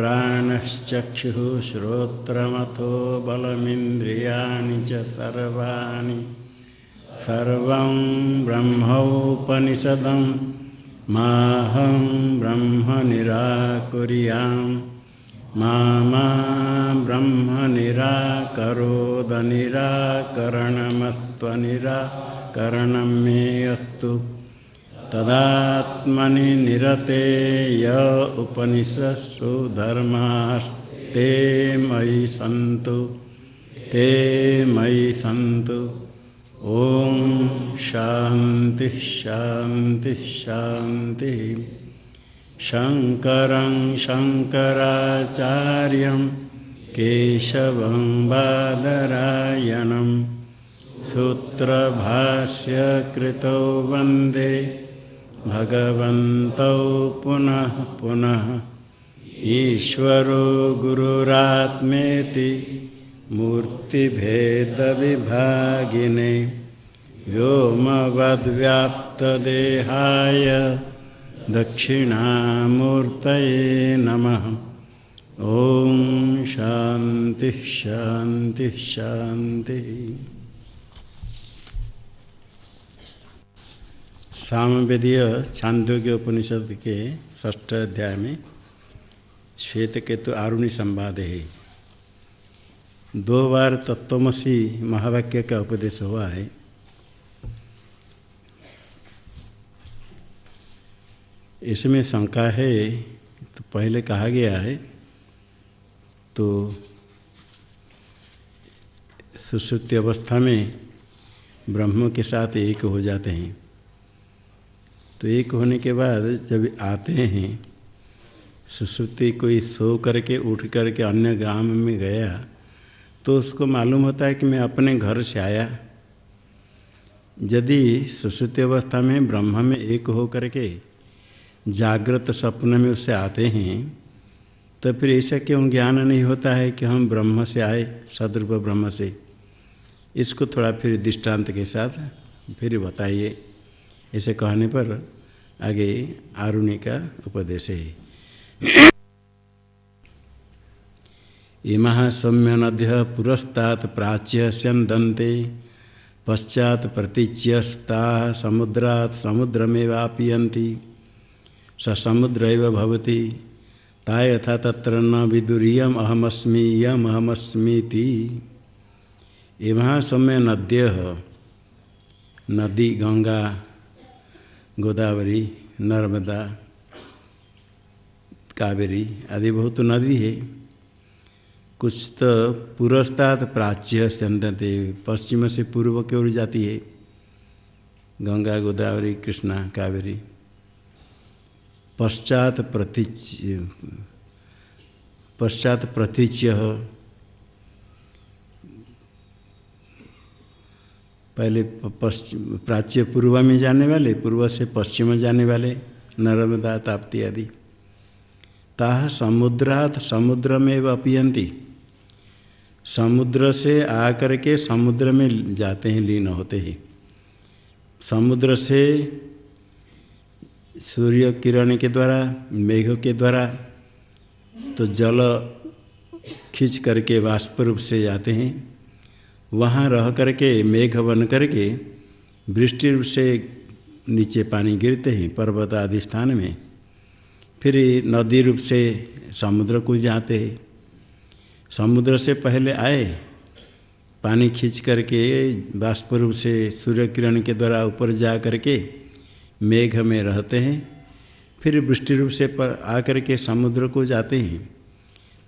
प्राणश्चक्षुः श्रोत्रमथो बलमिन्द्रियाणि च सर्वाणि सर्वं ब्रह्मोपनिषदं माहं ब्रह्म निराकुर्याम् मा ब्रह्म निराकरोद निराकरणमस्त्वनिराकरणं मे अस्तु तदात्मनि निरते य उपनिषत्सु धर्मास्ते मयि सन्तु ओम शांति शांति शांति। शंकरं शंकराचार्यं केशवं बादरायणं सूत्रभाष्य कृतो वंदे भगवन्तौ पुनः पुनः। ईश्वरो गुरुरात्मेति मूर्तिभेदविभागिने व्योमवद्व्याप्तदेहाय दक्षिणामूर्तये नमः। ओम शांति शांति शांति। सामवेदीय छांदोग्य उपनिषद के 6ठ अध्याय में श्वेतकेतु आरुणि संवाद है। 2 बार तत्त्वमसि महावाक्य का उपदेश हुआ है। इसमें शंका है तो पहले कहा गया है तो सुषुप्ति अवस्था में ब्रह्म के साथ एक हो जाते हैं, तो एक होने के बाद जब आते हैं सुषुप्ति, कोई सो करके उठ करके अन्य गांव में गया तो उसको मालूम होता है कि मैं अपने घर से आया। यदि सुषुप्ति अवस्था में ब्रह्म में एक हो करके जागृत स्वप्न में उससे आते हैं तो फिर ऐसा क्यों ज्ञान नहीं होता है कि हम ब्रह्म से आए, सदरूप ब्रह्म से। इसको थोड़ा फिर दृष्टांत के साथ फिर बताइए। ऐसे कहने पर आगे आरुणि का उपदेश है। इमः सौम्य नद्यः पुरस्तात् प्राच्य स्यन्दन्ते पश्चात् प्रतीच्यस्ताः समुद्रात् समुद्रमेवापीयन्ति स समुद्रैव भवति ता यथा तत्र न विदुर्यम् अहमस्मि यम् अहमस्मीति। इमः सौम्य नद्यः, नदी गंगा गोदावरी नर्मदा कावेरी आदि बहुत नदी है। कुछ तो पूर्वस्तात् प्राच्य स्यन्दन्ते, पश्चिम से पूर्व की ओर जाती है, गंगा गोदावरी कृष्णा कावेरी। पश्चात प्रतीच्य, पहले प्राच्य पूर्व में जाने वाले, पूर्व से पश्चिम जाने वाले नर्मदा ताप्ती आदि। ताः समुद्रात् समुद्र में अपीयन्ति, समुद्र से आकर के समुद्र में जाते हैं, लीन होते हैं। समुद्र से सूर्य किरण के द्वारा, मेघ के द्वारा तो जल खींच करके वाष्प रूप से जाते हैं, वहाँ रह करके मेघ बन करके वृष्टि रूप से नीचे पानी गिरते हैं पर्वत आदि स्थान में। फिर नदी रूप से समुद्र को जाते हैं। समुद्र से पहले आए, पानी खींच करके वाष्प रूप से सूर्य किरण के द्वारा ऊपर जा करके मेघ में रहते हैं। फिर वृष्टि रूप से आकर के समुद्र को जाते हैं।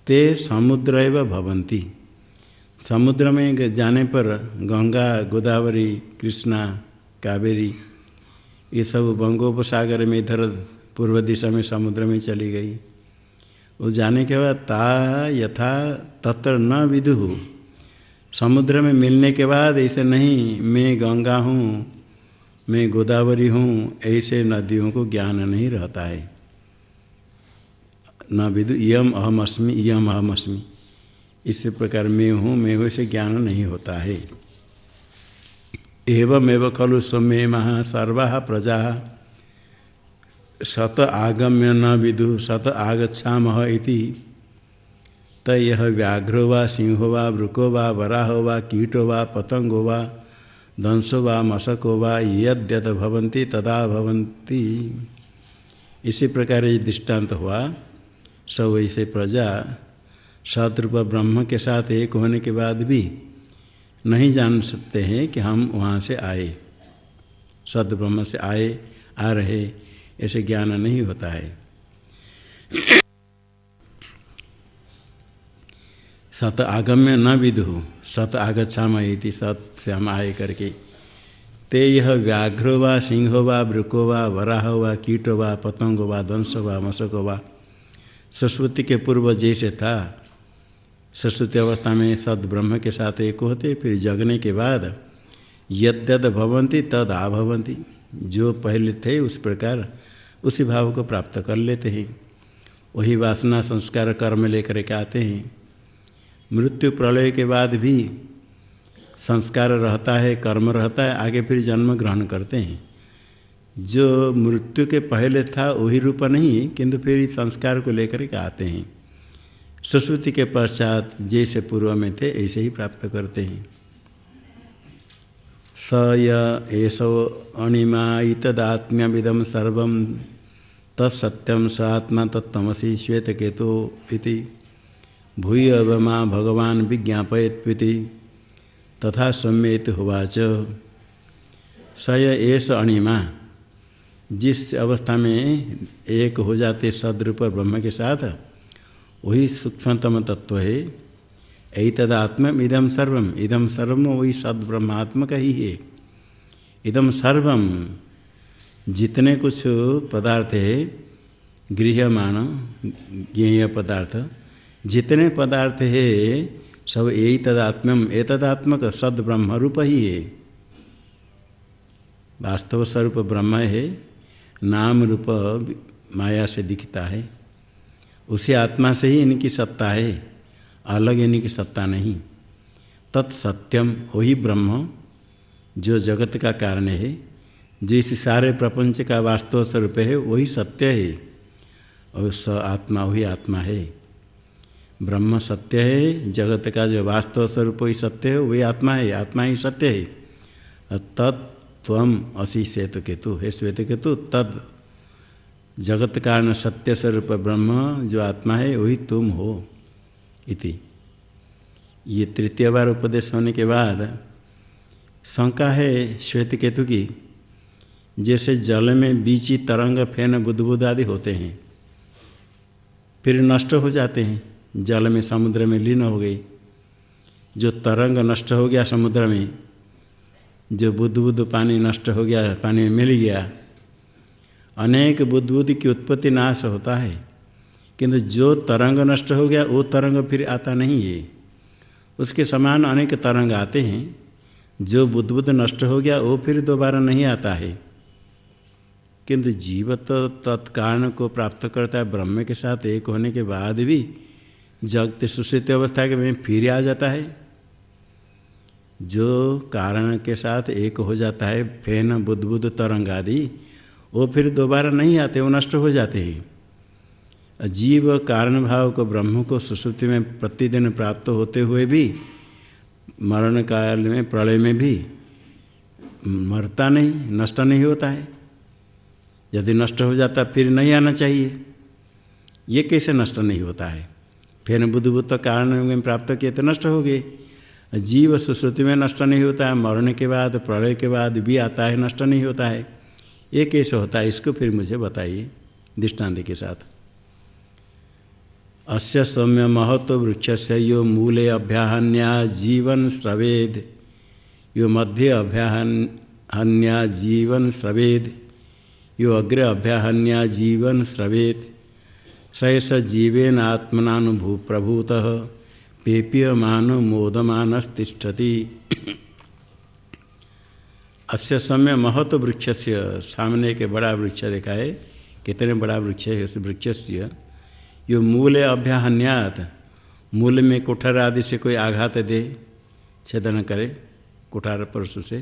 ते समुद्र एव भवन्ति, समुद्र में जाने पर गंगा गोदावरी कृष्णा कावेरी ये सब बंगोपसागर में इधर पूर्व दिशा में समुद्र में चली गई। वो जाने के बाद ता यथा तत्र न विदुः, समुद्र में मिलने के बाद ऐसे नहीं मैं गंगा हूँ मैं गोदावरी हूँ, ऐसे नदियों को ज्ञान नहीं रहता है। न विदु यम अहम अस्मि यम अहम अस्मि, इस प्रकार मैं हूँ ऐसे ज्ञान नहीं होता है। एवमेव खलु सौम्येमः सर्वाः प्रजाः सत आगम्य न विदु सत आगच्छामः इति त यह व्याघ्रो वा सिंहो वा वृको वा वराहो वा कीटो वा पतंगो वा दंसो वा मशको वा यद्यत भवन्ति तदा भवन्ति। इसी प्रकार ये दृष्टांत हुआ। सब ऐसे प्रजा सद्रूप ब्रह्म के साथ एक होने के बाद भी नहीं जान सकते हैं कि हम वहाँ से आए, सद ब्रह्म से आए, आ रहे, ऐसे ज्ञान नहीं होता है। सत आगम्य न विदु सत आगच्छाम इति, सत से हम आए करके। ते यह व्याघ्रो वा सिंहो वा वृको वा वराहो वा कीटो वा पतंगो वा दंसो वा मशको वा, सरस्वती के पूर्व जैसे था, सरस्वती अवस्था में सद ब्रह्म के साथ एक होते, फिर जगने के बाद यद्यद भवन्ति तद आभवन्ति, जो पहले थे उस प्रकार उसी भाव को प्राप्त कर लेते हैं। वही वासना संस्कार कर्म लेकर के आते हैं। मृत्यु प्रलय के बाद भी संस्कार रहता है, कर्म रहता है, आगे फिर जन्म ग्रहण करते हैं। जो मृत्यु के पहले था वही रूप नहीं, किंतु फिर संस्कार को लेकर के आते हैं। सरस्वती के पश्चात जैसे पूर्व में थे ऐसे ही प्राप्त करते हैं। स य एषो अणिमा इतदात्म्यमिदं सर्वं तत्सत्यं स आत्मा तत्तमसि श्वेतकेतो इति भूय अवमा भगवान विज्ञापयत्विति तथा सम्येत होवाच। स य एष अणिमा, जिस अवस्था में एक हो जाते सद्रूप ब्रह्म के साथ, वही सूक्ष्मतम तत्व है। एतदात्म इदम सर्वम, इदम सर्वम वही सद ब्रह्मात्मक ही है। इदम सर्वम, जितने कुछ पदार्थ है, गृह्यमाण ज्ञेय पदार्थ, जितने पदार्थ है सब एतदात्म्यम, एतदात्मक सद ब्रह्म रूप ही है। वास्तव स्वरूप ब्रह्म है, नाम रूप माया से दिखता है। उसी आत्मा से ही इनकी सत्ता है, अलग इनकी सत्ता नहीं। तत्सत्यम, वही ब्रह्म जो जगत का कारण है, जो इस सारे प्रपंच का वास्तव स्वरूप है, वही सत्य है। और स आत्मा वही आत्मा है। ब्रह्म सत्य है, जगत का जो वास्तव स्वरूप वही सत्य है, वही आत्मा है, आत्मा ही सत्य है। तत्त्वम असि श्वेतकेतु, हे श्वेतकेतु, तद जगत कारण सत्य स्वरूप ब्रह्म जो आत्मा है वही तुम हो इति। ये तृतीय बार उपदेश होने के बाद शंका है श्वेतकेतु की, जैसे जल में बीची तरंग फेन बुदबुद आदि होते हैं, फिर नष्ट हो जाते हैं, जल में समुद्र में लीन हो गई। जो तरंग नष्ट हो गया समुद्र में, जो बुदबुद पानी नष्ट हो गया, पानी में मिल गया, अनेक बुदबुद की उत्पत्ति नाश होता है, किंतु जो तरंग नष्ट हो गया वो तरंग फिर आता नहीं है। उसके समान अनेक तरंग आते हैं, जो बुदबुद नष्ट हो गया वो फिर दोबारा नहीं आता है। किंतु जीव तो तत्कारण को प्राप्त करता है, ब्रह्म के साथ एक होने के बाद भी जगत सुषुप्त अवस्था के में फिर आ जाता है। जो कारण के साथ एक हो जाता है, फेन बुदबुद तरंग आदि, वो फिर दोबारा नहीं आते, वो नष्ट हो जाते हैं। जीव कारण भाव को, ब्रह्म को सुषुप्ति में प्रतिदिन प्राप्त होते हुए भी मरण काल में, प्रलय में भी मरता नहीं, नष्ट नहीं होता है। यदि नष्ट हो जाता फिर नहीं आना चाहिए, ये कैसे नष्ट नहीं होता है? फिर बुद्धबुद्ध कारण में प्राप्त किए तो नष्ट हो गए। जीव सुश्रुति में नष्ट नहीं होता है, मरने के बाद, प्रलय के बाद भी आता है, नष्ट नहीं होता है। ये कैसे होता है? इसको फिर मुझे बताइए दृष्टांत के साथ। अस्य सौम्य महत्व वृक्षस्य यो मूले अभ्याहन्या जीवन स्रवेद, यो मध्य अभ्याहन्या जीवन स्रवेद, यो अग्रे अभ्याहन्या जीवन स्रवेद, सैष जीवेन आत्मनानुभू प्रभूतः पेप्यमानो मोदमानस्तिष्ठति। अस्य समय महत्व वृक्षस्य, सामने के बड़ा वृक्ष देखा है, कितने बड़ा वृक्ष है उस वृक्षस्य। यो मूले अभ्याहन्यात, मूल में कुठार आदि से कोई आघात दे, छेदन करे कुठार परशु से,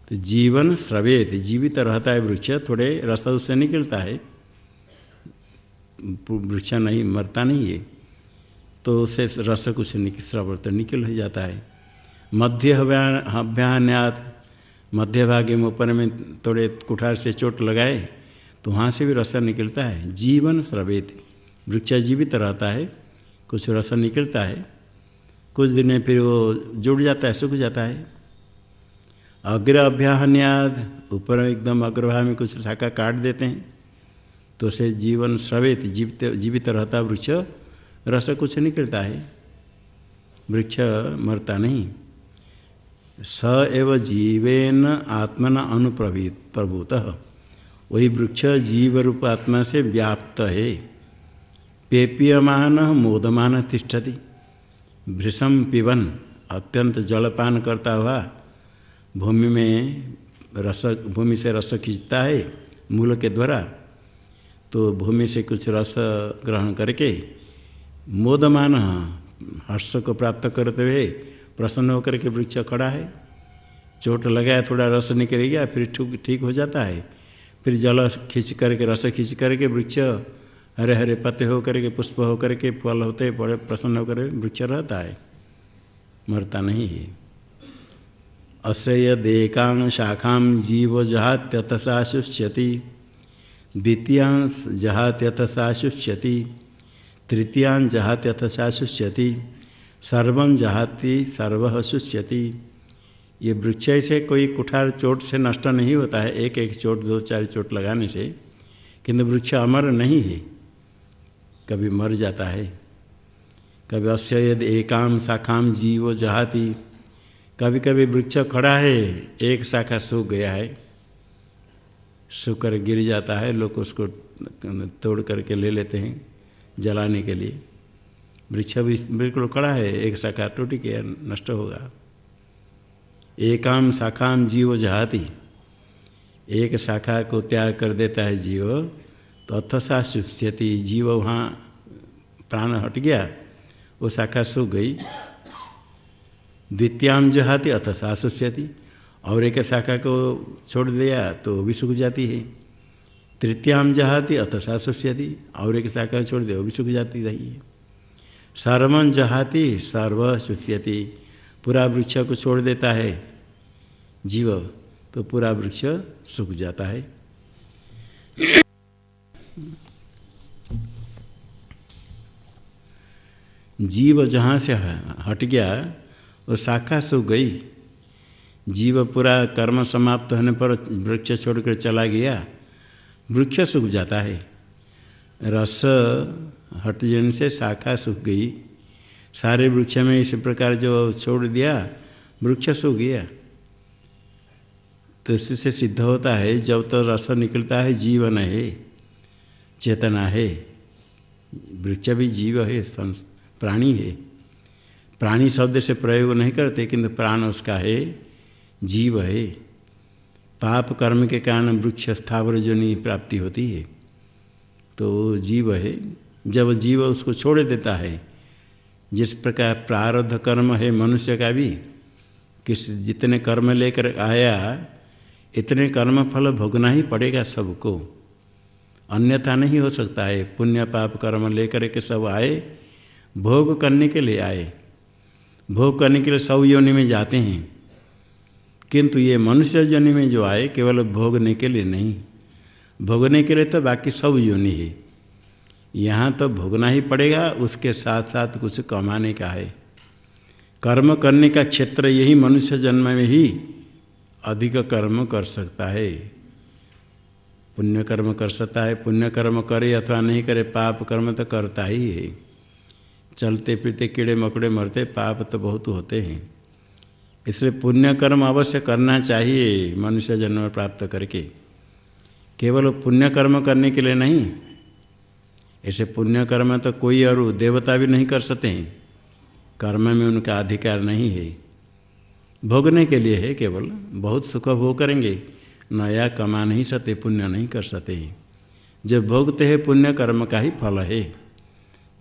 तो जीवन स्रवेत, जीवित रहता है वृक्ष, थोड़े रस उससे निकलता है, वृक्ष नहीं मरता नहीं है। तो उससे रस कुछ श्रवण तो निकल ही जाता है। मध्य अभ्यान्यात, मध्य भाग में ऊपर में थोड़े कुठार से चोट लगाए तो वहाँ से भी रस निकलता है। जीवन स्रवेत, वृक्ष जीवित रहता है, कुछ रस निकलता है, कुछ दिन में फिर वो जुड़ जाता है, सूख जाता है। अग्र अभ्याहन्याद, ऊपर एकदम अग्रभाग में कुछ शाखा काट देते हैं तो उसे जीवन स्रवेत, जीवित रहता वृक्ष, रस कुछ निकलता है, वृक्ष मरता नहीं। स एव जीवेन आत्मना अनुप्रभूतः, वही वृक्ष जीव रूप आत्मा से व्याप्त है। पेपीयमान मोदमान तिष्ठति, भृशम पिबन, अत्यंत जलपान करता हुआ भूमि में रस, भूमि से रस खींचता है मूल के द्वारा, तो भूमि से कुछ रस ग्रहण करके मोदमान, हर्ष को प्राप्त करते हुए प्रसन्न होकर के वृक्ष खड़ा है। चोट लगाया, थोड़ा रस निकल गया, फिर ठीक हो जाता है, फिर जल खींच करके, रस खींच करके वृक्ष हरे हरे पत्ते होकर के, पुष्प होकर के, फल होते बड़े प्रसन्न होकर वृक्ष रहता है, मरता नहीं है। अस्य यदेकां शाखां जीव जहात्यतसा शुष्यति, द्वितीयांश जहात्यतसा शुष्यति, तृतीयां जहात्यतसा शुष्यति, सर्वं जहाति सर्वः शुष्यति। ये वृक्ष से कोई कुठार चोट से नष्ट नहीं होता है, एक एक चोट, दो चार चोट लगाने से, किंतु वृक्ष अमर नहीं है, कभी मर जाता है। कभी अस्य यदि एकाम शाखाम जीवो जहाति, कभी कभी वृक्ष खड़ा है, एक शाखा सूख गया है, सूख कर गिर जाता है, लोग उसको तोड़ करके ले लेते हैं जलाने के लिए। वृक्ष भी बिल्कुल खड़ा है, एक शाखा टूट गया, नष्ट होगा। एकाम शाखाम जीव जहाति, एक शाखा को त्याग कर देता है जीव, तो अथसा शुष्यति, जीव वहाँ प्राण हट गया, वो शाखा सूख गई। द्वितीयाम जहाति अथसा शुष्यति, और एक शाखा को छोड़ दिया तो वो भी सूख जाती है। तृतीयाम जहाति अथसा शुष्यति, और एक शाखा छोड़ दे वो भी सूख जाती रही है। सर्वं जहाति सर्व शुष्यति, पूरा वृक्ष को छोड़ देता है जीव तो पूरा वृक्ष सूख जाता है। जीव जहाँ से हट गया वो शाखा सूख गई, जीव पूरा कर्म समाप्त होने पर वृक्ष छोड़कर चला गया, वृक्ष सूख जाता है। रस हट जाने से शाखा सूख गई, सारे वृक्ष में इस प्रकार जो छोड़ दिया वृक्ष सूख गया। तो इससे सिद्ध होता है जब तो रस निकलता है जीवन है, चेतना है, वृक्ष भी जीव है, प्राणी है। प्राणी शब्द से प्रयोग नहीं करते किंतु प्राण उसका है, जीव है। पाप कर्म के कारण वृक्ष स्थावर जोनि प्राप्ति होती है, तो जीव है। जब जीव उसको छोड़ देता है, जिस प्रकार प्रारब्ध कर्म है मनुष्य का भी, किस जितने कर्म लेकर आया इतने कर्म फल भोगना ही पड़ेगा सबको, अन्यथा नहीं हो सकता है। पुण्य पाप कर्म लेकर के सब आए, भोग करने के लिए आए, भोग करने के लिए सब योनि में जाते हैं, किंतु ये मनुष्य योनि में जो आए केवल भोगने के लिए नहीं, भोगने के लिए तो बाकी सब योनि है, यहाँ तो भोगना ही पड़ेगा, उसके साथ साथ कुछ कमाने का है। कर्म करने का क्षेत्र यही मनुष्य जन्म में ही अधिक कर्म कर सकता है, पुण्य कर्म कर सकता है। पुण्य कर्म करे अथवा नहीं करे, पाप कर्म तो करता ही है। चलते फिरते कीड़े मकोड़े मरते, पाप तो बहुत होते हैं, इसलिए पुण्य कर्म अवश्य करना चाहिए मनुष्य जन्म प्राप्त करके। केवल पुण्य कर्म करने के लिए नहीं, ऐसे पुण्य कर्म तो कोई और देवता भी नहीं कर सकते हैं, कर्म में उनका अधिकार नहीं है, भोगने के लिए है केवल। बहुत सुख भोग करेंगे, नया कमा नहीं सकते, पुण्य नहीं कर सकते। जो भोगते हैं पुण्य कर्म का ही फल है,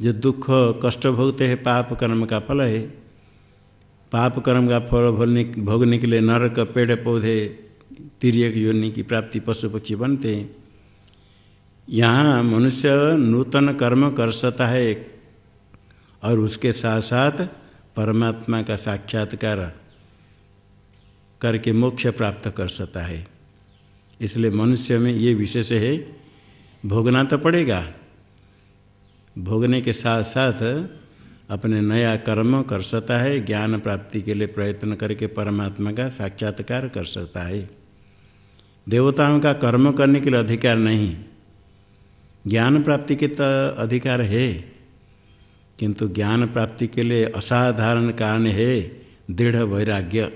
जो दुख कष्ट भोगते हैं पाप कर्म का फल है। पाप कर्म का फल भोगने के लिए नरक, पेड़ पौधे, तिर्यक योनि की प्राप्ति, पशु पक्षी बनते हैं। यहाँ मनुष्य नूतन कर्म कर सकता है, और उसके साथ साथ परमात्मा का साक्षात्कार करके मोक्ष प्राप्त कर सकता है। इसलिए मनुष्य में ये विशेष है, भोगना तो पड़ेगा, भोगने के साथ साथ अपने नया कर्म कर सकता है, ज्ञान प्राप्ति के लिए प्रयत्न करके परमात्मा का साक्षात्कार कर सकता है। देवताओं का कर्म करने के लिए अधिकार नहीं, ज्ञान प्राप्ति के तो अधिकार है, किंतु ज्ञान प्राप्ति के लिए असाधारण कारण है दृढ़ वैराग्य।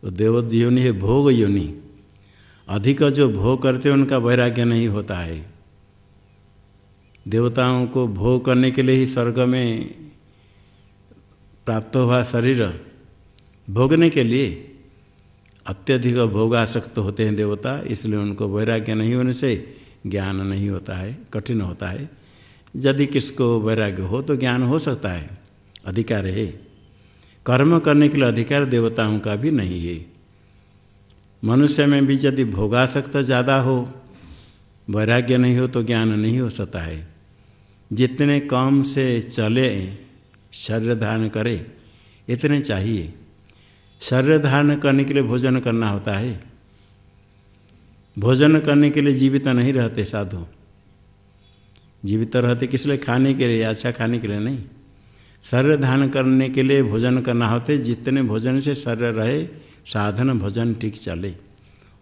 देव योनि है भोग योनि, अधिक जो भोग करते हैं उनका वैराग्य नहीं होता है। देवताओं को भोग करने के लिए ही स्वर्ग में प्राप्त हुआ शरीर, भोगने के लिए अत्यधिक भोगासक्त होते हैं देवता, इसलिए उनको वैराग्य नहीं होने से ज्ञान नहीं होता है, कठिन होता है। यदि किसको वैराग्य हो तो ज्ञान हो सकता है, अधिकार है। कर्म करने के लिए अधिकार देवताओं का भी नहीं है। मनुष्य में भी यदि भोगासक्त ज़्यादा हो, वैराग्य नहीं हो तो ज्ञान नहीं हो सकता है। जितने कम से चले, शरीर धारण करे, इतने चाहिए। शरीर धारण करने के लिए भोजन करना होता है, भोजन करने के लिए जीवित नहीं रहते साधु। जीवित रहते किस लिए? खाने के लिए, अच्छा खाने के लिए नहीं। शरीर धारण करने के लिए भोजन करना होते, जितने भोजन से शरीर रहे, साधन भोजन ठीक चले,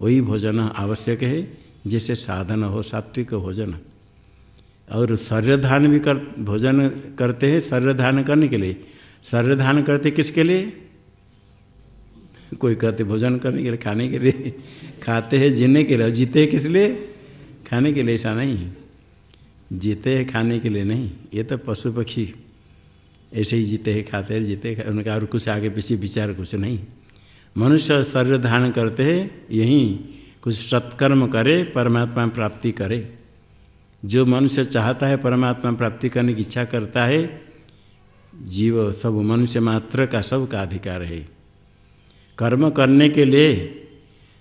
वही भोजन आवश्यक है जिससे साधन हो, सात्विक भोजन। और शरीर धारण भी भोजन करते हैं शरीर धारण करने के लिए। शरीर धारण करते किसके लिए? कोई कहते भोजन करने के लिए, खाने के लिए, खाते हैं जीने के लिए। जीते हैं किस लिए? खाने के लिए। ऐसा नहीं, जीते हैं खाने के लिए नहीं, ये तो पशु पक्षी ऐसे ही जीते हैं, खाते हैं, जीते हैं, उनका और कुछ आगे पीछे विचार कुछ नहीं। मनुष्य शरीर धारण करते हैं यहीं कुछ सत्कर्म करे, परमात्मा प्राप्ति करे। जो मनुष्य चाहता है परमात्मा प्राप्ति करने की इच्छा करता है, जीव सब मनुष्य मात्र का सबका अधिकार है। कर्म करने के लिए,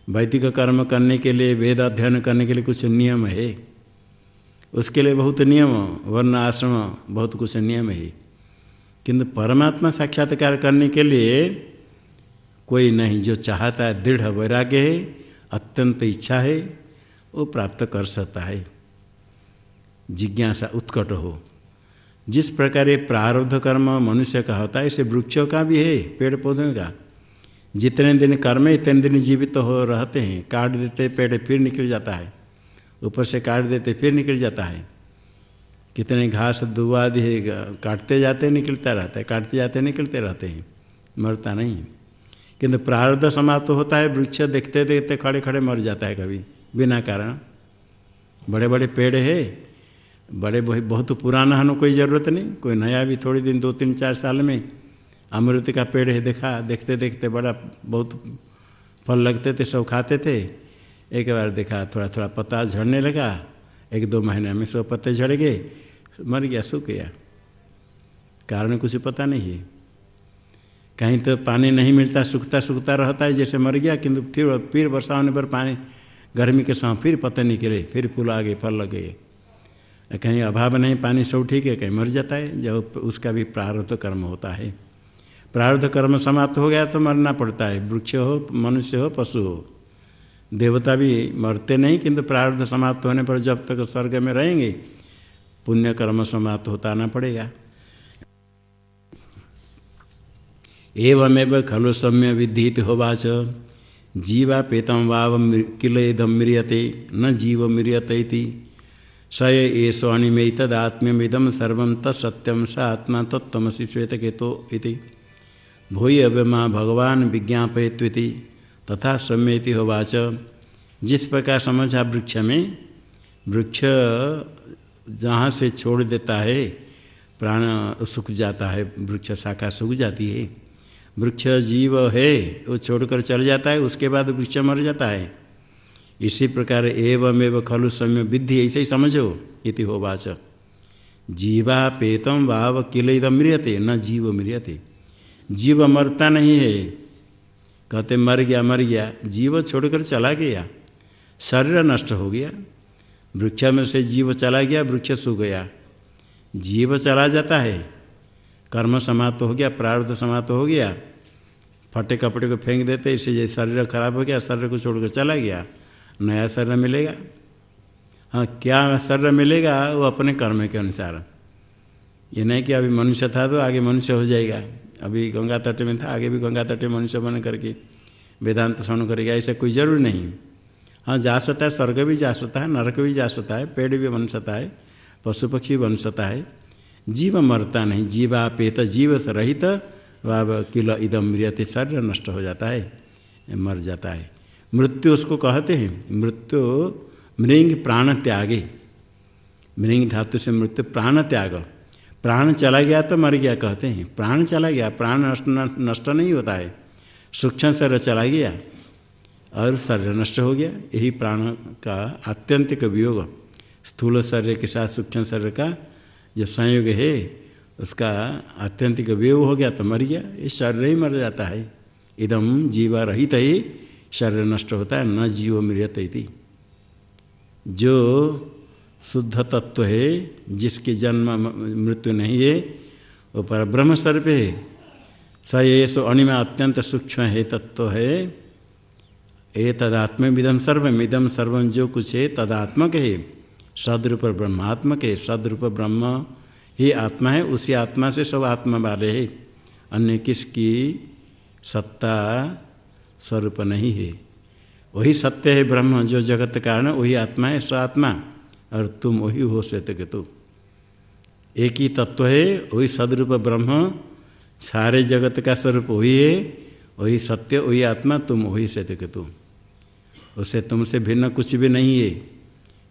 वैदिक कर्म करने के लिए, वेद अध्ययन करने के लिए कुछ नियम है, उसके लिए बहुत नियम, वर्ण आश्रम बहुत कुछ नियम है। किंतु परमात्मा साक्षात्कार करने के लिए कोई नहीं, जो चाहता है, दृढ़ वैराग्य है, अत्यंत इच्छा है, वो प्राप्त कर सकता है। जिज्ञासा उत्कट हो। जिस प्रकार ये प्रारब्ध कर्म मनुष्य का होता है, ऐसे वृक्षों का भी है, पेड़ पौधों का। जितने दिन कर्म है इतने दिन जीवित हो रहते हैं। काट देते पेड़ फिर निकल जाता है, ऊपर से काट देते फिर निकल जाता है। कितने घास दुआ आदि काटते जाते निकलता रहता है, काटते जाते निकलते रहते हैं, मरता नहीं। किंतु प्रारब्ध समाप्त होता है, वृक्ष देखते देखते खड़े खड़े मर जाता है कभी बिना कारण। बड़े बड़े पेड़ है, बड़े बहुत पुराना होने कोई ज़रूरत नहीं, कोई नया भी थोड़ी दिन 2-3-4 साल में। अमृत का पेड़ है, देखा, देखते देखते बड़ा बहुत फल लगते थे, सब खाते थे। एक बार देखा थोड़ा थोड़ा पत्ता झड़ने लगा, 1-2 महीने में 100 पत्ते झड़ गए, मर गया, सूख गया। कारण कुछ पता नहीं है। कहीं तो पानी नहीं मिलता, सूखता सूखता रहता है जैसे मर गया, किंतु फिर वर्षा होने पर पानी, गर्मी के समय फिर पत्ते निकले, फिर फूल आ गए, फल लग गए। कहीं अभाव नहीं, पानी सब ठीक है, कहीं मर जाता है। जब उसका भी प्रारब्ध कर्म होता है। प्रारब्ध कर्म समाप्त हो गया तो मरना पड़ता है, वृक्ष हो, मनुष्य हो, पशु हो। देवता भी मरते नहीं, किंतु प्रारब्ध समाप्त होने पर जब तक स्वर्ग में रहेंगे, पुण्य कर्म समाप्त होता आना पड़ेगा। एवमेव खलु सम्य विद्धि होवाच जीवापेतम वाव किलेदम म्रियते न जीव म्रियते इति स एष अनिमेतदात्म्यमिदं सर्वं तत्सत्यं स आत्मा तत्त्वमसि श्वेतकेतो इति भूय अव्यमा भगवान विज्ञापयत्विति तथा सम्येति होवाच। जिस प्रकार समझा वृक्ष में, वृक्ष जहाँ से छोड़ देता है प्राण सूख जाता है, वृक्ष शाखा सूख जाती है। वृक्ष जीव है, वो छोड़कर चल जाता है, उसके बाद वृक्ष मर जाता है। इसी प्रकार एवमेव खलु सम्य विद्धि, ऐसे ही समझो इति होवाच। जीवापेतम वाव किलेदम म्रियते न जीव म्रियते। जीव मरता नहीं है, कहते मर गया मर गया, जीव छोड़कर चला गया, शरीर नष्ट हो गया। वृक्ष में से जीव चला गया, वृक्ष सूख गया। जीव चला जाता है, कर्म समाप्त हो गया, प्रारब्ध समाप्त हो गया, फटे कपड़े को फेंक देते, इससे शरीर खराब हो गया, शरीर को छोड़कर चला गया, नया शरीर मिलेगा। हाँ, क्या शरीर मिलेगा वो अपने कर्म के अनुसार। ये नहीं कि अभी मनुष्य था तो आगे मनुष्य हो जाएगा, अभी गंगा तट में था आगे भी गंगा तट में मनुष्य बन करके वेदांत श्रवण करेगा, ऐसा कोई जरूरी नहीं। हाँ, जा सकता है, स्वर्ग भी जा सकता है, नरक भी जा सकता है, पेड़ भी बन सकता है, पशु पक्षी बन सकता है। जीव मरता नहीं, जीवापेत जीव से रहित वाव किल इदम म्रियते, शरीर नष्ट हो जाता है, मर जाता है। मृत्यु उसको कहते हैं, मृत्यु मृंग प्राण त्यागे, मृंग धातु से मृत्यु प्राण त्याग, प्राण चला गया तो मर गया कहते हैं। प्राण चला गया, प्राण नष्ट नहीं होता है, सूक्ष्म शरीर चला गया और शरीर नष्ट हो गया, यही प्राण का आत्यंतिक वियोग। स्थूल शरीर के साथ सूक्ष्म शरीर का जो संयोग है उसका आत्यंतिक वियोग हो गया तो मर गया, ये शरीर ही मर जाता है। इदम जीवा रहित ही शरीर नष्ट होता है, न जीव मृत इति। जो शुद्ध तत्व है, जिसकी जन्म मृत्यु नहीं है, वो पर ब्रह्म स्वरूप है। स ये सो अणिमा अत्यंत सूक्ष्म है तत्व है। ये तदात्मविदम सर्वम, इदम सर्वम जो कुछ है तदात्मक है, सदरूप ब्रह्मात्मक है। सदरूप ब्रह्म ही आत्मा है, उसी आत्मा से सब आत्मा वाले है, अन्य किसकी सत्ता स्वरूप नहीं है। वही सत्य है ब्रह्म, जो जगत कारण वही आत्मा है, स्वात्मा, और तुम वही हो श्वेत केतु। एक ही तत्व है, वही सदरूप ब्रह्म, सारे जगत का स्वरूप वही है, वही सत्य, वही आत्मा, तुम वही श्वेत केतु। उससे तुमसे भिन्न कुछ भी नहीं है,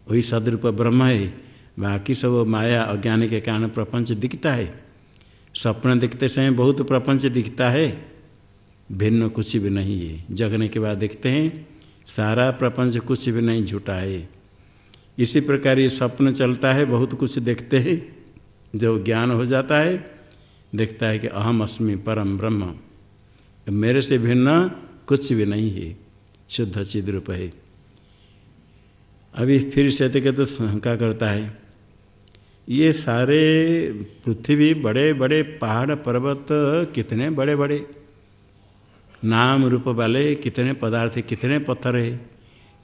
वही सदरूप ब्रह्म है। बाकी सब माया अज्ञान के कारण प्रपंच दिखता है, स्वप्न दिखते समय बहुत प्रपंच दिखता है, भिन्न कुछ भी नहीं है। जगने के बाद देखते हैं सारा प्रपंच कुछ भी नहीं, झूठा है। इसी प्रकार ये स्वप्न चलता है, बहुत कुछ देखते हैं, जब ज्ञान हो जाता है देखता है कि अहम अस्मि परम ब्रह्म, मेरे से भिन्न कुछ भी नहीं है, शुद्ध चिद रूप है। अभी फिर से तो शंका करता है, ये सारे पृथ्वी बड़े बड़े पहाड़ पर्वत कितने बड़े बड़े नाम रूप वाले, कितने पदार्थ, कितने पत्थर है,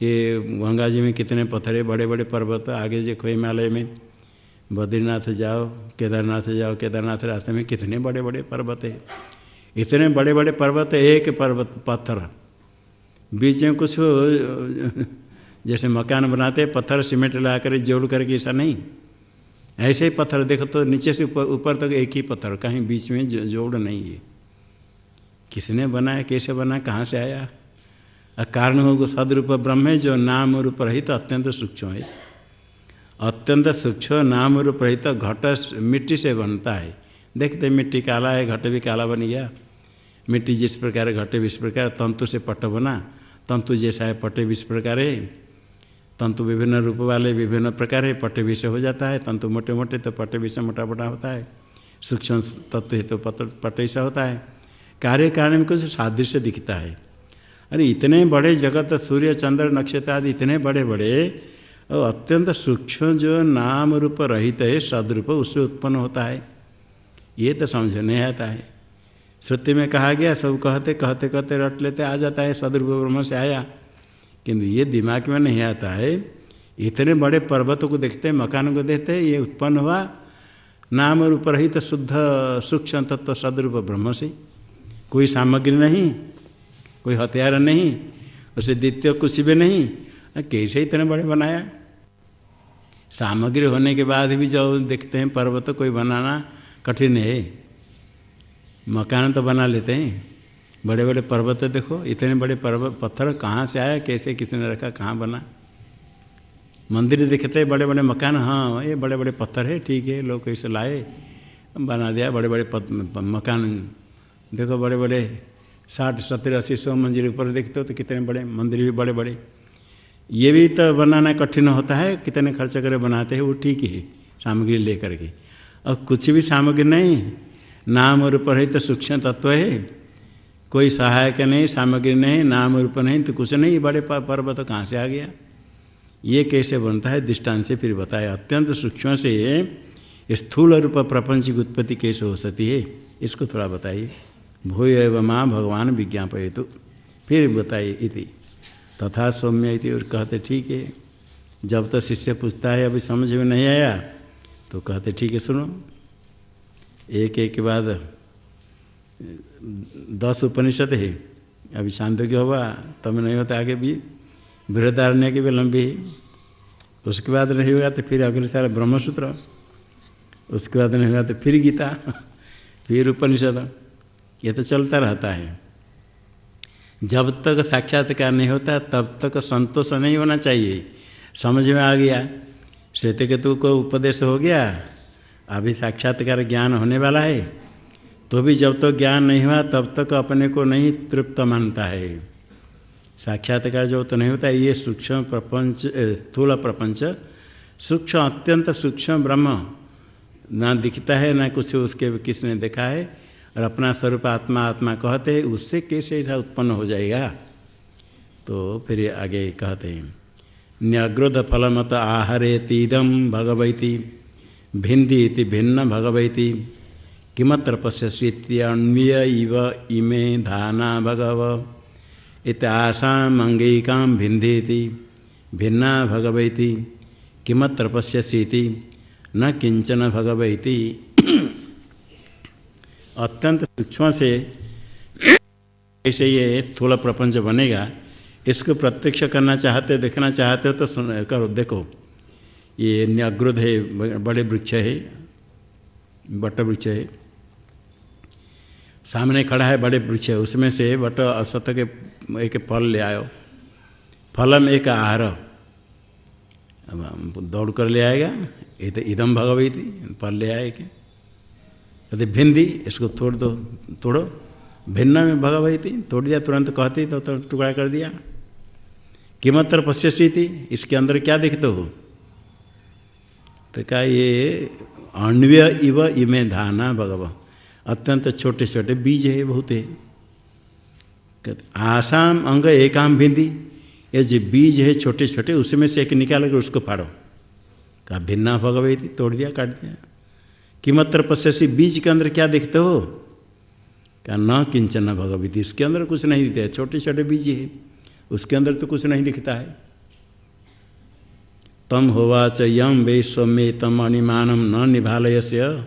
ये गंगा जी में कितने पत्थर है, बड़े बड़े पर्वत। आगे देखो हिमालय में बद्रीनाथ जाओ, केदारनाथ जाओ, केदारनाथ रास्ते में कितने बड़े बड़े पर्वत है, इतने बड़े बड़े पर्वत, एक पर्वत पत्थर, बीच में कुछ जैसे मकान बनाते पत्थर सीमेंट ला कर जोड़ करके, ऐसा नहीं, ऐसे ही पत्थर देखो तो नीचे से ऊपर तक एक ही पत्थर, कहीं बीच में जोड़ नहीं है। किसने बनाया, कैसे बना, कहाँ से आया? कारण होगा सदरूप ब्रह्म है, जो नाम रूप रहित अत्यंत सूक्ष्म है। अत्यंत सूक्ष्म नाम रूप रहित घट मिट्टी से बनता है। देखते मिट्टी काला है, घट भी काला बन गया। मिट्टी जिस प्रकार घटे भी इस प्रकार, तंतु से पट बना, तंतु जैसा है पटे भी इस प्रकार है। तंतु विभिन्न रूप वाले विभिन्न प्रकार है, पटे भी से हो जाता है। तंतु मोटे मोटे तो पटे भी से मोटा मोटा होता है, सूक्ष्म तत्व है तो पटे सा होता है। कार्य कारण में कुछ सादृश्य दिखता है। अरे इतने बड़े जगत, सूर्य चंद्र नक्षत्र आदि इतने बड़े बड़े, और अत्यंत सूक्ष्म जो नाम रूप रहित है सदरूप, उससे उत्पन्न होता है, ये तो समझ नहीं आता है। श्रुति में कहा गया, सब कहते कहते कहते रट लेते, आ जाता है सदरूप ब्रह्म से आया, किंतु ये दिमाग में नहीं आता है। इतने बड़े पर्वतों को देखते हैं, मकानों को देखते हैं, ये उत्पन्न हुआ नाम रूप रहित शुद्ध सूक्ष्म तत्व सदरूप ब्रह्म से। कोई सामग्री नहीं, कोई हथियार नहीं, उसे द्वितीय कुछ भी नहीं, कैसे इतने बड़े बनाया। सामग्री होने के बाद भी जब देखते हैं पर्वत कोई बनाना कठिन है, मकान तो बना लेते हैं, बड़े बड़े पर्वत देखो, इतने बड़े पर्वत पत्थर कहाँ से आया, कैसे किसने रखा, कहाँ बना। मंदिर दिखते हैं, बड़े बड़े मकान, हाँ ये बड़े बड़े पत्थर है, ठीक है, लोग कैसे लाए बना दिया। बड़े बड़े मकान देखो, बड़े बड़े 60 70 80 100 मंजिल ऊपर देखते हो तो कितने बड़े मंदिर भी बड़े बड़े। ये भी तो बनाना कठिन होता है, कितने खर्च करे बनाते हैं, वो ठीक है सामग्री ले करके। और कुछ भी सामग्री नहीं, नाम रूप है तो सूक्ष्म तत्व है, कोई सहायक नहीं, सामग्री नहीं, नाम रूप नहीं तो कुछ नहीं, बड़े पर्वत तो कहाँ से आ गया। ये कैसे बनता है, दृष्टांत से फिर बताया। अत्यंत सूक्ष्म से स्थूल रूप प्रपंच की उत्पत्ति कैसे हो सकती है, इसको थोड़ा बताइए। भूय एव माँ भगवान विज्ञापयतु, फिर बताइए इति तथा सौम्य इति। और कहते ठीक है, जब तो शिष्य पूछता है अभी समझ में नहीं आया तो कहते ठीक है सुनो, एक एक के बाद 10 उपनिषद है, अभी छांदोग्य हुआ तब नहीं होता, आगे भी बृहदारण्य की भी लंबी है, उसके बाद नहीं हुआ तो फिर अगले साल ब्रह्मसूत्र, उसके बाद नहीं हुआ तो फिर गीता, फिर उपनिषद, ये तो चलता रहता है। जब तक साक्षात्कार नहीं होता तब तक संतोष नहीं होना चाहिए। समझ में आ गया, श्वेतकेतु को उपदेश हो गया, अभी साक्षात्कार ज्ञान होने वाला है, तो भी जब तक ज्ञान नहीं हुआ तब तक अपने को नहीं तृप्त मानता है। साक्षात्कार जब तो नहीं होता, ये सूक्ष्म प्रपंच, स्थूल प्रपंच, सूक्ष्म अत्यंत सूक्ष्म ब्रह्म ना दिखता है, ना कुछ उसके किसने देखा है, और अपना स्वरूप आत्मा आत्मा कहते हैं, उससे कैसे ऐसा उत्पन्न हो जाएगा। तो फिर आगे कहते हैं न्यग्रोध फलमत आहरेतीदम भगवैति भिन्दी भिन्न भगवैति किमत्र पश्यन्विय इव इमे धाना भगव इत आसाम अंगिकां भिन्देति भिन्ना भगवैति किमत्र पश्यसीति न किंचन भगवैति। अत्यंत सूक्ष्म से ऐसे ये स्थूल प्रपंच बनेगा, इसको प्रत्यक्ष करना चाहते हो, देखना चाहते हो तो करो, देखो ये न्यग्रुध है, बड़े वृक्ष है, बट वृक्ष है, सामने खड़ा है बड़े वृक्ष है, उसमें से बट असत के एक फल ले आयो, फल में एक आहार, अब दौड़ कर ले आएगा, ये तो इदम भगवती, फल ले आएगा, यदि भिंदी इसको तोड़ दो, तोड़ो, भिन्न में भगवती, तोड़ दिया तुरंत कहती तो टुकड़ा कर दिया। किमत्र पश्यसीति, इसके अंदर क्या देखते हो, तो कहा ये अन्व्य इव इमे धाना भगव, अत्यंत छोटे छोटे बीज है, बहुत है। आसाम अंग एकाम भिंदी, ये जो बीज है छोटे छोटे, उसमें से एक निकाल कर उसको फाड़ो, कहा भिन्ना भगवती, तोड़ दिया, काट दिया। किमत्र पश्यसी, बीज के अंदर क्या देखते हो, क्या न किंचन भगवती, इसके अंदर कुछ नहीं दिखता है, छोटे छोटे बीज है, उसके अंदर तो कुछ नहीं दिखता है। तम होवाच यम वै सौम्ये तम अणिमानम न निभालयस्य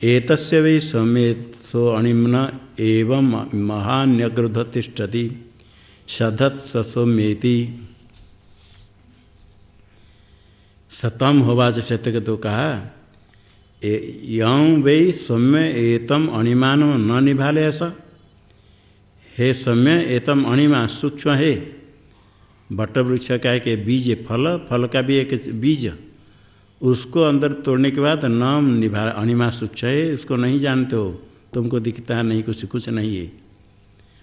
एतस्य वै सौम्ये सो अणिम्न एवं महान्यग्रुध तिष्ठति सधत् सौम्येति। सतम होवाच सत्य तो कहा यं वै सौम्य एतम अणिमान न निभाले, स हे सौम्य एतम अणिमा, सूक्ष्म है, बट वृक्ष का एक बीज, फल, फल का भी एक बीज, उसको अंदर तोड़ने के बाद न निभा, अणिमा सूक्ष्म है, उसको नहीं जानते हो, तुमको दिखता है नहीं, कुछ नहीं है,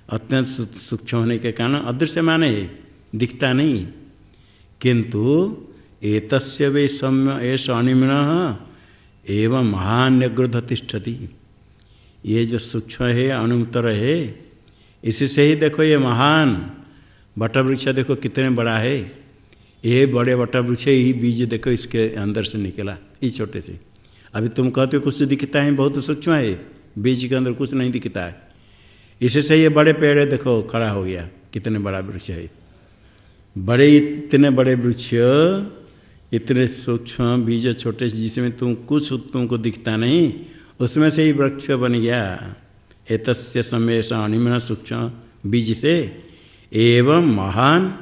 अत्यंत सूक्ष्म होने के कारण अदृश्यमान है, दिखता नहीं। किंतु एतस्य वै सौम्य एष अणिम्न एवं महान्यग्रुध तिष्ठति, ये जो सूक्ष्म है, अणुतर है, इसी से ही देखो ये महान वटवृक्ष देखो कितने बड़ा है, ये बड़े वटवृक्ष ही बीज देखो इसके अंदर से निकला, इस छोटे से। अभी तुम कहते हो कुछ दिखता है, बहुत सूक्ष्म है, बीज के अंदर कुछ नहीं दिखता है, इसी से ये बड़े पेड़ है, देखो खड़ा हो गया, कितने बड़ा वृक्ष है, बड़े इतने बड़े वृक्ष, इतने सूक्ष्म बीज छोटे, जिसमें तुमको दिखता नहीं, उसमें से ही वृक्ष बन गया। एतस्य समेश अणिम्न सूक्ष्म बीज से एवं महान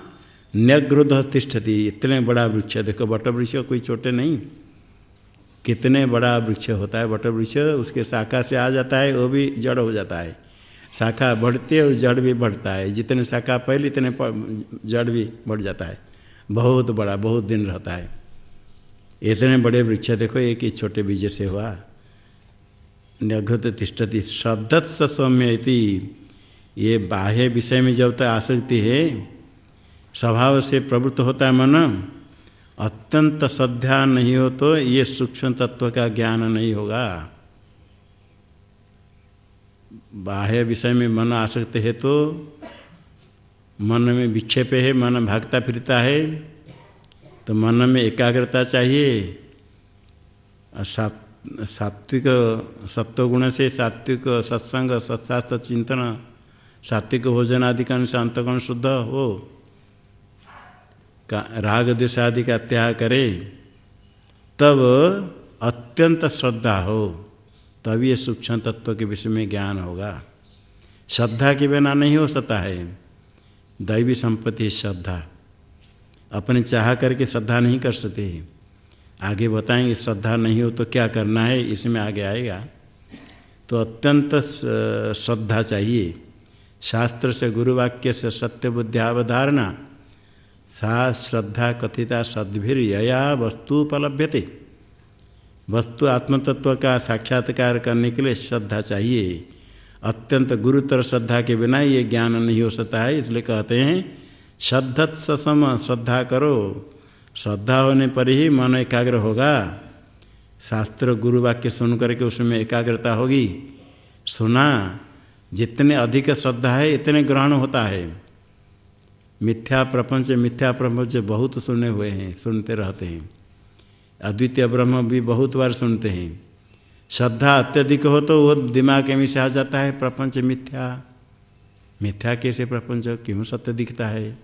न्यग्रुध तिष्ठति, इतने बड़ा वृक्ष, देखो वट वृक्ष कोई छोटे नहीं, कितने बड़ा वृक्ष होता है वट वृक्ष, उसके शाखा से आ जाता है, वो भी जड़ हो जाता है, शाखा बढ़ती है और जड़ भी बढ़ता है, जितने शाखा पहले इतने जड़ भी बढ़ जाता है, बहुत बड़ा, बहुत दिन रहता है। इतने बड़े वृक्ष देखो एक ही छोटे बीज से हुआ। न्यघृत तिष्ठति श्रद्धत सौम्य इति, ये बाह्य विषय में जब तक आसक्ति है, स्वभाव से प्रवृत्त होता है मन, अत्यंत श्रद्धा नहीं हो तो ये सूक्ष्म तत्व का ज्ञान नहीं होगा। बाह्य विषय में मन आसक्त है तो मन में विक्षेप है, मन भागता फिरता है, तो मन में एकाग्रता चाहिए, सात्विक सत्वगुण से सात्विक सत्संग सत्शास्त्र चिंतन सात्विक भोजन आदि का अनुसार अंतःकरण शुद्ध हो, राग द्वेष आदि का त्याग करे, तब अत्यंत श्रद्धा हो, तब ये सूक्ष्म तत्व के विषय में ज्ञान होगा। श्रद्धा के बिना नहीं हो सकता है। दैवी संपत्ति श्रद्धा, अपने चाह करके श्रद्धा नहीं कर सकते। आगे बताएंगे श्रद्धा नहीं हो तो क्या करना है, इसमें आगे आएगा। तो अत्यंत श्रद्धा चाहिए। शास्त्र से गुरुवाक्य से सत्य बुद्ध्यावधारणा सा श्रद्धा कथिता सद्भिर्यया वस्तु उपलभ्यते। वस्तु आत्मतत्व का साक्षात्कार करने के लिए श्रद्धा चाहिए। अत्यंत गुरुतर श्रद्धा के बिना ये ज्ञान नहीं हो सकता है। इसलिए कहते हैं श्रद्धत सम, श्रद्धा करो। श्रद्धा होने पर ही मन एकाग्र होगा। शास्त्र गुरु वाक्य सुन करके उसमें एकाग्रता होगी। सुना, जितने अधिक श्रद्धा है इतने ग्रहण होता है। मिथ्या प्रपंच बहुत सुने हुए हैं, सुनते रहते हैं। अद्वितीय ब्रह्म भी बहुत बार सुनते हैं। श्रद्धा अत्यधिक हो तो वो दिमाग में से आ जाता है प्रपंच मिथ्या। मिथ्या कैसे प्रपंच, क्यों सत्य दिखता है,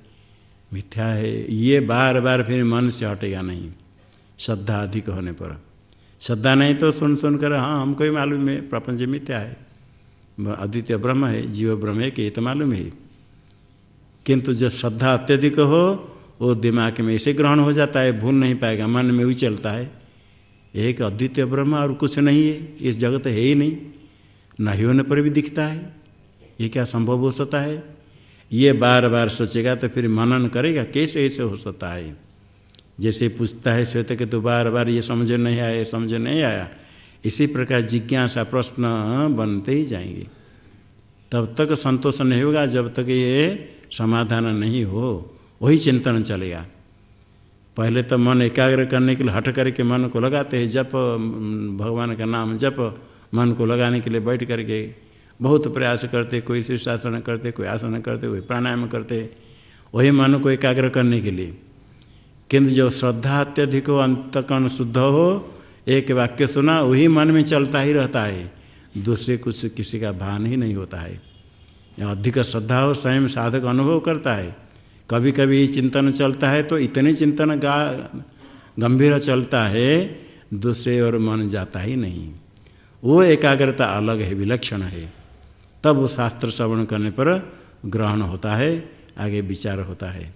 मिथ्या है, ये बार बार फिर मन से हटेगा नहीं। श्रद्धा अधिक होने पर, श्रद्धा नहीं तो सुन सुन कर हाँ हमको ही मालूम है प्रपंच मिथ्या है, अद्वितीय ब्रह्म है, जीव ब्रह्म है कि ये तो मालूम है। किंतु जब श्रद्धा अत्यधिक हो वो दिमाग में ऐसे ग्रहण हो जाता है, भूल नहीं पाएगा, मन में भी चलता है एक अद्वितीय ब्रह्म और कुछ नहीं है, इस जगत है ही नहीं होने पर भी दिखता है, ये क्या संभव हो सकता है। ये बार बार सोचेगा तो फिर मनन करेगा कैसे ऐसे हो सकता है। जैसे पूछता है श्वेत के तो बार बार ये समझ नहीं आया, समझ नहीं आया, इसी प्रकार जिज्ञासा प्रश्न बनते ही जाएंगे। तब तक संतोष नहीं होगा जब तक ये समाधान नहीं हो, वही चिंतन चलेगा। पहले तो मन एकाग्र करने के लिए हट करके मन को लगाते हैं, जप भगवान का नाम जप, मन को लगाने के लिए बैठ करके बहुत प्रयास करते, कोई शीर्षासन करते, कोई आसन करते, कोई प्राणायाम करते, वही मन को एकाग्र करने के लिए। किंतु जब श्रद्धा अत्यधिक हो, अंतःकरण शुद्ध हो, एक वाक्य सुना वही मन में चलता ही रहता है, दूसरे कुछ किसी का भान ही नहीं होता है। अधिक श्रद्धा हो, स्वयं साधक अनुभव करता है। कभी कभी चिंतन चलता है तो इतने चिंतन गंभीर चलता है, दूसरे और मन जाता ही नहीं। वो एकाग्रता अलग है, विलक्षण है। तब वो शास्त्र श्रवण करने पर ग्रहण होता है, आगे विचार होता है।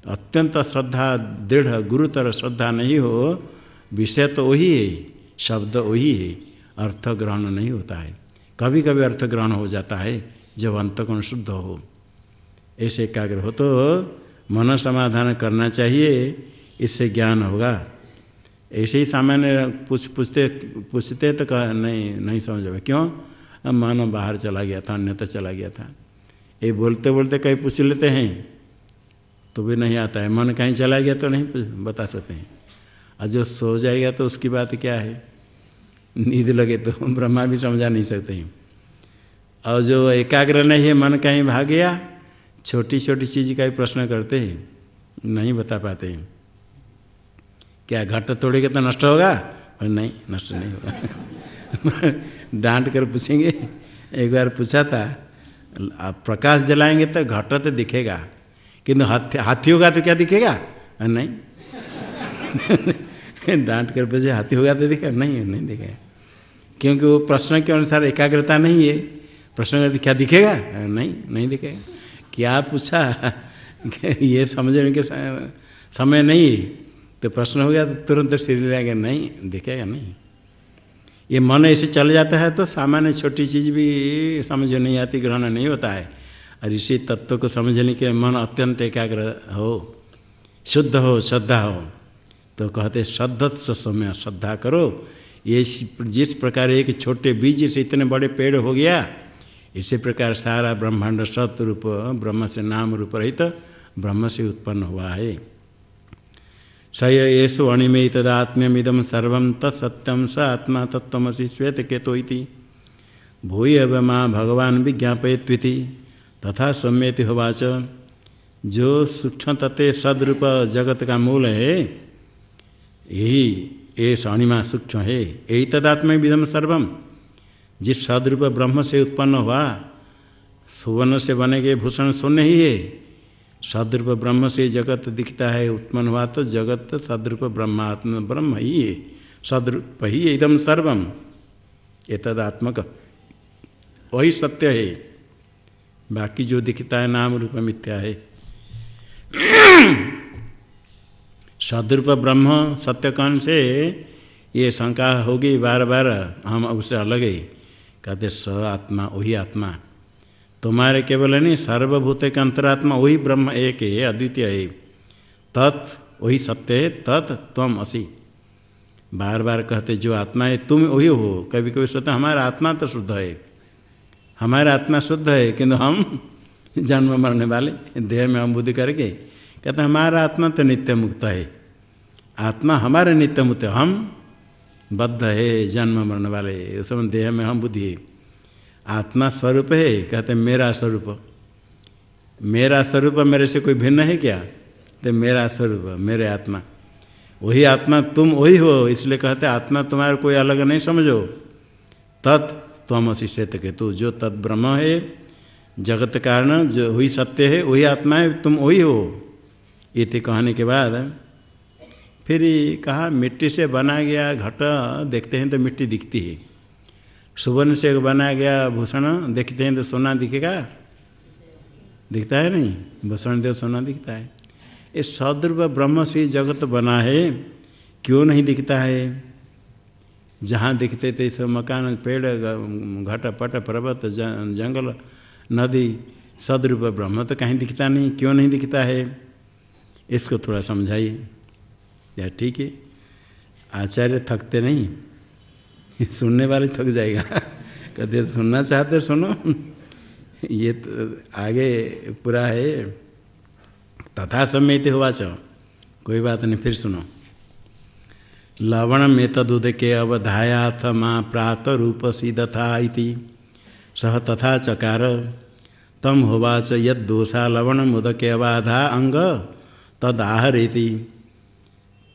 अत्यंत श्रद्धा, दृढ़ गुरुतर श्रद्धा नहीं हो, विषय तो वही है, शब्द वही है, अर्थ ग्रहण नहीं होता है। कभी कभी अर्थ ग्रहण हो जाता है जब अंतःकरण शुद्ध हो। ऐसे एकाग्र हो तो मन समाधान करना चाहिए, इससे ज्ञान होगा। ऐसे ही सामान्य पूछते तो कहा नहीं समझ में, क्यों मन बाहर चला गया था, अन्यथा चला गया था। ये बोलते बोलते कहीं पूछ लेते हैं तो भी नहीं आता है, मन कहीं चला गया तो नहीं बता सकते हैं। और जो सो जाएगा तो उसकी बात क्या है, नींद लगे तो ब्रह्मा भी समझा नहीं सकते हैं। और जो एकाग्र नहीं है, मन कहीं भाग गया, छोटी छोटी चीज़ का ही प्रश्न करते हैं, नहीं बता पाते हैं। क्या घट तोड़ेगा तो नष्ट होगा, और नहीं नष्ट नहीं होगा। डांट कर पूछेंगे। एक बार पूछा था, आप प्रकाश जलाएंगे तो घट तो दिखेगा, किंतु हाथी होगा तो क्या दिखेगा, नहीं। डांट कर पूछे हाथी होगा तो दिखेगा, नहीं दिखेगा, क्योंकि वो प्रश्न के अनुसार एकाग्रता नहीं है। प्रश्न क्या दिखेगा, नहीं दिखेगा। क्या पूछा ये समझने के समय नहीं, तो प्रश्न हो गया तो तुरंत सिर लगेगा, नहीं दिखेगा नहीं। ये मन ऐसे चल जाता है तो सामान्य छोटी चीज़ भी समझ नहीं आती, ग्रहण नहीं होता है। और इसी तत्व को समझने के मन अत्यंत एकाग्र हो, शुद्ध हो, श्रद्धा हो, तो कहते श्रद्धत समय श्रद्धा करो। ये जिस प्रकार एक छोटे बीज से इतने बड़े पेड़ हो गया, इसी प्रकार सारा ब्रह्मांड सतरूप ब्रह्म से नाम रूप रहित ब्रह्म से उत्पन्न हुआ है। स येषु अणिमे तदात्म्यमिदं सर्वं तत्सत्यं स आत्मा तत्त्वमसि श्वेतकेतो इति भूय माँ भगवान विज्ञापयत्विति तथा सम्यति होवाच। जो सूक्ष्म तत्व सदरूप जगत का मूल है, यही ये अणिमा सूक्ष्म है, यही तदात्मा विधम सर्वम। जिस सदरूप ब्रह्म से उत्पन्न हुआ, सुवर्ण से बने गए भूषण शून्य ही है। सदरूप ब्रह्म से जगत दिखता है, उत्पन्न हुआ तो जगत सदरूप ब्रह्मात्म ब्रह्म ही है, सदरूप ही है इदम सर्वम। ये तदात्मक वही सत्य है, बाकी जो दिखता है नाम रूप मिथ्या है। सदरूप ब्रह्म सत्य कौन से, ये शंका होगी बार बार, हम उससे अलग है। कहते स आत्मा वही आत्मा तुम्हारे केवल नहीं, सर्वभूत के अंतरात्मा वही ब्रह्म एक है, अद्वितीय है। तत् वही सत्य है, तत् त्वम असि। बार बार कहते जो आत्मा है तुम वही हो। कभी कभी सोचते हमारा आत्मा तो शुद्ध है, हमारा आत्मा शुद्ध है, किंतु हम जन्म मरने वाले, देह में हम बुद्धि करके कहते हमारा आत्मा तो नित्य मुक्त है। आत्मा हमारा नित्य मुक्त है, हम बद्ध है, जन्म मरने वाले, उस समय देह में हम बुद्धि है। आत्मा स्वरूप है, कहते मेरा स्वरूप, मेरा स्वरूप मेरे से कोई भिन्न है क्या, तो मेरा स्वरूप मेरे आत्मा, वही आत्मा तुम वही हो। इसलिए कहते आत्मा तुम्हारा कोई अलग नहीं समझो। तत् त्वमसि श्वेत केतु, जो तत् ब्रह्म है, जगत कारण जो वही सत्य है, वही आत्मा है, तुम वही हो। इति कहने के बाद फिर कहा मिट्टी से बना गया घट देखते हैं तो मिट्टी दिखती है, सुवर्ण से बनाया गया भूषण देखते हैं तो सोना दिखेगा, दिखता है नहीं, भूषण देव सोना दिखता है। इस सदरूप ब्रह्म से जगत बना है, क्यों नहीं दिखता है। जहाँ दिखते थे सब मकान पेड़ घट पट पर्वत जंगल नदी, सदरूप ब्रह्म तो कहीं दिखता नहीं, क्यों नहीं दिखता है, इसको थोड़ा समझाइए। या ठीक है, आचार्य थकते नहीं, सुनने वाले थक जाएगा। कहते सुनना चाहते सुनो, ये तो आगे पूरा है। तथा सम्यति हुआ चो, कोई बात नहीं, फिर सुनो। लवण में तदुदके अवधायाथ माँ प्रात रूपसी दथा इति सह तथा चकार तम होवाच यदोषा लवण मुदके अबाधा अंग तदाहरेति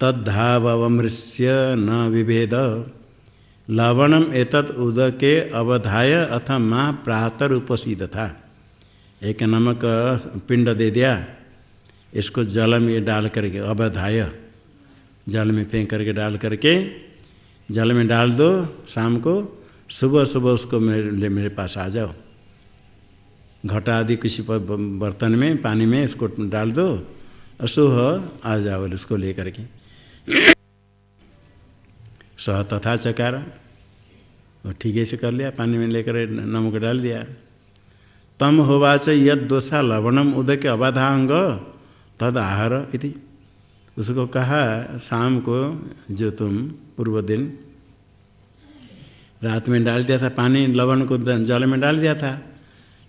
तद्धावमृश्य न विभेद लवणम एतत् उदके अवधाय अथ माँ प्रातर उपसीद था। एक नमक पिंड दे दिया, इसको जल में डाल करके अवधाय, जल में फेंक करके डाल करके जल में डाल दो, शाम को सुबह सुबह उसको मेरे पास आ जाओ। घटा आदि किसी पर बर्तन में पानी में इसको डाल दो और सुबह आ जाओ उसको ले करके। सह तथा चकार, और ठीक है से कर लिया, पानी में लेकर नमक डाल दिया। तम होवाच यद दोषा लवणम उदक अबाधांग तद आहार इति, उसको कहा शाम को जो तुम पूर्व दिन रात में डाल दिया था पानी, लवण को जल में डाल दिया था,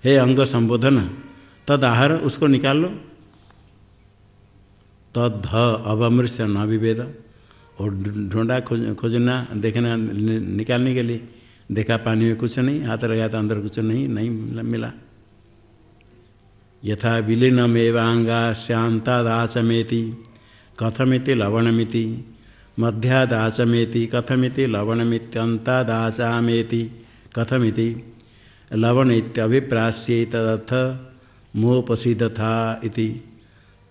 हे अंग संबोधन तद आहार, उसको निकाल लो। तद अवमृश्य न विभेद, और ढूंढा खोजना देखना निकालने के लिए, देखा पानी में कुछ नहीं, हाथ लगाया तो अंदर कुछ नहीं मिला। यथा विलीनमेवांगा श्यांतादाचमेति कथमिति लवणमिति मध्यादाचमेति कथमिति लवणमित्यंतादाचामेति कथमिति लवण इत्यभिप्रास्ये तदर्थ मोपसीदथा इति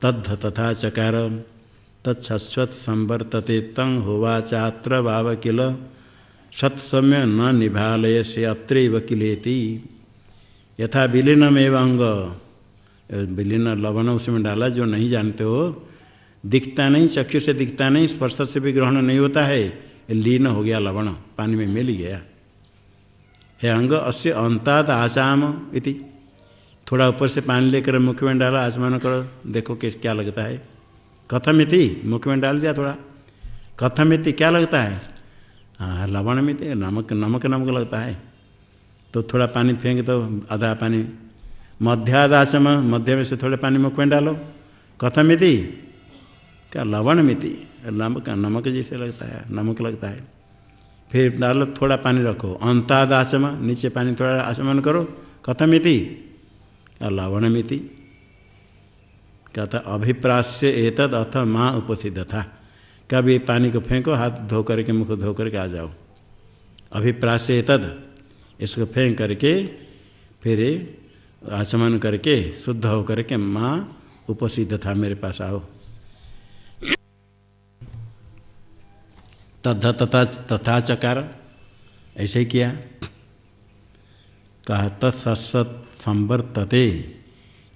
तद्ध तथा चकार तत्सस्वत् संवर्तते तं होवाचात्र भाव किल सत्सम्य न निभालय से अत्रैव किलेति। यथा विलीनमेव अंग, विलीन लवण उसमें डाला, जो नहीं जानते हो, दिखता नहीं, चक्षु से दिखता नहीं, स्पर्श से भी ग्रहण नहीं होता है, लीन हो गया लवण, पानी में मिल गया। हे अंग अस्य अंताद आचाम इति, थोड़ा ऊपर से पानी लेकर मुख में डाला, आचमन करो, देखो कि क्या लगता है। कथमिति, मुख में डाल दिया थोड़ा, कथमिति क्या लगता है, हाँ लवण में नमक नमक नमक लगता है, तो थोड़ा पानी फेंक दो, आधा पानी। मध्यादाचम, मध्य में से थोड़े पानी मुख में डालो, कथमिति क्या लवण मिति, नमक नमक जैसे लगता है, नमक लगता है। फिर डालो, थोड़ा पानी रखो, अंतादाचम, नीचे पानी थोड़ा आचमन करो, कथमिति लवण मिति। कहता अभिप्रास्य एतद अथ माँ उपसिद्ध था, कभी पानी को फेंको, हाथ धो करके मुख धो करके आ जाओ। अभिप्रासे तद, इसको फेंक करके फिर आचमन करके शुद्ध हो करके माँ उपसिद्ध था मेरे पास आओ। तथा चकार, ऐसे ही किया। कहा तत्सत संवर्तते,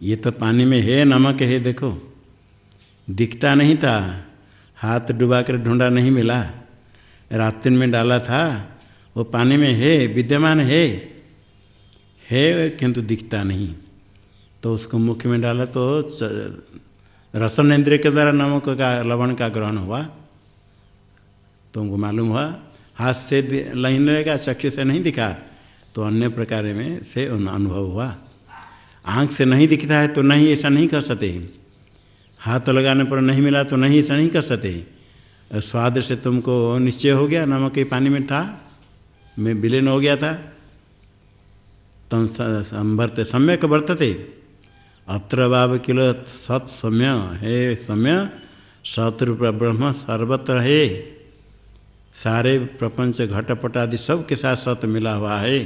ये तो पानी में है, नमक है, देखो दिखता नहीं था, हाथ डुबा कर ढूंढा नहीं मिला, रात्रि में डाला था, वो पानी में है, विद्यमान है किंतु दिखता नहीं। तो उसको मुख में डाला तो रसन इंद्रिय के द्वारा नमक का लवण का ग्रहण हुआ। तुमको मालूम हुआ, हाथ से नहीं रहेगा, चक्षु से नहीं दिखा, तो अन्य प्रकार में से अनुभव हुआ। आँख से नहीं दिखता है तो नहीं, ऐसा नहीं कर सकते। हाथ लगाने पर नहीं मिला तो नहीं, ऐसा नहीं कर सकते। स्वाद से तुमको निश्चय हो गया नमक के पानी में था, में विलीन हो गया था। तम संवर्त सम्यक वर्तते, अत्र भाव किल सत सम्य है, सम्य सतरूप ब्रह्म सर्वत्र है, सारे प्रपंच घटपट आदि सब के साथ सत मिला हुआ है,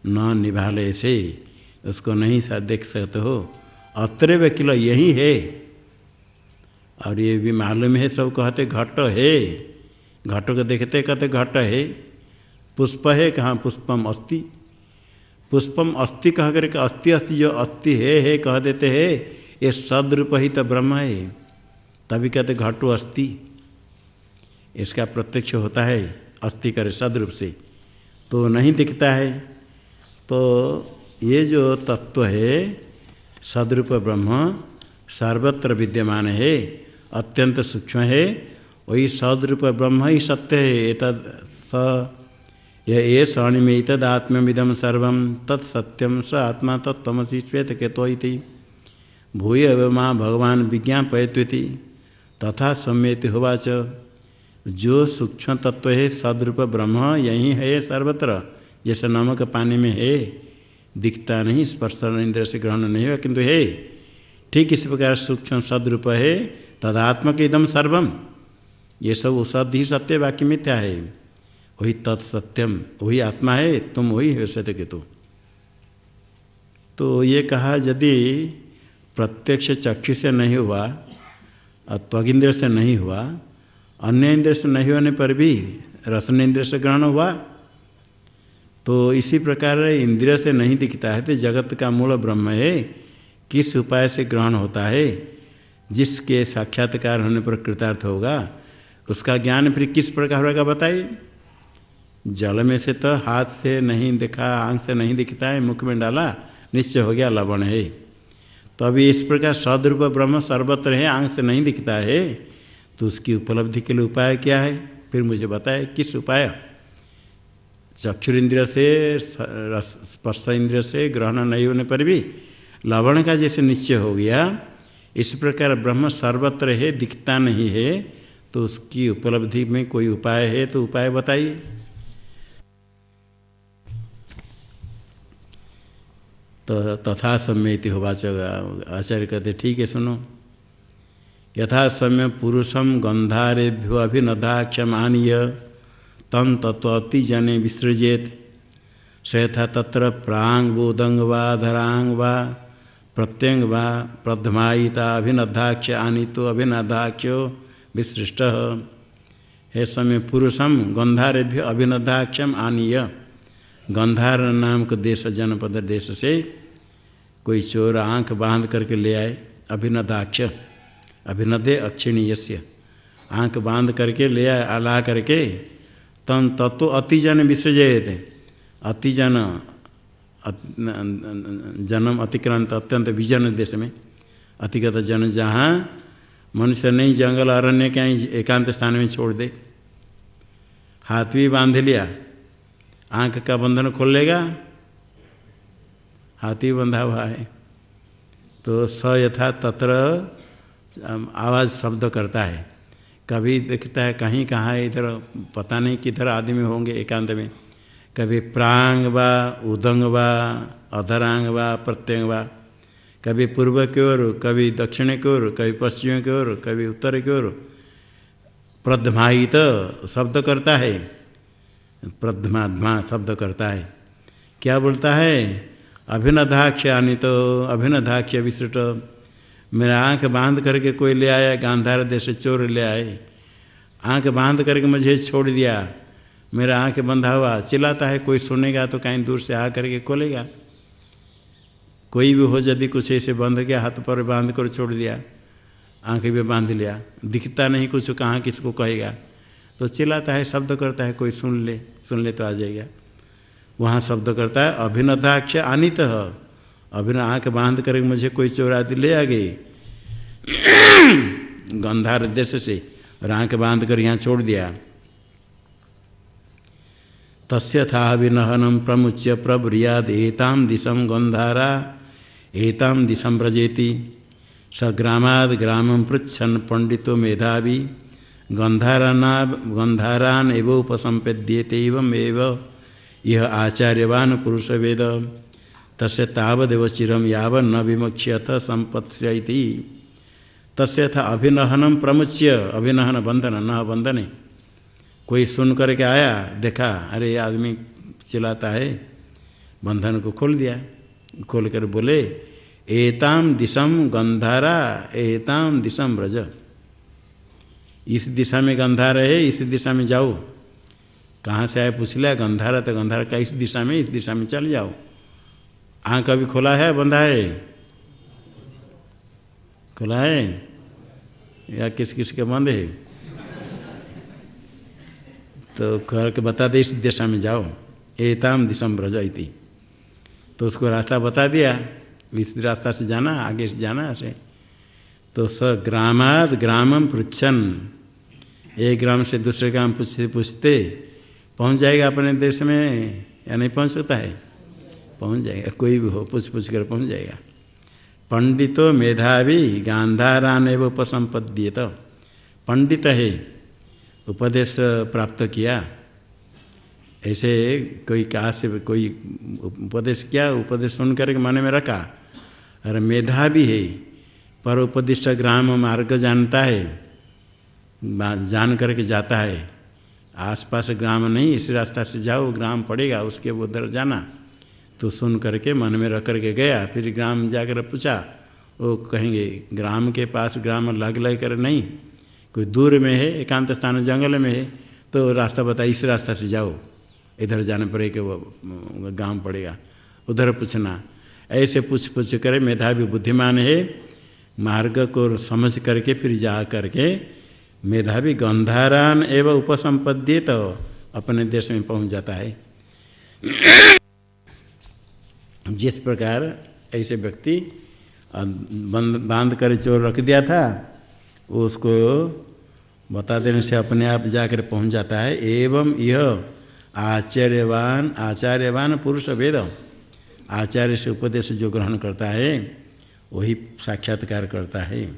न निभाले से उसको नहीं सा देख सकते हो। अत्रैव किल, यही है। और ये भी मालूम है, सब कहते घट है, घटों को देखते कहते घट है। पुष्प है, कहाँ पुष्पम अस्ति, पुष्पम अस्ति कह करके अस्ति अस्ति, जो अस्ति है कह देते हैं, ये सदरूप ही तो ब्रह्म है, तभी कहते घटो अस्ति। इसका प्रत्यक्ष होता है अस्ति करे सदरूप से, तो नहीं दिखता है। तो ये जो तत्व है सदरूप ब्रह्म सर्वत्र विद्यमान है, अत्यंत सूक्ष्म है, वही सदरूप ब्रह्म ही सत्य है। एतद स ये स्वनिमेत आत्मविदम सर्वं तत्सत्यम स आत्मा तत्त्वमसि श्वेतकेतो इति भूय माँ भगवान विज्ञापयति तथा सम्येति होवाच। जो सूक्ष्म तत्व है सदरूप ब्रह्म यही है सर्वत्र, जैसे नमक पानी में है, दिखता नहीं, स्पर्श इंद्र से ग्रहण नहीं हुआ किंतु है, ठीक इसी प्रकार सूक्ष्म सदरूप है। तदात्मक इदम सर्वम, ये सब सद ही सत्य, बाकी मिथ्या है। वही तत्सत्यम, वही आत्मा है, तुम वही हो सत्य के। तो ये कहा यदि प्रत्यक्ष चक्षु से नहीं हुआ, त्वग इंद्र से नहीं हुआ, अन्य इंद्र से नहीं होने पर भी रसन इंद्र से ग्रहण हुआ, तो इसी प्रकार इंद्रिय से नहीं दिखता है तो जगत का मूल ब्रह्म है, किस उपाय से ग्रहण होता है, जिसके साक्षात्कार होने पर कृतार्थ होगा, उसका ज्ञान फिर किस प्रकार होगा बताइए। जल में से तो हाथ से नहीं देखा, आँख से नहीं दिखता है, मुख में डाला, निश्चय हो गया लवण है। तो अभी इस प्रकार सदरूप ब्रह्म सर्वत्र है, आँख से नहीं दिखता है, तो उसकी उपलब्धि के लिए उपाय क्या है, फिर मुझे बताए किस उपाय। चक्षुर इंद्रिय से, स्पर्श इंद्रिय से ग्रहण नहीं होने पर भी लवण का जैसे निश्चय हो गया, इस प्रकार ब्रह्म सर्वत्र है, दिखता नहीं है, तो उसकी उपलब्धि में कोई उपाय है तो उपाय बताइए। तो तथा सम्यति होवाच, आचार्य कहते ठीक है सुनो। यथा सम्य पुरुषम गंधारेभ्यो अभिनदाक्षमानीय तम तत्वति जने विसृजेत स यथा तत्र प्रांग बोधंग वा धरांग वा प्रत्यंग वा प्रधमायिता अभिनदाक्ष आनीतो अभिनदाक्षो विसृष्ट। हे समय पुरुषम गंधारेभ्यो अभिनदाक्षम आनीय, गंधार नाम के देश जनपद देश से कोई चोर आँख बांध करके ले आए, अभिनदाक्ष, अभिनदे अक्षिणीयस्य, आँख बांध करके ले आए, आला करके तम तत्व अतिजन विसृजेत, अतिजन जन्म अतिक्रांत अत्यंत विजन देश में, अतिगत जन जहाँ मनुष्य नहीं, जंगल अरण्य कहीं एकांत स्थान में छोड़ दे, हाथ भी बांध लिया, आँख का बंधन खोल लेगा, हाथी बंधा हुआ है, तो स यथा तत्र आवाज़ शब्द करता है, कभी दिखता है कहीं कहाँ इधर पता नहीं किधर आदमी होंगे एकांत में, कभी प्रांग वा उदंग वा अधरांग वा प्रत्यंग वा, कभी पूर्व की ओर, कभी दक्षिण की ओर, कभी पश्चिम की ओर, कभी उत्तर की ओर, प्रध्मायित शब्द करता है, प्रध्माध्मा शब्द करता है। क्या बोलता है? अभिनधाक्ष अनित, अभिनधाक्ष विसृट। मेरा आँख बांध करके कोई ले आया, गांधार देश से चोर ले आए, आँख बांध करके मुझे छोड़ दिया, मेरा आँख बंधा हुआ, चिल्लाता है, कोई सुनेगा तो कहीं दूर से आ करके खोलेगा। कोई भी हो, यदि कुछ ऐसे बंध गया, हाथ पर बांध कर छोड़ दिया, आँख भी बांध लिया, दिखता नहीं कुछ, कहाँ किसको कहेगा, तो चिल्लाता है, शब्द करता है, कोई सुन ले तो आ जाएगा। वहाँ शब्द करता है अभिनधाक्ष अनित, अभिनव आँख बांध करके मुझे कोई चोरा ले आ गई गंधार देश से, और आँख बांध कर यहाँ छोड़ दिया। तस्य था विनहनम प्रमुच्य प्रब्रियाद एताम दिशम गंधारा एताम दिशम व्रजेति स ग्रामाद ग्रामं पृच्छन् पंडितो मेधावी गंधारान एव उपसंपद्येते एवं एव यह आचार्यवान पुरुष वेद तस्य तावदेव चिरम यावन् न विमुच्यथ संपत्स्यति। तस्य था अभिनहनम प्रमुच्य, अभिनहन बंधन, न बंधने। कोई सुन करके आया, देखा अरे आदमी चिल्लाता है, बंधन को खोल दिया, खोल कर बोले एताम दिशम गंधारा एताम दिशम व्रज, इस दिशा में गंधार है, इस दिशा में जाओ। कहाँ से आए पूछ लिया, गंधारा तो गंधारा का इस दिशा में चल जाओ। आँख अभी खोला है, बंधा है, खुला है या किस किस के बंद है, तो करके बता दे इस दिशा में जाओ, एताम दिशम व्रज इति। तो उसको रास्ता बता दिया, इस रास्ता से जाना, आगे से जाना ऐसे। तो स ग्रामाद ग्रामम पृच्छन्, एक ग्राम से दूसरे ग्राम पूछते पूछते पहुंच जाएगा अपने देश में, या नहीं पहुंच सकता है? पहुंच जाएगा, कोई भी हो पूछ कर पहुंच जाएगा। पंडितो मेधावी गांधारान एव उपसंपद्येत, पंडित है, उपदेश प्राप्त किया, ऐसे कोई कहा से कोई उपदेश किया, उपदेश सुन करके मन में रखा, और मेधावी है, पर उपदिष्ट ग्राम मार्ग जानता है, जान करके जाता है। आसपास ग्राम नहीं, इस रास्ता से जाओ, ग्राम पड़ेगा, उसके उधर जाना। तो सुन करके मन में रख करके गया, फिर ग्राम जाकर पूछा, वो कहेंगे ग्राम के पास ग्राम लग कर नहीं, कोई दूर में है, एकांत स्थान जंगल में है, तो रास्ता बता, इस रास्ता से जाओ, इधर जाने पड़ेगा, वो गांव पड़ेगा, उधर पूछना। ऐसे पूछ कर मेधावी बुद्धिमान है, मार्ग को समझ करके फिर जा करके मेधावी गंधारान एवं उपसंपद्य, तो अपने देश में पहुंच जाता है। जिस प्रकार ऐसे व्यक्ति बांध कर चोर रख दिया था, उसको बता देने से अपने आप जाकर पहुंच जाता है। एवं यह आचार्यवान पुरुष वेद, आचार्य से उपदेश जो ग्रहण करता है वही साक्षात्कार करता है।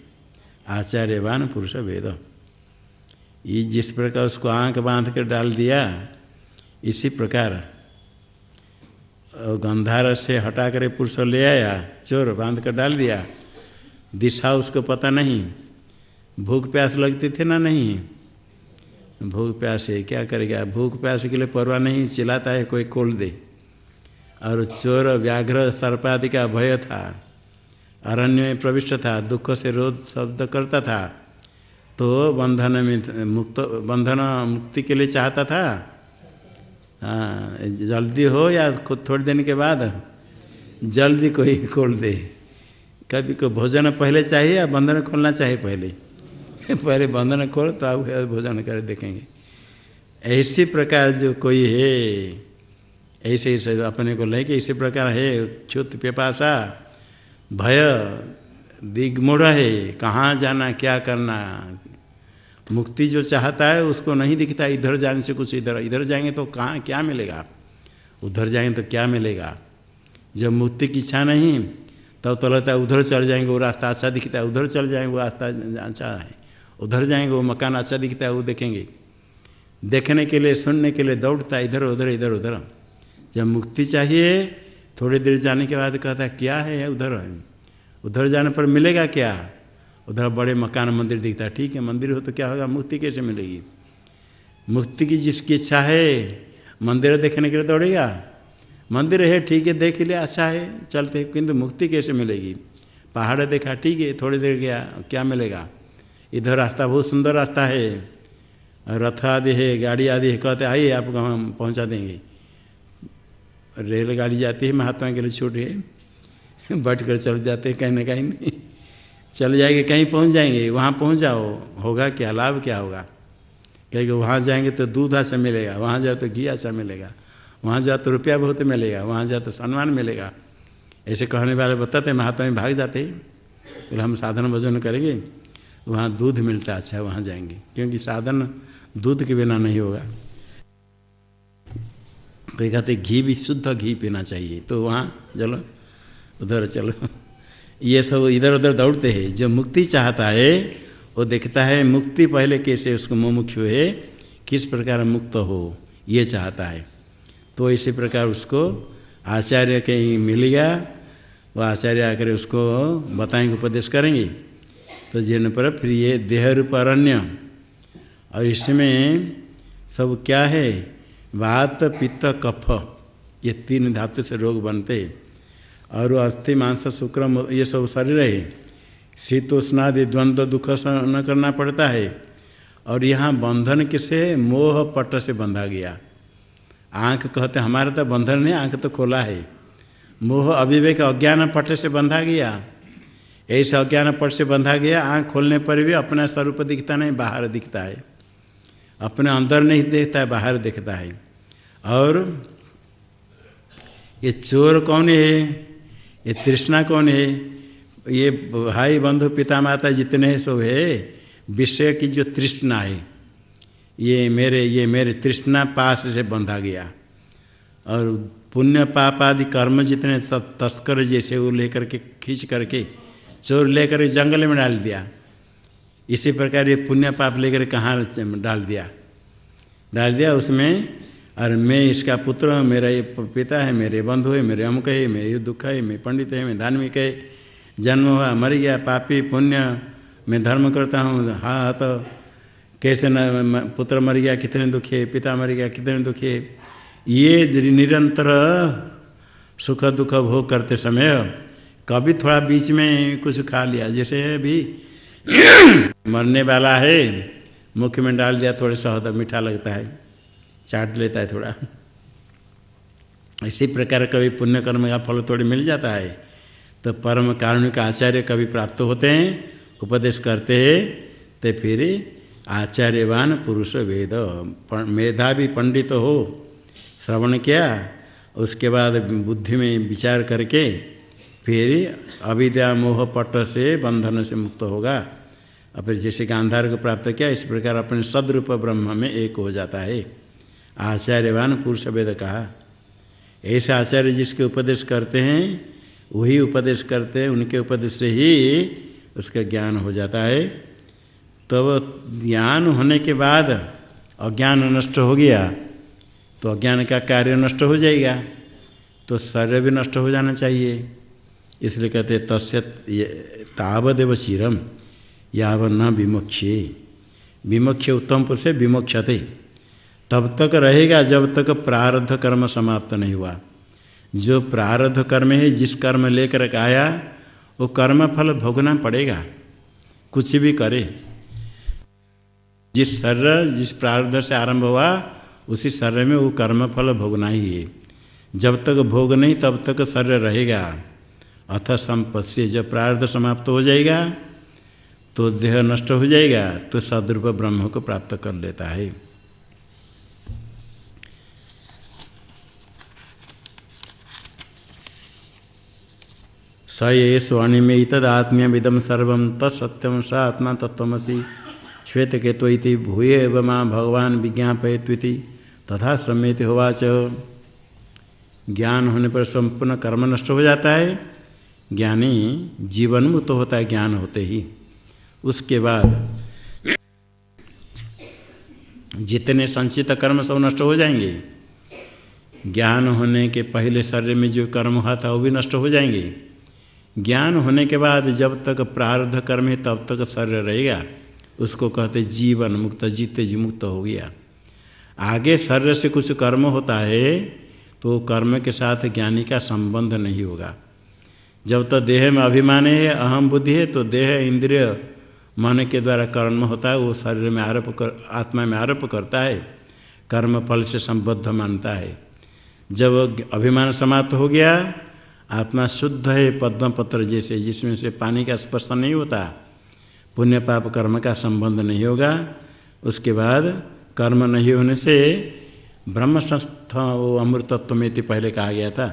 आचार्यवान पुरुष वेद, ये जिस प्रकार उसको आँख बांध कर डाल दिया, इसी प्रकार गंधार से हटा कर पुरुष ले आया, चोर बांध कर डाल दिया, दिशा उसको पता नहीं, भूख प्यास लगती थी ना, नहीं भूख प्यास है, क्या करेगा, भूख प्यास के लिए परवाह नहीं, चिल्लाता है कोई खोल दे। और चोर व्याघ्र सर्पादि का भय था, अरण्य में प्रविष्ट था, दुख से रोज शब्द करता था, तो बंधन मुक्ति के लिए चाहता था। हाँ, जल्दी हो या खुद थोड़ी देने के बाद, जल्दी कोई खोल दे। कभी को भोजन पहले चाहिए या बंधन खोलना चाहिए पहले? पहले बंधन खोलो तो आप भोजन कर देखेंगे। ऐसी प्रकार जो कोई है, ऐसे ही अपने को लेके इसी प्रकार है, क्षुत पिपासा भय दिग्मूढ़ है, कहाँ जाना क्या करना। मुक्ति जो चाहता है उसको नहीं दिखता, इधर जाने से कुछ, इधर जाएंगे तो कहाँ क्या मिलेगा, उधर जाएंगे तो क्या मिलेगा। जब मुक्ति की इच्छा नहीं तब तो लगता है उधर चल जाएंगे, वो रास्ता अच्छा दिखता है, उधर चल जाएंगे वो रास्ता अच्छा है, उधर जाएंगे वो मकान अच्छा दिखता है, वो देखेंगे। देखने के लिए, सुनने के लिए दौड़ता है इधर उधर इधर उधर। जब मुक्ति चाहिए थोड़ी देर जाने के बाद कहता है क्या है उधर, उधर जाने पर मिलेगा क्या, उधर बड़े मकान मंदिर दिखता है, ठीक है मंदिर हो तो क्या होगा, मुक्ति कैसे मिलेगी? मुक्ति की जिसकी इच्छा है मंदिर देखने के लिए दौड़ेगा, मंदिर है ठीक है देख लिया अच्छा है चलते, किंतु मुक्ति कैसे मिलेगी? पहाड़ देखा ठीक है थोड़ी देर गया क्या मिलेगा? इधर रास्ता बहुत सुंदर रास्ता है, रथ आदि है गाड़ी आदि है, कहते आइए आपको हम पहुंचा देंगे। रेलगाड़ी जाती है महात्मा के लिए छूट है, बैठ कर चल जाते हैं कहीं ना कहीं नहीं, चल जाएंगे कहीं पहुंच जाएंगे, वहाँ पहुंच जाओ होगा क्या, लाभ क्या होगा? कहेंगे वहाँ जाएंगे तो दूध अच्छा मिलेगा, वहाँ जाओ तो घी अच्छा मिलेगा, वहाँ जाओ तो रुपया बहुत मिलेगा, वहाँ जाओ तो सम्मान मिलेगा। ऐसे कहने वाले बताते महात्मा में भाग जाते हैं, फिर हम साधन भोजन करेंगे वहाँ दूध मिलता अच्छा वहाँ जाएंगे, क्योंकि साधन दूध के बिना नहीं होगा। कोई कहते घी भी शुद्ध घी पीना चाहिए, तो वहाँ चलो उधर चलो, ये सब इधर उधर दौड़ते हैं। जो मुक्ति चाहता है वो देखता है मुक्ति पहले कैसे उसको मुमुक्षु है, किस प्रकार मुक्त हो ये चाहता है। तो इसी प्रकार उसको आचार्य कहीं मिल गया, वह आचार्य आकर उसको बताएंगे उपदेश करेंगे। तो जिन पर फिर ये देह रूप अरण्य, और इसमें सब क्या है, वात पित्त कफ ये तीन धातु से रोग बनते, और अस्थि मांस शुक्र ये सब शरीर है, शीतोष्णादि द्वंद्व दुख सहन करना पड़ता है। और यहाँ बंधन किसे, मोह पट से बंधा गया। आँख कहते हमारा तो बंधन नहीं, आँख तो खोला है, मोह अविवेक अज्ञान पट से बंधा गया। ऐसे अज्ञान पट से बंधा गया, आँख खोलने पर भी अपना स्वरूप दिखता नहीं, बाहर दिखता है, अपने अंदर नहीं देखता है बाहर दिखता है। और ये चोर कौन है, ये तृष्णा कौन है, ये भाई बंधु पिता माता जितने हैं सब है विषय की जो तृष्णा है, ये मेरे तृष्णा पास से बंधा गया। और पुण्य पाप आदि कर्म जितने तस्कर जैसे वो लेकर के खींच करके चोर लेकर के जंगल में डाल दिया, इसी प्रकार ये पुण्य पाप लेकर कहाँ डाल दिया उसमें। और मैं इसका पुत्र हूँ, मेरा ये पिता है, मेरे बंधु है, मेरे अमुक है, मेरे ये दुख है, मैं पंडित है, मैं धार्मिक है, जन्म हुआ मर गया, पापी पुण्य, मैं धर्म करता हूँ, हाँ तो कैसे न पुत्र मर गया कितने दुखी है, पिता मर गया कितने दुखी है। ये निरंतर सुख दुख भोग करते समय कभी थोड़ा बीच में कुछ खा लिया, जैसे अभी मरने वाला है मुख में डाल दिया, थोड़े शहद मीठा लगता है, चाट लेता है थोड़ा। इसी प्रकार कभी पुण्य कर्म का फल थोड़ी मिल जाता है, तो परम कारुणिक आचार्य कभी प्राप्त होते हैं, उपदेश करते हैं, तो फिर आचार्यवान पुरुष वेद, मेधावी पंडित हो, श्रवण किया, उसके बाद बुद्धि में विचार करके फिर अविद्या मोह पट से बंधन से मुक्त होगा। और फिर जैसे गांधार को प्राप्त किया, इस प्रकार अपने सदरूप ब्रह्म में एक हो जाता है। आचार्यवान पुरुष वेद कहा। ऐसे आचार्य जिसके उपदेश करते हैं वही उपदेश करते हैं, उनके उपदेश से ही उसका ज्ञान हो जाता है। तब ज्ञान होने के बाद अज्ञान नष्ट हो गया तो अज्ञान का कार्य नष्ट हो जाएगा, तो शरीर भी नष्ट हो जाना चाहिए। इसलिए कहते तस्य तावदेव चिरम यावन् न विमोक्ष्ये, विमोक्ष्य उत्तम पुरुष से विमोक्षते, तब तक रहेगा जब तक प्रारब्ध कर्म समाप्त नहीं हुआ। जो प्रारब्ध कर्म है, जिस कर्म लेकर आया वो कर्म फल भोगना पड़ेगा, कुछ भी करे। जिस शरीर जिस प्रारब्ध से आरंभ हुआ उसी शरीर में वो कर्म फल भोगना ही है। जब तक भोग नहीं तब तक शरीर रहेगा। अथ संपत्ति, जब प्रारब्ध समाप्त हो जाएगा तो देह नष्ट हो जाएगा, तो सद्रूप ब्रह्म को प्राप्त कर लेता है। स ये स्वर्णिमे तदात्म्यमिदं सर्वं तत्सत्यं स आत्मा तत्त्वमसि श्वेतकेतो इति भूय एव मां भगवान विज्ञापयत्विति तथा सम्यति होवाच। ज्ञान होने पर संपूर्ण कर्म नष्ट हो जाता है, ज्ञानी जीवन मुक्त होता है ज्ञान होते ही। उसके बाद जितने संचित कर्म सब नष्ट हो जाएंगे। ज्ञान होने के पहले शरीर में जो कर्म हुआ था वो भी नष्ट हो जाएंगे। ज्ञान होने के बाद जब तक प्रारब्ध कर्म है तब तक शरीर रहेगा, उसको कहते जीवन मुक्त, जीते जी मुक्त हो गया। आगे शरीर से कुछ कर्म होता है तो कर्म के साथ ज्ञानी का संबंध नहीं होगा। जब तक देह में अभिमान है, अहम बुद्धि है, तो देह इंद्रिय मन के द्वारा कर्म होता है, वो शरीर में आत्मा में आरोप करता है, कर्म फल से संबद्ध मानता है। जब अभिमान समाप्त हो गया, आत्मा शुद्ध है, पद्म पत्र जैसे, जिसमें से पानी का स्पर्श नहीं होता, पुण्य पाप कर्म का संबंध नहीं होगा। उसके बाद कर्म नहीं होने से ब्रह्म संस्थ वो अमृतत्व में पहले कहा गया था।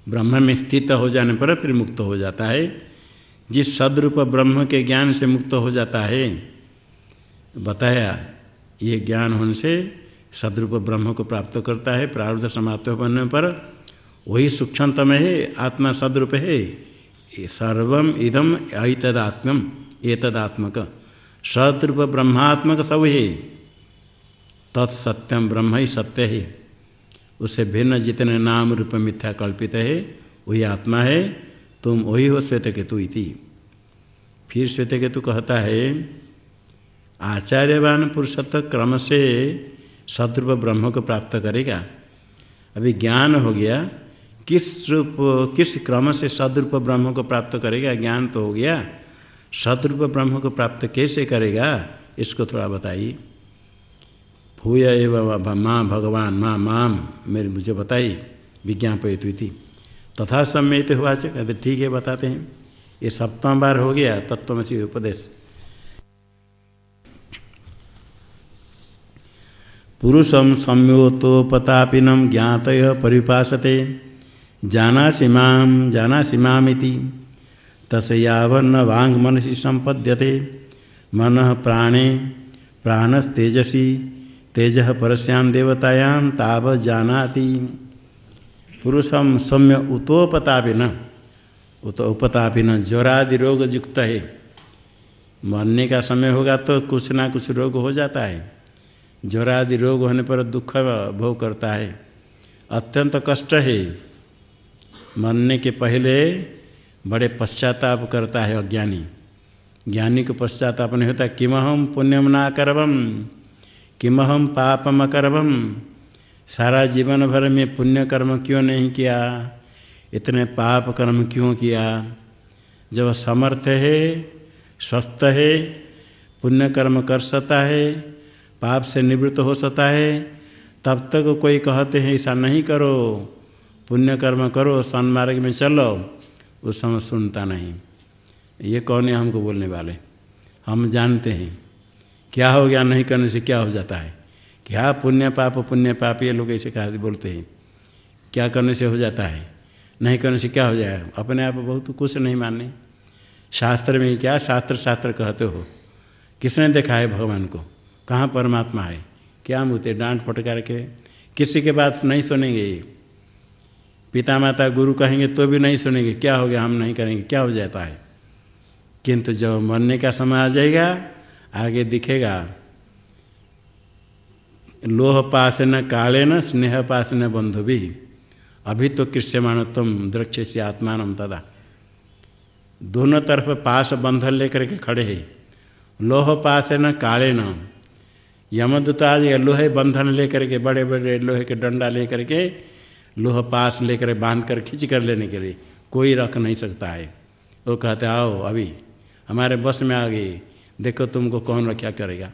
ब्रह्म में स्थित हो जाने पर फिर मुक्त हो जाता है। जिस सदरूप ब्रह्म के ज्ञान से मुक्त हो जाता है, बताया ये ज्ञान होने से सदरूप ब्रह्म को प्राप्त करता है। प्रारब्ध समाप्त होने पर वही सूक्ष्मतम है, आत्मा सदरूप है। सर्वम इदम ऐतदात्म्यम, एतदात्मक सदरूप ब्रह्मात्मक सब है। तत्सत्यम ब्रह्म ही सत्य है, उससे भिन्न जितने नाम रूप मिथ्या कल्पित है वही आत्मा है। तुम वही हो श्वेतकेतु इति। फिर श्वेतकेतु कहता है आचार्यवान पुरुषत्व क्रम से सदरूप ब्रह्म को प्राप्त करेगा। अभी ज्ञान हो गया, किस क्रम से सदरूप ब्रह्म को प्राप्त करेगा? ज्ञान तो हो गया, सदरूप ब्रह्म को प्राप्त कैसे करेगा इसको थोड़ा बताइए। भूय एवं माँ भगवान माँ माम मेरे मुझे बताइए, विज्ञापयतु इति तथा सम्यत हुआ से कहते ठीक है बताते हैं। ये सप्तम बार हो गया तत्त्वमसि उपदेश। पुरुषम सम्योतोपतापिनम ज्ञातय परिपासते जानासि मामिति तस्यावन्न वांग मनसि संपद्यते मनः प्राणे प्राणस्तेजसी तेजः परस्यां देवतायां ताव जानाति। पुरुषम सम्य उतोपतापिन, उपतापिन ज्वरादि रोग युक्त है। मरने का समय होगा तो कुछ ना कुछ रोग हो जाता है। ज्वरादि रोग होने पर दुख भोग करता है, अत्यंत कष्ट है। मरने के पहले बड़े पश्चाताप करता है अज्ञानी। ज्ञानी को पश्चाताप नहीं होता। किमहम पुण्यम न करवम किमहम पापम अकरवम, सारा जीवन भर में पुण्य कर्म क्यों नहीं किया, इतने पाप कर्म क्यों किया। जब समर्थ है, स्वस्थ है, पुण्य कर्म कर सकता है, पाप से निवृत्त हो सकता है, तब तक कोई कहते हैं ऐसा नहीं करो, पुण्य कर्म करो, सन्मार्ग में चलो, उस समय सुनता नहीं। ये कौन है हमको बोलने वाले? हम जानते हैं क्या हो गया, नहीं करने से क्या हो जाता है। क्या पुण्य पाप ये लोग ऐसे कहा बोलते हैं। क्या करने से हो जाता है, नहीं करने से क्या हो जाए। अपने आप बहुत कुछ नहीं मानने। शास्त्र में क्या शास्त्र कहते हो, किसने देखा है भगवान को, कहाँ परमात्मा है, क्या मुझे डांट फटकार के किसी के बात नहीं सुनेंगे। पिता माता गुरु कहेंगे तो भी नहीं सुनेंगे, क्या हो गया हम नहीं करेंगे, क्या हो जाता है। किंतु जब मरने का समय आ जाएगा, आगे दिखेगा लोह पास न काले न स्नेह पास न बंधु भी अभी तो कृष्यमाण तुम दृक्ष से आत्मान तदा। दोनों तरफ पास बंधन लेकर के खड़े हैं। लोह पास न काले न, यमदूताज लोहे बंधन लेकर के, बड़े बड़े लोहे के डंडा लेकर के, लोह पास लेकर बांध कर खींच कर लेने के लिए कोई रख नहीं सकता है। वो कहते आओ अभी हमारे बस में आ गई, देखो तुमको कौन रक्षा करेगा।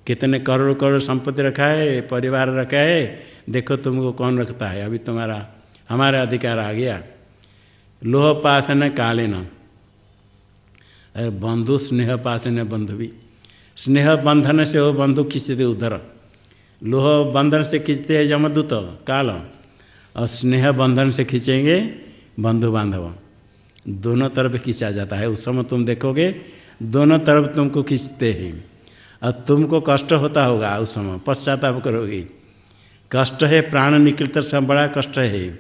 कितने करोड़ करोड़ संपत्ति रखा है, परिवार रखा है, देखो तुमको कौन रखता है। अभी तुम्हारा हमारा अधिकार आ गया। लोह पास न काले न, अरे बंधु स्नेह पास न बंधु भी। स्नेह बंधन से वो बंधु खींचते उधर, लोह बंधन से खींचते हैं यमदूत काल, और स्नेह बंधन से खींचेंगे बंधु बांधव। दोनों तरफ खींचा जाता है। उस समय तुम देखोगे दोनों तरफ तुमको खींचते हैं, और तुमको कष्ट होता होगा। उस समय पश्चाताप करोगे, कष्ट है, प्राण निकलते समय बड़ा कष्ट है।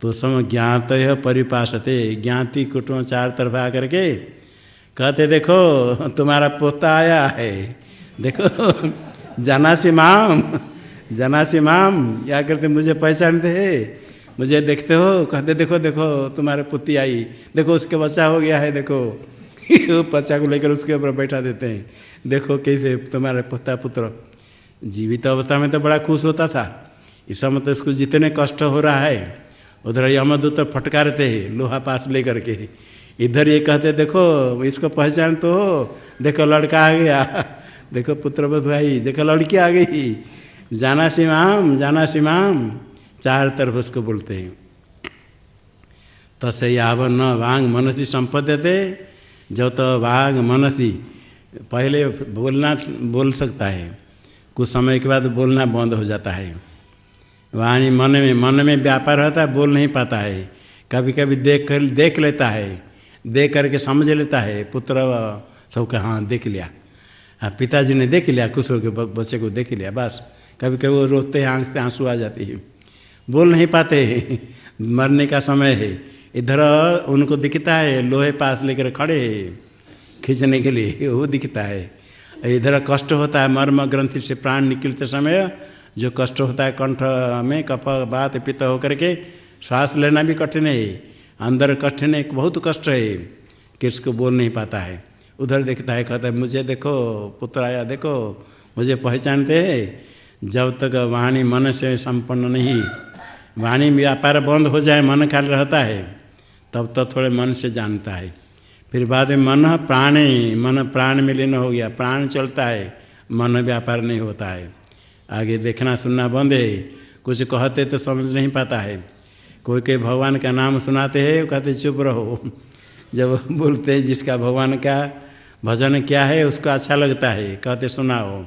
तो उस समय ज्ञात है परिपासते, ज्ञाति कुटुंब चार तरफ आकर के कहते देखो तुम्हारा पोता आया है, देखो जानासी माम या करते मुझे पहचानते हैं, मुझे देखते हो, कहते देखो देखो तुम्हारे पुत्री आई, देखो उसके बच्चा हो गया है, देखो वो बच्चा को लेकर उसके ऊपर बैठा देते हैं, देखो कैसे तुम्हारे पोता पुत्र। जीवित अवस्था में तो बड़ा खुश होता था, इस समय तो इसको जितने कष्ट हो रहा है, उधर यमदूत फटकारते हैं लोहा पास लेकर के, इधर ये कहते देखो इसको पहचान तो हो, देखो लड़का आ गया, देखो पुत्र बधु आई, देखो लड़की आ गई, जाना सिमाम, चार तरफ उसको बोलते हैं। तसे याव न वांग मनसी संपद्यते, जब तो वांग मनसी पहले बोल सकता है, कुछ समय के बाद बोलना बंद हो जाता है। वाणी मन में व्यापार होता है, बोल नहीं पाता है, कभी कभी देख लेता है, देख करके समझ लेता है, पुत्र सबका हाँ देख लिया, हाँ पिताजी ने देख लिया, कुछ के बच्चे को देख लिया, बस कभी कभी वो रोते हैं, आँख से आंसू आ जाती है, बोल नहीं पाते मरने का समय है। इधर उनको दिखता है लोहे पास लेकर खड़े हैं खींचने के लिए, वो दिखता है। इधर कष्ट होता है, मर्म ग्रंथि से प्राण निकलते समय जो कष्ट होता है, कंठ में कफ बात पित्त होकर के श्वास लेना भी कठिन है, अंदर कठिन है, बहुत कष्ट है, किसको बोल नहीं पाता है। उधर देखता है, कहता है मुझे देखो पुत्र आया, देखो मुझे पहचानते हैं। जब तक वाणी मन से संपन्न नहीं, वाणी व्यापार बंद हो जाए, मन खाली रहता है, तब तक थोड़े मन से जानता है। फिर बाद में मन प्राण में लीन हो गया, प्राण चलता है, मन व्यापार नहीं होता है, आगे देखना सुनना बंद है, कुछ कहते तो समझ नहीं पाता है। कोई भगवान का नाम सुनाते हैं, वो कहते चुप रहो, जब बोलते हैं जिसका भगवान का भजन क्या है उसको अच्छा लगता है, कहते सुनाओ।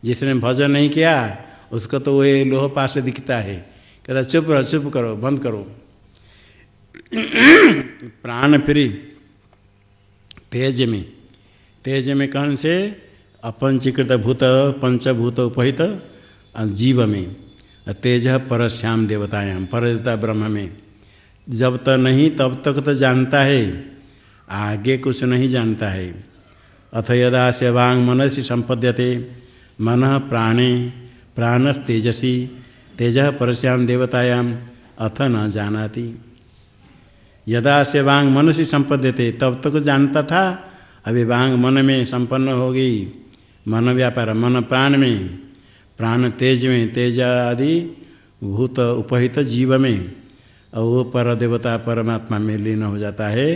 जिसने भजन नहीं किया उसको तो वही लोह पास से दिखता है, कहता चुप रहो, चुप करो, बंद करो। प्राण फ्री तेज में कौन से अपंचीकृत भूत पंचभूत उपहित जीव में, तेज परस्याम देवतायाम, परदेवता ब्रह्म में। जब तक नहीं तब तक तो जानता है, आगे कुछ नहीं जानता है। अथ यदा से वांग मनसी संपद्यते, मन प्राणे प्राणस्तेजसी, तेज परस्याम देवतायाम अथ न जानाति। यदा से वांग मनसी संपद्यते, तब तक जानता था, अभी वांग मन में संपन्न हो गई, मन व्यापार, मन प्राण में, प्राण तेज में, तेज आदि भूत उपहित जीव में, और वो पर देवता परमात्मा में लीन हो जाता है,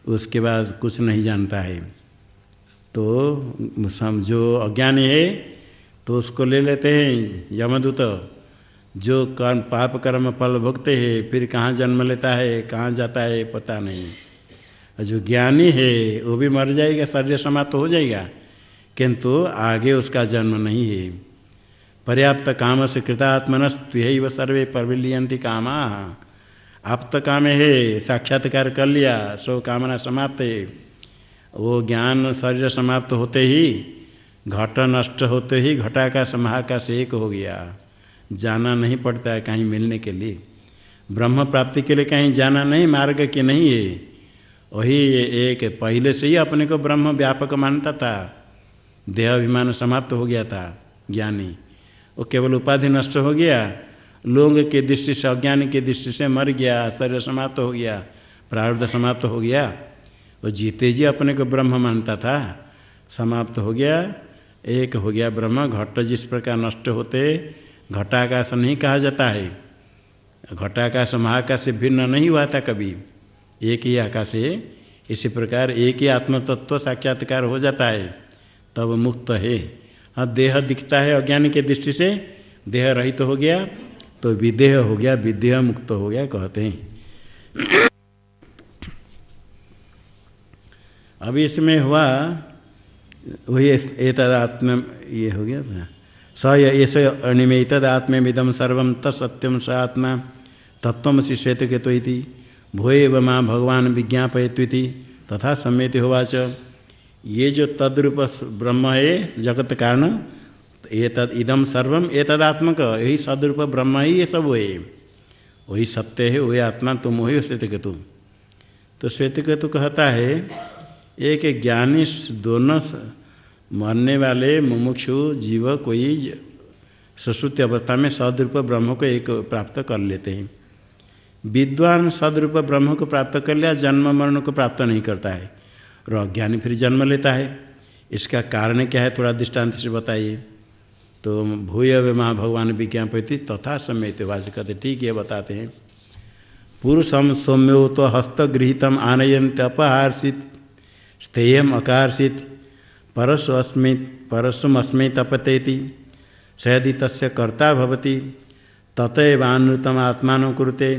उसके बाद कुछ नहीं जानता है। तो जो अज्ञानी है तो उसको ले लेते हैं यमदूत, जो कर्म पाप कर्म फल भोगते हैं, फिर कहाँ जन्म लेता है, कहाँ जाता है पता नहीं। और जो ज्ञानी है वो भी मर जाएगा, शरीर समाप्त हो जाएगा, किंतु आगे उसका जन्म नहीं है। पर्याप्त काम से कृतात्मनस्त्वैव सर्वे प्रविलीयन्ति कामा, आप तो काम है, साक्षात्कार कर लिया, सो कामना समाप्त है। वो ज्ञान शरीर समाप्त होते ही, घट नष्ट होते ही घटाकाश महाकाश एक हो गया, जाना नहीं पड़ता है कहीं मिलने के लिए, ब्रह्म प्राप्ति के लिए कहीं जाना नहीं, मार्ग के नहीं है। वही एक पहले से ही अपने को ब्रह्म व्यापक मानता था, देह अभिमान समाप्त हो गया था ज्ञानी, वो केवल उपाधि नष्ट हो गया, लोग के दृष्टि से अज्ञानी के दृष्टि से मर गया, शरीर समाप्त हो गया, प्रारब्ध समाप्त हो गया। वो जीते जी अपने को ब्रह्म मानता था, समाप्त हो गया, एक हो गया ब्रह्म। घट जिस प्रकार नष्ट होते, घटाकाश नहीं कहा जाता है, घटाकाश महाकाश से भिन्न नहीं हुआ था कभी, एक ही आकाश है। इसी प्रकार एक ही आत्मतत्व साक्षात्कार हो जाता है, तब मुक्त है। हाँ, देह दिखता है अज्ञानी के दृष्टि से, देह रहित हो गया तो विदेह हो गया, विदेह मुक्त हो गया कहते हैं। अभी इसमें हुआ वही एतदात्म, ये हो गया था स ऐसे अनिमेतद आत्मेदम सर्वम तत्सत्यम स आत्मा तत्वमसि श्वेतकेतो इति भूयेव माँ भगवान विज्ञापयत्विति तथा सम्यति होवाच। ये जो तद्रूप ब्रह्म है जगत कारण, एतद इदम सर्वम एतदात्मक, यही सद्रूप ब्रह्म ही ये सब है, वही सत्य है, वही आत्मा, तुम वही श्वेतकेतु। तो श्वेतकेतु कहता है एक ज्ञानी दोनों मरने वाले मुमुक्षु जीव कोई सुषुप्ति अवस्था में सद्रूप ब्रह्म को एक प्राप्त कर लेते हैं। विद्वान सदरूप ब्रह्म को प्राप्त कर लिया, जन्म मरण को प्राप्त नहीं करता है, और अज्ञानी फिर जन्म लेता है। इसका कारण क्या है, थोड़ा दृष्टांत से बताइए। तो भूय विमा भगवान विज्ञापयति तथा सम्यत भाष्य कहते ठीक है, बताते हैं। पुरुषम सौम्यो तो हस्तगृहीतम आनयंत अपहार्षित स्थेयम अकार्षित परस्मस्मै तपतेति सयदि तस्य कर्ता भवति ततैवानृतम आत्मानं कुरुते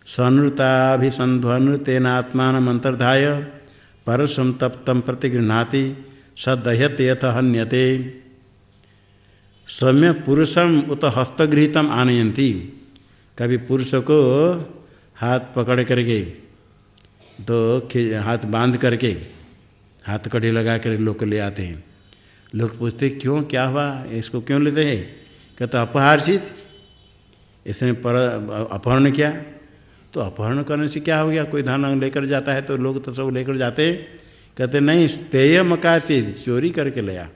सनृताभिसन्ध्वनृतेन आत्मानम् अन्तर्धाय परस्वं तप्तं प्रतिगृह्णाति स दह्यते यथ हन्यते। सौम्य पुरुषम उत हस्तगृहीतम आनयंती, कभी पुरुष को हाथ पकड़ करके तो हाथ बांध करके हाथ कड़ी लगा कर लोग ले आते हैं। लोग पूछते क्यों, क्या हुआ, इसको क्यों लेते हैं? कहते अपहार्षित, इसने अपहरण किया। तो अपहरण करने से क्या हो गया, कोई धन लेकर जाता है तो लोग तो सब लेकर जाते हैं। कहते नहीं, स्थेय मकार से चोरी करके लिया।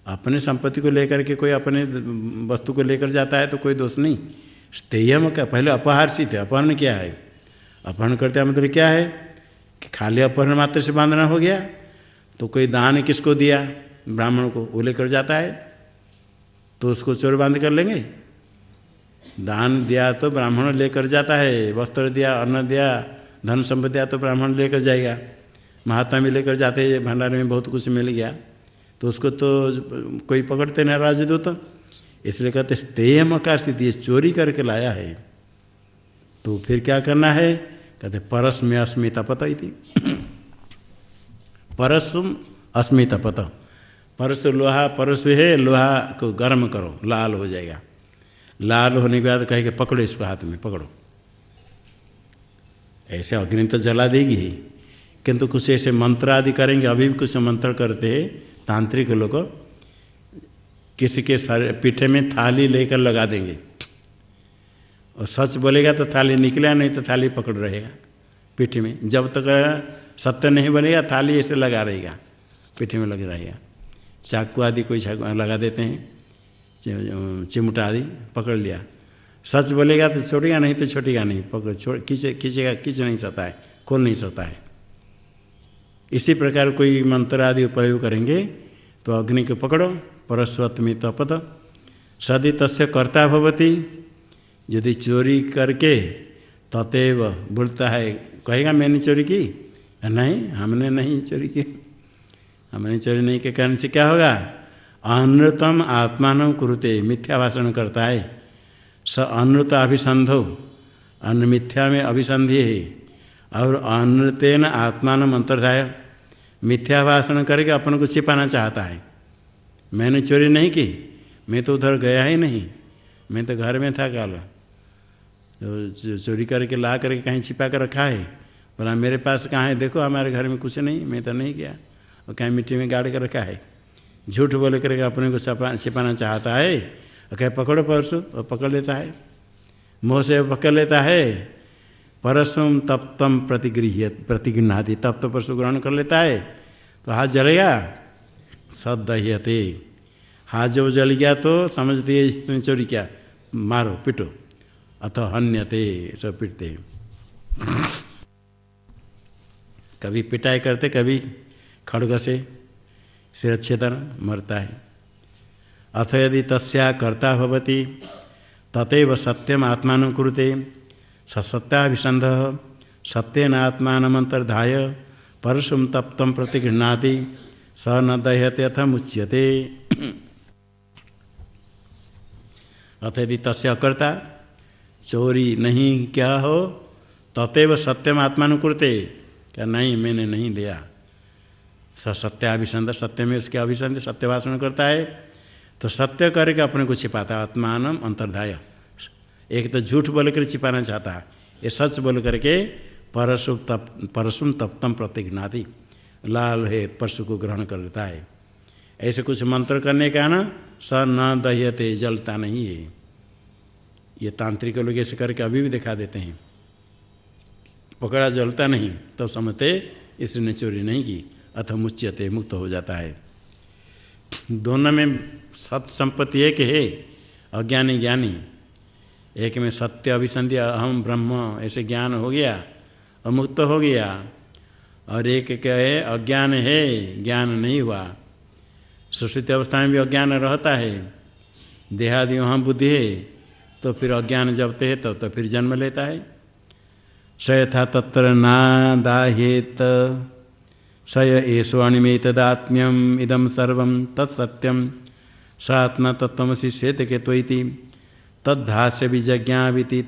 अपने संपत्ति को लेकर के कोई अपने वस्तु को लेकर जाता है तो कोई दोष नहीं। स्थेय मकार पहले अपहार्षित है, अपहरण क्या है? अपहरण करते मतलब क्या है कि खाली अपहरण मात्र से बांधना हो गया। तो कोई दान किसको दिया, ब्राह्मण को, वो लेकर जाता है तो उसको चोर बांध कर लेंगे? दान दिया तो ब्राह्मण लेकर जाता है, वस्त्र दिया, अन्न दिया, धन संपत्ति दिया तो ब्राह्मण लेकर जाएगा। महात्मा भी लेकर जाते हैं, भंडारे में बहुत कुछ मिल गया तो उसको तो कोई पकड़ते नहीं राजदूत। इसलिए कहते स्थेय मकार स्थिति, ये चोरी करके लाया है। तो फिर क्या करना है? कहते परस्मै अस्मि तपत इति। परस्म अस्मि तपत, परसु लोहा, परसु है, लोहा को गर्म करो, लाल हो जाएगा। लाल होने के बाद कहेगा पकड़ो इसको, हाथ में पकड़ो। ऐसे अग्नि तो जला देगी ही, किंतु कुछ ऐसे मंत्र आदि करेंगे। अभी भी कुछ मंत्र करते हैं तांत्रिक लोग, किसी के सर पीठे में थाली लेकर लगा देंगे और सच बोलेगा तो थाली निकलेगा, नहीं तो थाली पकड़ रहेगा पीठे में। जब तक सत्य नहीं बनेगा थाली ऐसे लगा रहेगा, पीठे में लग रहेगा। चाकू आदि कोई लगा देते हैं, चिमटा आदि पकड़ लिया। सच बोलेगा तो छोड़ेगा, नहीं तो छोड़ेगा नहीं, पकड़ खींचेगा, खींच नहीं सकता है, खोल नहीं सकता है। इसी प्रकार कोई मंत्र आदि उपयोग करेंगे तो अग्नि को पकड़ो, परस्वत्मि तपत सदि तस्य कर्ता भवति। यदि चोरी करके ततेव बोलता है, कहेगा मैंने चोरी की, नहीं हमने नहीं चोरी की, हमने चोरी नहीं के कारण से क्या होगा? अनृतम आत्मान कुरुते, मिथ्या भाषण करता है। स अनृत अभिसंधो, अन्न मिथ्या में अभिसंधि है, और अनृतेन आत्मान अंतर्धाय, मिथ्या भाषण करके अपन को छिपाना चाहता है। मैंने चोरी नहीं की, मैं तो उधर गया ही नहीं, मैं तो घर में था कल, तो चोरी करके ला करके कहीं छिपा कर रखा है। बोला मेरे पास कहाँ है, देखो हमारे घर में कुछ नहीं, मैं तो नहीं गया, और कहीं मिट्टी में गाड़ कर रखा है। झूठ बोल करके अपने को छिपाना चाहता है। और कहे पकड़ो परसों, और पकड़ लेता है, मुँह से पकड़ लेता है। परसों तप्तम प्रतिगृह्णाति, तप तो परसों ग्रहण कर लेता है तो हाथ जलेगा। सदह्यते, हाथ जब जल गया तो समझते है तुमने चोरी किया, मारो पिटो, अथ हन्यते, सब पिटते। कभी पिटाई करते, कभी खड़ग से शिरच्छेदन, मरता है। अथ यदि तस्या कर्ता भवति ततैव सत्यम आत्मानं कुरुते स सत्याभिसन्धः सत्येन आत्मानमन्तर्धाय परशुं तप्तं प्रतिगृह्णाति स न दह्यते अथ मुच्यते। अथ यदि तस्य कर्ता, चोरी नहीं क्या हो, ततैव सत्यम आत्मानं कुरुते, क्या नहीं मैंने नहीं लिया। स सत्याभिसंध, सत्य में उसके अभिसंध, सत्य भाषण करता है तो सत्य करके अपने को छिपाता है। आत्मानम अंतर्धाय, एक तो झूठ बोल कर छिपाना चाहता है, ये सच बोल करके परसुम तप्तम प्रतिगृह्णाति, लाल है परशु को ग्रहण कर लेता है। ऐसे कुछ मंत्र करने का ना, स न दह्यते, जलता नहीं है। ये तांत्रिक लोग ऐसे करके अभी भी दिखा देते हैं, पकड़ा जलता नहीं तो समझते इसने चोरी नहीं की, अथ मुच्यते, मुक्त हो जाता है। दोनों में सत संपत्ति एक है, अज्ञानी ज्ञानी एक में सत्य अभिसंधि अहम ब्रह्म ऐसे ज्ञान हो गया और मुक्त हो गया, और एक क्या है अज्ञान है, ज्ञान नहीं हुआ। सुषुप्ति अवस्था में भी अज्ञान रहता है, देहादि अहम बुद्धि है, तो फिर अज्ञान जबते है तो फिर जन्म लेता है। स यथा तत्र नादाह्येत स एषो अणिमेतदात्म्यम इदम सर्वं तत्सत्यम स आत्मा तत्त्वमसि श्वेतकेतो इति तद्भाष्य विजज्ञाविति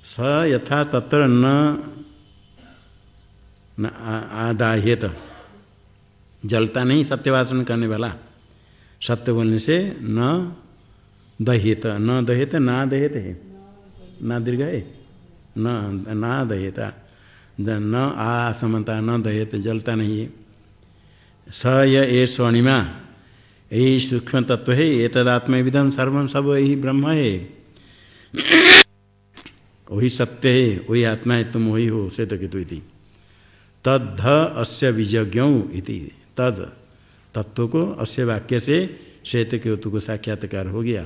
स यथा तत्र न आदाह्येत, जलता नहीं सत्यवासन करने वाला, सत्य बोलने से न दह्येत, न दह्येत ना दह्येत है, ना दीर्घ है, न ना दह्यता, न आ समता न दह्येत, जलता नहीं है। स ये स्वर्णिमा, यही सूक्ष्म तत्व है, ये तदात्म विधम सर्वम, सब यही ब्रह्म है, वही सत्य है, वही आत्मा है, तुम वही हो श्वेतकेतु इति तद्ध अस्य विजज्ञौ इति, तद तत्व को अस्य वाक्य से श्वेतकेतु को साक्षात्कार हो गया।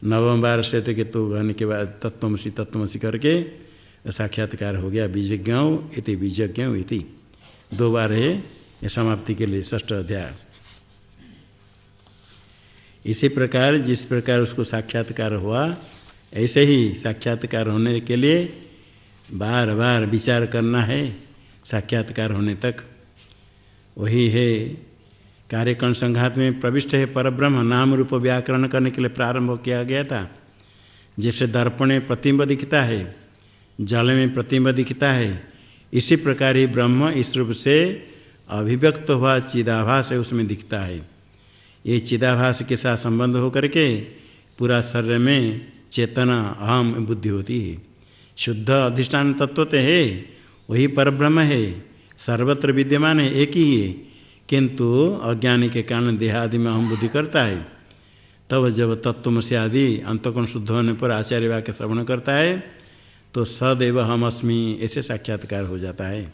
नवम बार श्वेतकेतु कहने के बाद तत्त्वमसि करके साक्षात्कार हो गया। विजज्ञौ इति विजज्ञौ इति 2 बार है, ये समाप्ति के लिए 6ठ अध्याय। इसी प्रकार जिस प्रकार उसको साक्षात्कार हुआ, ऐसे ही साक्षात्कार होने के लिए बार बार विचार करना है साक्षात्कार होने तक। वही है कार्यकरण संघात में प्रविष्ट है परब्रह्म, नाम रूप व्याकरण करने के लिए प्रारंभ किया गया था। जैसे दर्पण में प्रतिबिंब दिखता है, जल में प्रतिबिंब दिखता है, इसी प्रकार ही ब्रह्म इस रूप से अभिव्यक्त हुआ चिदाभास है, उसमें दिखता है। ये चिदाभास के साथ संबंध होकर के पूरा शरीर में चेतना अहम बुद्धि होती है। शुद्ध अधिष्ठान तत्व तो है, वही परब्रह्म है, सर्वत्र विद्यमान है, एक ही है, किंतु अज्ञानी के कारण देहादि में अहम बुद्धि करता है। तब जब तत्त्वमसि आदि अंतःकरण शुद्ध होने पर आचार्य वाक्य श्रवण करता है तो सदैव हम अस्मि ऐसे साक्षात्कार हो जाता है।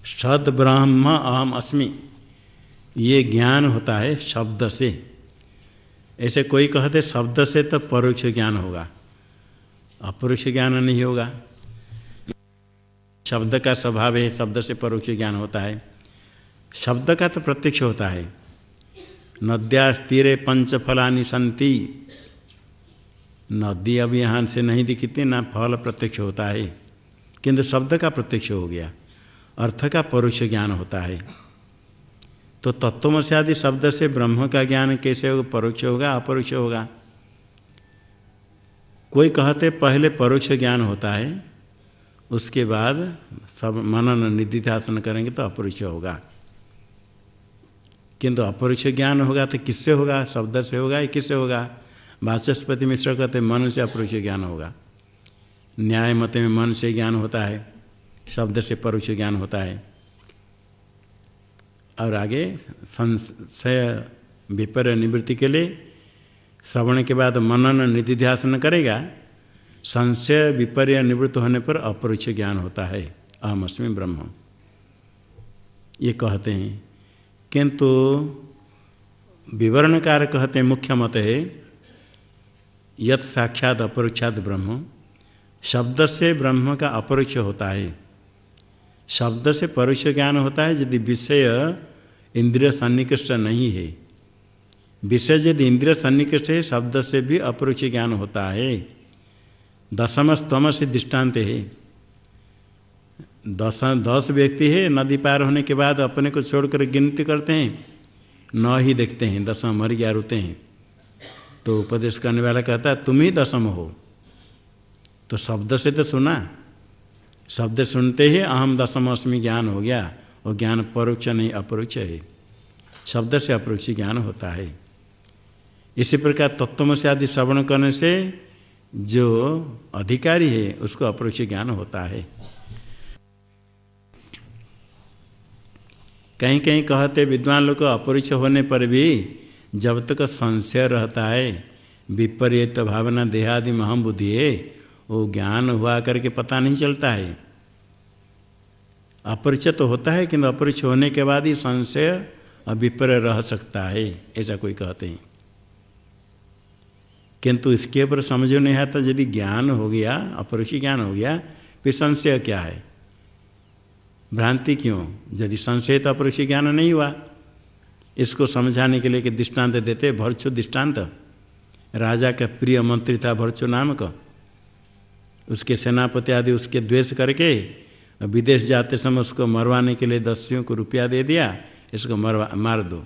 सद ब्रह्म अहम अस्मि, ये ज्ञान होता है शब्द से। ऐसे कोई कहते शब्द से तो परोक्ष ज्ञान होगा, अपरोक्ष ज्ञान नहीं होगा। शब्द का स्वभाव है, शब्द से परोक्ष ज्ञान होता है। शब्द का तो प्रत्यक्ष होता है। नद्यास्तीरे पंच फलानि सन्ति, नदी अब यहाँ से नहीं दिखती ना, फल प्रत्यक्ष होता है, किंतु शब्द का प्रत्यक्ष हो गया, अर्थ का परोक्ष ज्ञान होता है। तो तत्त्वमसि आदि शब्द से ब्रह्म का ज्ञान कैसे होगा, परोक्ष होगा अपरोक्ष होगा। कोई कहते पहले परोक्ष ज्ञान होता है, उसके बाद सब मनन निधिध्यासन करेंगे तो अपरोक्ष होगा। किंतु अपरोक्ष ज्ञान होगा तो किससे होगा, शब्द से होगा या किससे होगा? वाचस्पति मिश्र कहते मन से अपरोक्ष ज्ञान होगा। न्याय मत में मन से ज्ञान होता है, शब्द से परोक्ष ज्ञान होता है। और आगे संशय विपर्य निवृत्ति के लिए श्रवण के बाद मनन निधिध्यासन करेगा, संशय विपर्य निवृत्त होने पर अपरोक्ष ज्ञान होता है, अहम अस्मि ब्रह्म ये कहते हैं। किंतु विवरणकार कहते हैं मुख्य मत है यत् साक्षात अपरोक्षात ब्रह्म, शब्द से ब्रह्म का अपरोक्ष होता है। शब्द से परोक्ष ज्ञान होता है यदि विषय इंद्रिय सन्निकृष्ट नहीं है। विषय यदि इंद्रिय सन्निकृष्ट है, शब्द से भी अपरोक्ष ज्ञान होता है। दशम स्तम से दृष्टांत है। 10 व्यक्ति है, नदी पार होने के बाद अपने को छोड़कर गिनती करते हैं, 9 ही देखते हैं, 10 मर गया रोते हैं। तो उपदेश करने वाला कहता है तुम ही 10 हो। तो शब्द से तो सुना, शब्द सुनते ही अहम 10 अस्मि ज्ञान हो गया। और ज्ञान परोक्ष नहीं अपरोक्ष है, शब्द से अपरोक्ष ज्ञान होता है। इसी प्रकार तत्त्वमसि आदि श्रवण करने से जो अधिकारी है उसको अपरोक्ष ज्ञान होता है। कहीं कहीं कहते विद्वान लोग को अपरोक्ष होने पर भी जब तक संशय रहता है, विपरीत भावना देहादि में अहम बुद्धि है, वो ज्ञान हुआ करके पता नहीं चलता है। अपरिचय तो होता है, किंतु अपरिचय होने के बाद ही संशय अभिप्राय रह सकता है, ऐसा कोई कहते हैं। किंतु इसके ऊपर समझ नहीं आता, यदि ज्ञान हो गया, अपरोक्ष ज्ञान हो गया, फिर संशय क्या है, भ्रांति क्यों? यदि संशय तो अपरोक्ष ज्ञान नहीं हुआ। इसको समझाने के लिए कि दृष्टांत देते, भर्चु दृष्टांत। राजा का प्रिय मंत्री था भर्चु नाम का, उसके सेनापति आदि उसके द्वेष करके विदेश जाते समय उसको मरवाने के लिए दस्युओं को रुपया दे दिया, इसको मार दो।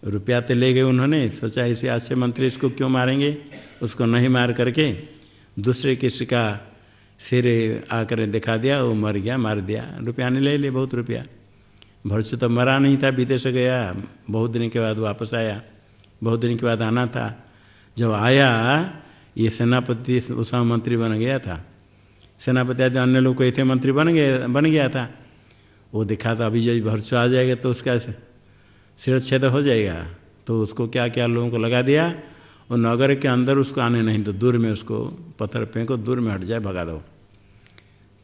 रुपया तो ले गए उन्होंने, सोचा इसे अच्छे मंत्री इसको क्यों मारेंगे, उसको नहीं मार करके दूसरे किसी का सिर आकर दिखा दिया, वो मर गया, मार दिया, रुपया नहीं ले लिए, बहुत रुपया। भर्चु तो मरा नहीं था, विदेश गया, बहुत दिन के बाद वापस आया, बहुत दिन के बाद आना था। जब आया ये सेनापति उसका मंत्री बन गया था, सेनापति आदि अन्य लोग कोई थे मंत्री बन गया था। वो देखा था अभी जब भर्चु आ जाएगा तो उसका शिरच्छेद हो जाएगा, तो उसको क्या क्या लोगों को लगा दिया, वो नगर के अंदर उसको आने नहीं दो, दूर में उसको पत्थर फेंको, दूर में हट जाए, भगा दो।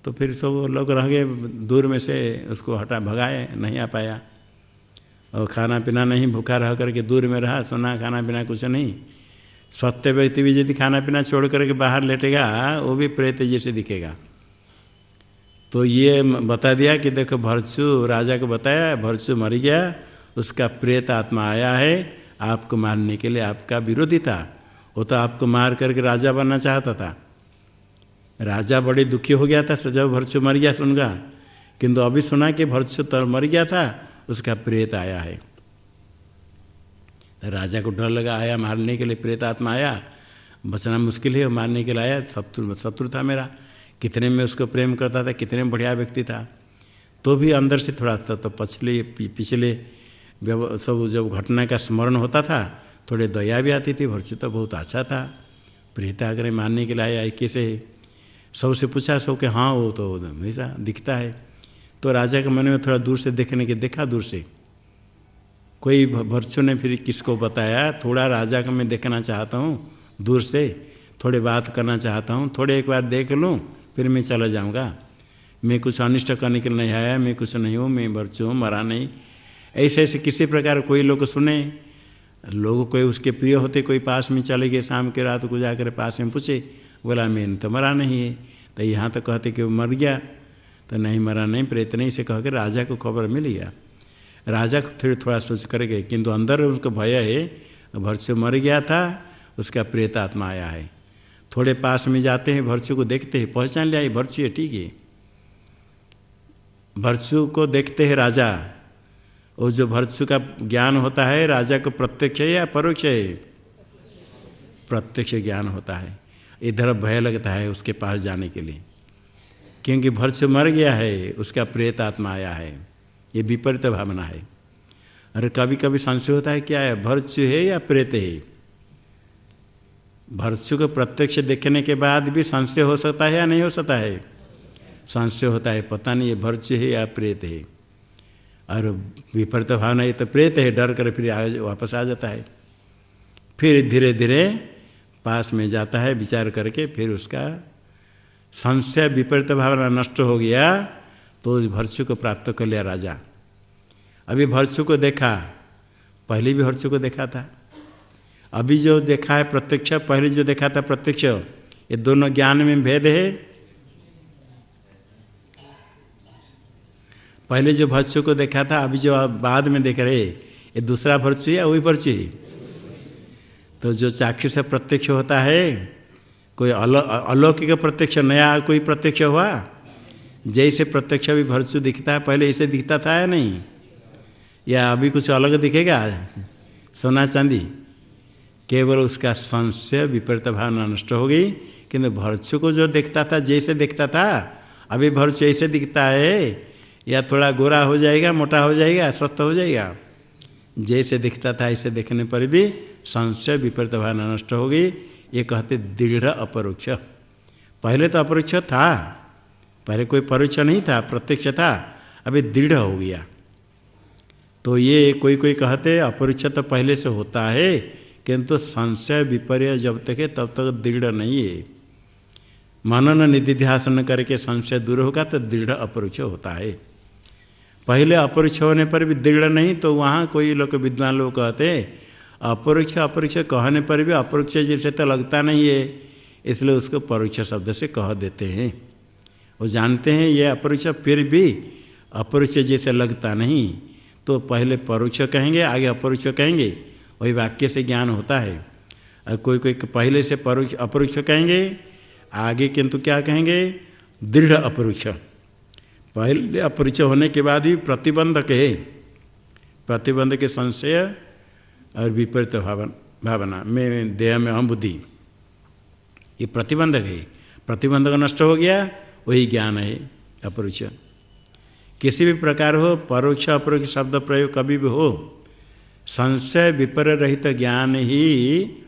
तो फिर सब लोग रह गए, दूर में से उसको हटा भगाए, नहीं आ पाया। और खाना पीना नहीं, भूखा रह करके दूर में रहा, सोना खाना पीना कुछ नहीं। सत्य व्यक्ति भी यदि खाना पीना छोड़ करके बाहर लेटेगा, वो भी प्रेत जैसे दिखेगा। तो ये बता दिया कि देखो भर्चु, राजा को बताया भर्चु मर गया, उसका प्रेत आत्मा आया है आपको मारने के लिए, आपका विरोधी था, वो तो आपको मार करके राजा बनना चाहता था। राजा बड़े दुखी हो गया था जब भर्चु मर गया सुनगा, किंतु अभी सुना कि भर्चु तो मर गया था, उसका प्रेत आया है। तो राजा को डर लगा, आया मारने के लिए, प्रेत आत्मा आया, बचना मुश्किल है, मारने के लिए आया, शत्रु था मेरा, कितने में उसको प्रेम करता था, कितने में बढ़िया व्यक्ति था। तो भी अंदर से थोड़ा सा तो पिछले सब जब घटना का स्मरण होता था, थोड़े दया भी आती थी। भर्चु तो बहुत अच्छा था, प्रेत आकर मारने के लिए आया, कैसे? सबसे पूछा, सब के हाँ वो तो हमेशा दिखता है। तो राजा के मन में थोड़ा दूर से देखने के देखा, दूर से कोई भर्चु ने फिर किसको बताया, थोड़ा राजा का मैं देखना चाहता हूँ, दूर से थोड़े बात करना चाहता हूँ, थोड़े एक बार देख लूँ फिर मैं चला जाऊँगा, मैं कुछ अनिष्ट करने के लिए नहीं आया, मैं कुछ नहीं हूँ, मैं भर्चु हूँ, मरा नहीं। ऐसे ऐसे किसी प्रकार कोई लोग सुने, लोग कोई उसके प्रिय होते, कोई पास में चले गए, शाम के रात को जाकर पास में पूछे, बोला मैं तो मरा नहीं है। तो यहाँ तो कहते कि वो मर गया, तो नहीं मरा नहीं, प्रेत नहीं, से कह के राजा को खबर मिल गया। राजा को फिर थोड़ा सोच कर गए, किंतु अंदर उसको भय है, भर्चु मर गया था, उसका प्रेत आत्मा आया है। थोड़े पास में जाते हैं, भर्चु को देखते हैं, पहचान लिया भर्चु है, ठीक है। भर्चु को देखते हैं राजा, और जो भर्चु का ज्ञान होता है राजा को प्रत्यक्ष है या परोक्ष है? प्रत्यक्ष ज्ञान होता है। इधर भय लगता है उसके पास जाने के लिए, क्योंकि भर्चु मर गया है, उसका प्रेत आत्मा आया है, ये विपरीत भावना है। अरे कभी कभी संशय होता है, क्या है, भर्चु है या प्रेत है? भर्चु को प्रत्यक्ष देखने के बाद भी संशय हो सकता है या नहीं हो सकता है? संशय होता है, पता नहीं ये भर्चु है या प्रेत है। और विपरीत भावना, ये तो प्रेत है, डर कर फिर वापस आ जाता है। फिर धीरे धीरे पास में जाता है, विचार करके फिर उसका संशय विपरीत भावना नष्ट हो गया, तो उस भर्चु को प्राप्त कर लिया राजा। अभी भर्चु को देखा, पहले भी भर्चु को देखा था, अभी जो देखा है प्रत्यक्ष, पहले जो देखा था प्रत्यक्ष, ये दोनों ज्ञान में भेद है। पहले जो भर्चु को देखा था, अभी जो बाद में देख रहे, ये दूसरा भर्चु है या वही भर्चु है? तो जो चाक्षु से प्रत्यक्ष होता है, कोई अलौकिक प्रत्यक्ष, नया कोई प्रत्यक्ष हुआ, जैसे प्रत्यक्ष भी भर्चु दिखता है, पहले ऐसे दिखता था या नहीं? या अभी कुछ अलग दिखेगा? सोना चांदी, केवल उसका संशय विपरीत भावना नष्ट हो गई। किंतु भर्चु को जो देखता था, जैसे दिखता था, अभी भर्चु ऐसे दिखता है, या थोड़ा गोरा हो जाएगा, मोटा हो जाएगा, स्वस्थ हो जाएगा, जैसे दिखता था ऐसे देखने पर भी संशय विपरीत भावना नष्ट हो गई। ये कहते दृढ़ अपरोक्ष। पहले तो अपरोक्ष था, पहले कोई परोक्ष नहीं था, प्रत्यक्ष था, अभी दृढ़ हो गया। तो ये कोई कोई कहते अपरोक्ष तो पहले से होता है, किंतु संशय विपर्य जब तक है तब तक दृढ़ नहीं है। मनन निधिध्यासन करके संशय दूर होगा तो दृढ़ अपरोक्ष होता है। पहले अपरोक्ष होने पर भी दृढ़ नहीं तो वहाँ कोई लोग विद्वान लोग कहते अपरोक्ष अपरोक्ष कहने पर भी अपरोक्ष जैसे तो लगता नहीं है, इसलिए उसको परोक्ष शब्द से कह देते हैं। वो जानते हैं ये अपरोक्ष, फिर भी अपरोक्ष जैसे लगता नहीं तो पहले परोक्ष कहेंगे आगे अपरोक्ष कहेंगे, वही वाक्य से ज्ञान होता है। और कोई कोई पहले से परोक्ष अपरोक्ष कहेंगे आगे किंतु क्या कहेंगे दृढ़ अपरोक्ष। पहले अपरोक्ष होने के बाद भी प्रतिबंधक है, प्रतिबंध के संशय और विपरीत भावना में देह में अहम बुद्धि, ये प्रतिबंधक है। प्रतिबंधक नष्ट हो गया वही ज्ञान है अपरोक्ष। किसी भी प्रकार हो परोक्ष अपरोक्ष शब्द प्रयोग कभी भी हो, संशय विपर्य रहित ज्ञान ही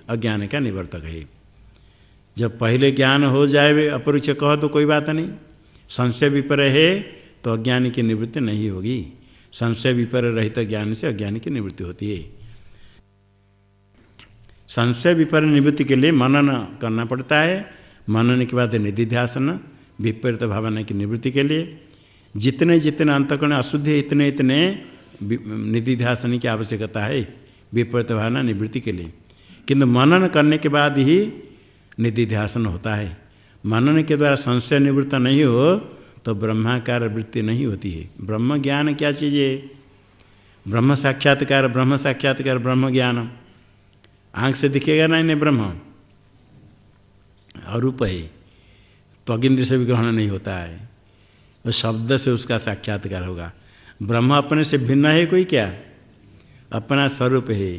अज्ञान का निवर्तक है। जब पहले ज्ञान हो जाए अपरोक्ष कहो तो कोई बात नहीं, संशय विपर्य है तो अज्ञानी की निवृत्ति नहीं होगी। संशय विपर्य रहित ज्ञान से अज्ञानी की निवृत्ति होती है। संशय विपर्य निवृत्ति के लिए मनन करना पड़ता है। मनन के बाद निधिध्यासन विपरीत भावना की निवृत्ति के लिए जितने जितने अंतःकरण अशुद्ध है इतने इतने निधिध्यासन की आवश्यकता है विपरीत भावना निवृत्ति के लिए। किंतु मनन करने के बाद ही निधिध्यासन होता है। मनन के द्वारा संशय निवृत्त नहीं हो तो ब्रह्माकार वृत्ति नहीं होती है। ब्रह्म ज्ञान क्या चीज़ है? ब्रह्म साक्षात्कार, ब्रह्म साक्षात्कार, ब्रह्म ज्ञान आँख से दिखेगा नहीं ब्रह्म, अरूप है, त्वगिंद्र से भी ग्रहण नहीं होता है, वो शब्द से उसका साक्षात्कार होगा। ब्रह्म अपने से भिन्न है कोई क्या? अपना स्वरूप है।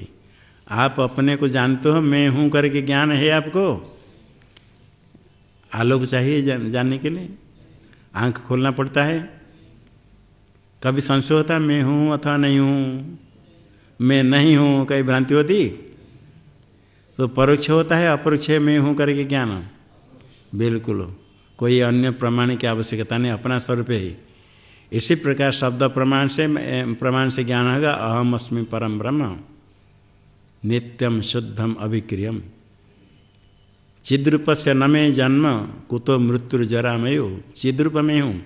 आप अपने को जानते हो, मैं हूँ करके ज्ञान है आपको। आलोक चाहिए जानने के लिए, आँख खोलना पड़ता है। कभी संशय होता है मैं हूँ अथवा नहीं हूँ, मैं नहीं हूँ, कहीं भ्रांति होती तो परोक्ष होता है, अपरोक्ष मैं हूँ करके ज्ञान बिल्कुल कोई अन्य प्रमाण की आवश्यकता नहीं, अपना स्वरूप है। इसी प्रकार शब्द प्रमाण से ज्ञान होगा अहम अस्मि परम ब्रह्म नित्यम शुद्धम अभिक्रियम चिद्रूप से न में जन्म कुतो मृत्युर्जरा मयो। चिद्रूप में हूँ,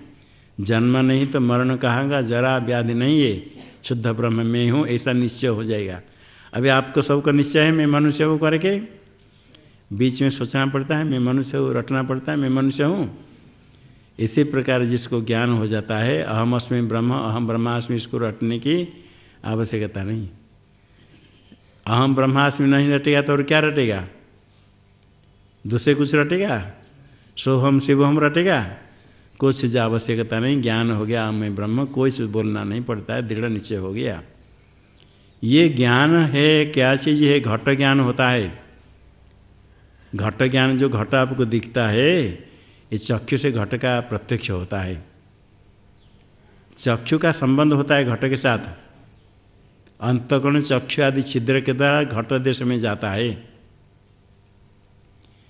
जन्म नहीं तो मरण कहांगा, जरा व्याधि नहीं है, शुद्ध ब्रह्म में हूँ, ऐसा निश्चय हो जाएगा। अभी आपको सबको निश्चय है मैं मनुष्य हूँ करके, बीच में सोचना पड़ता है मैं मनुष्य हूँ, रटना पड़ता है मैं मनुष्य हूँ। इसी प्रकार जिसको ज्ञान हो जाता है अहम अस्मि ब्रह्म अहम ब्रह्मास्मि, इसको रटने की आवश्यकता नहीं। अहम ब्रह्मास्मि नहीं रटेगा तो और क्या रटेगा? दूसरे कुछ रटेगा? सोहम शिवहम रटेगा? कुछ आवश्यकता नहीं। ज्ञान हो गया मैं ब्रह्म, कोई से बोलना नहीं पड़ता है, दृढ़ निश्चय हो गया। ये ज्ञान है क्या चीज़ है? घट ज्ञान होता है। घट ज्ञान जो घट आपको दिखता है ये चक्षु से घट का प्रत्यक्ष होता है। चक्षु का संबंध होता है घट के साथ। अंतःकरण चक्षु आदि छिद्र के द्वारा घट देश में जाता है।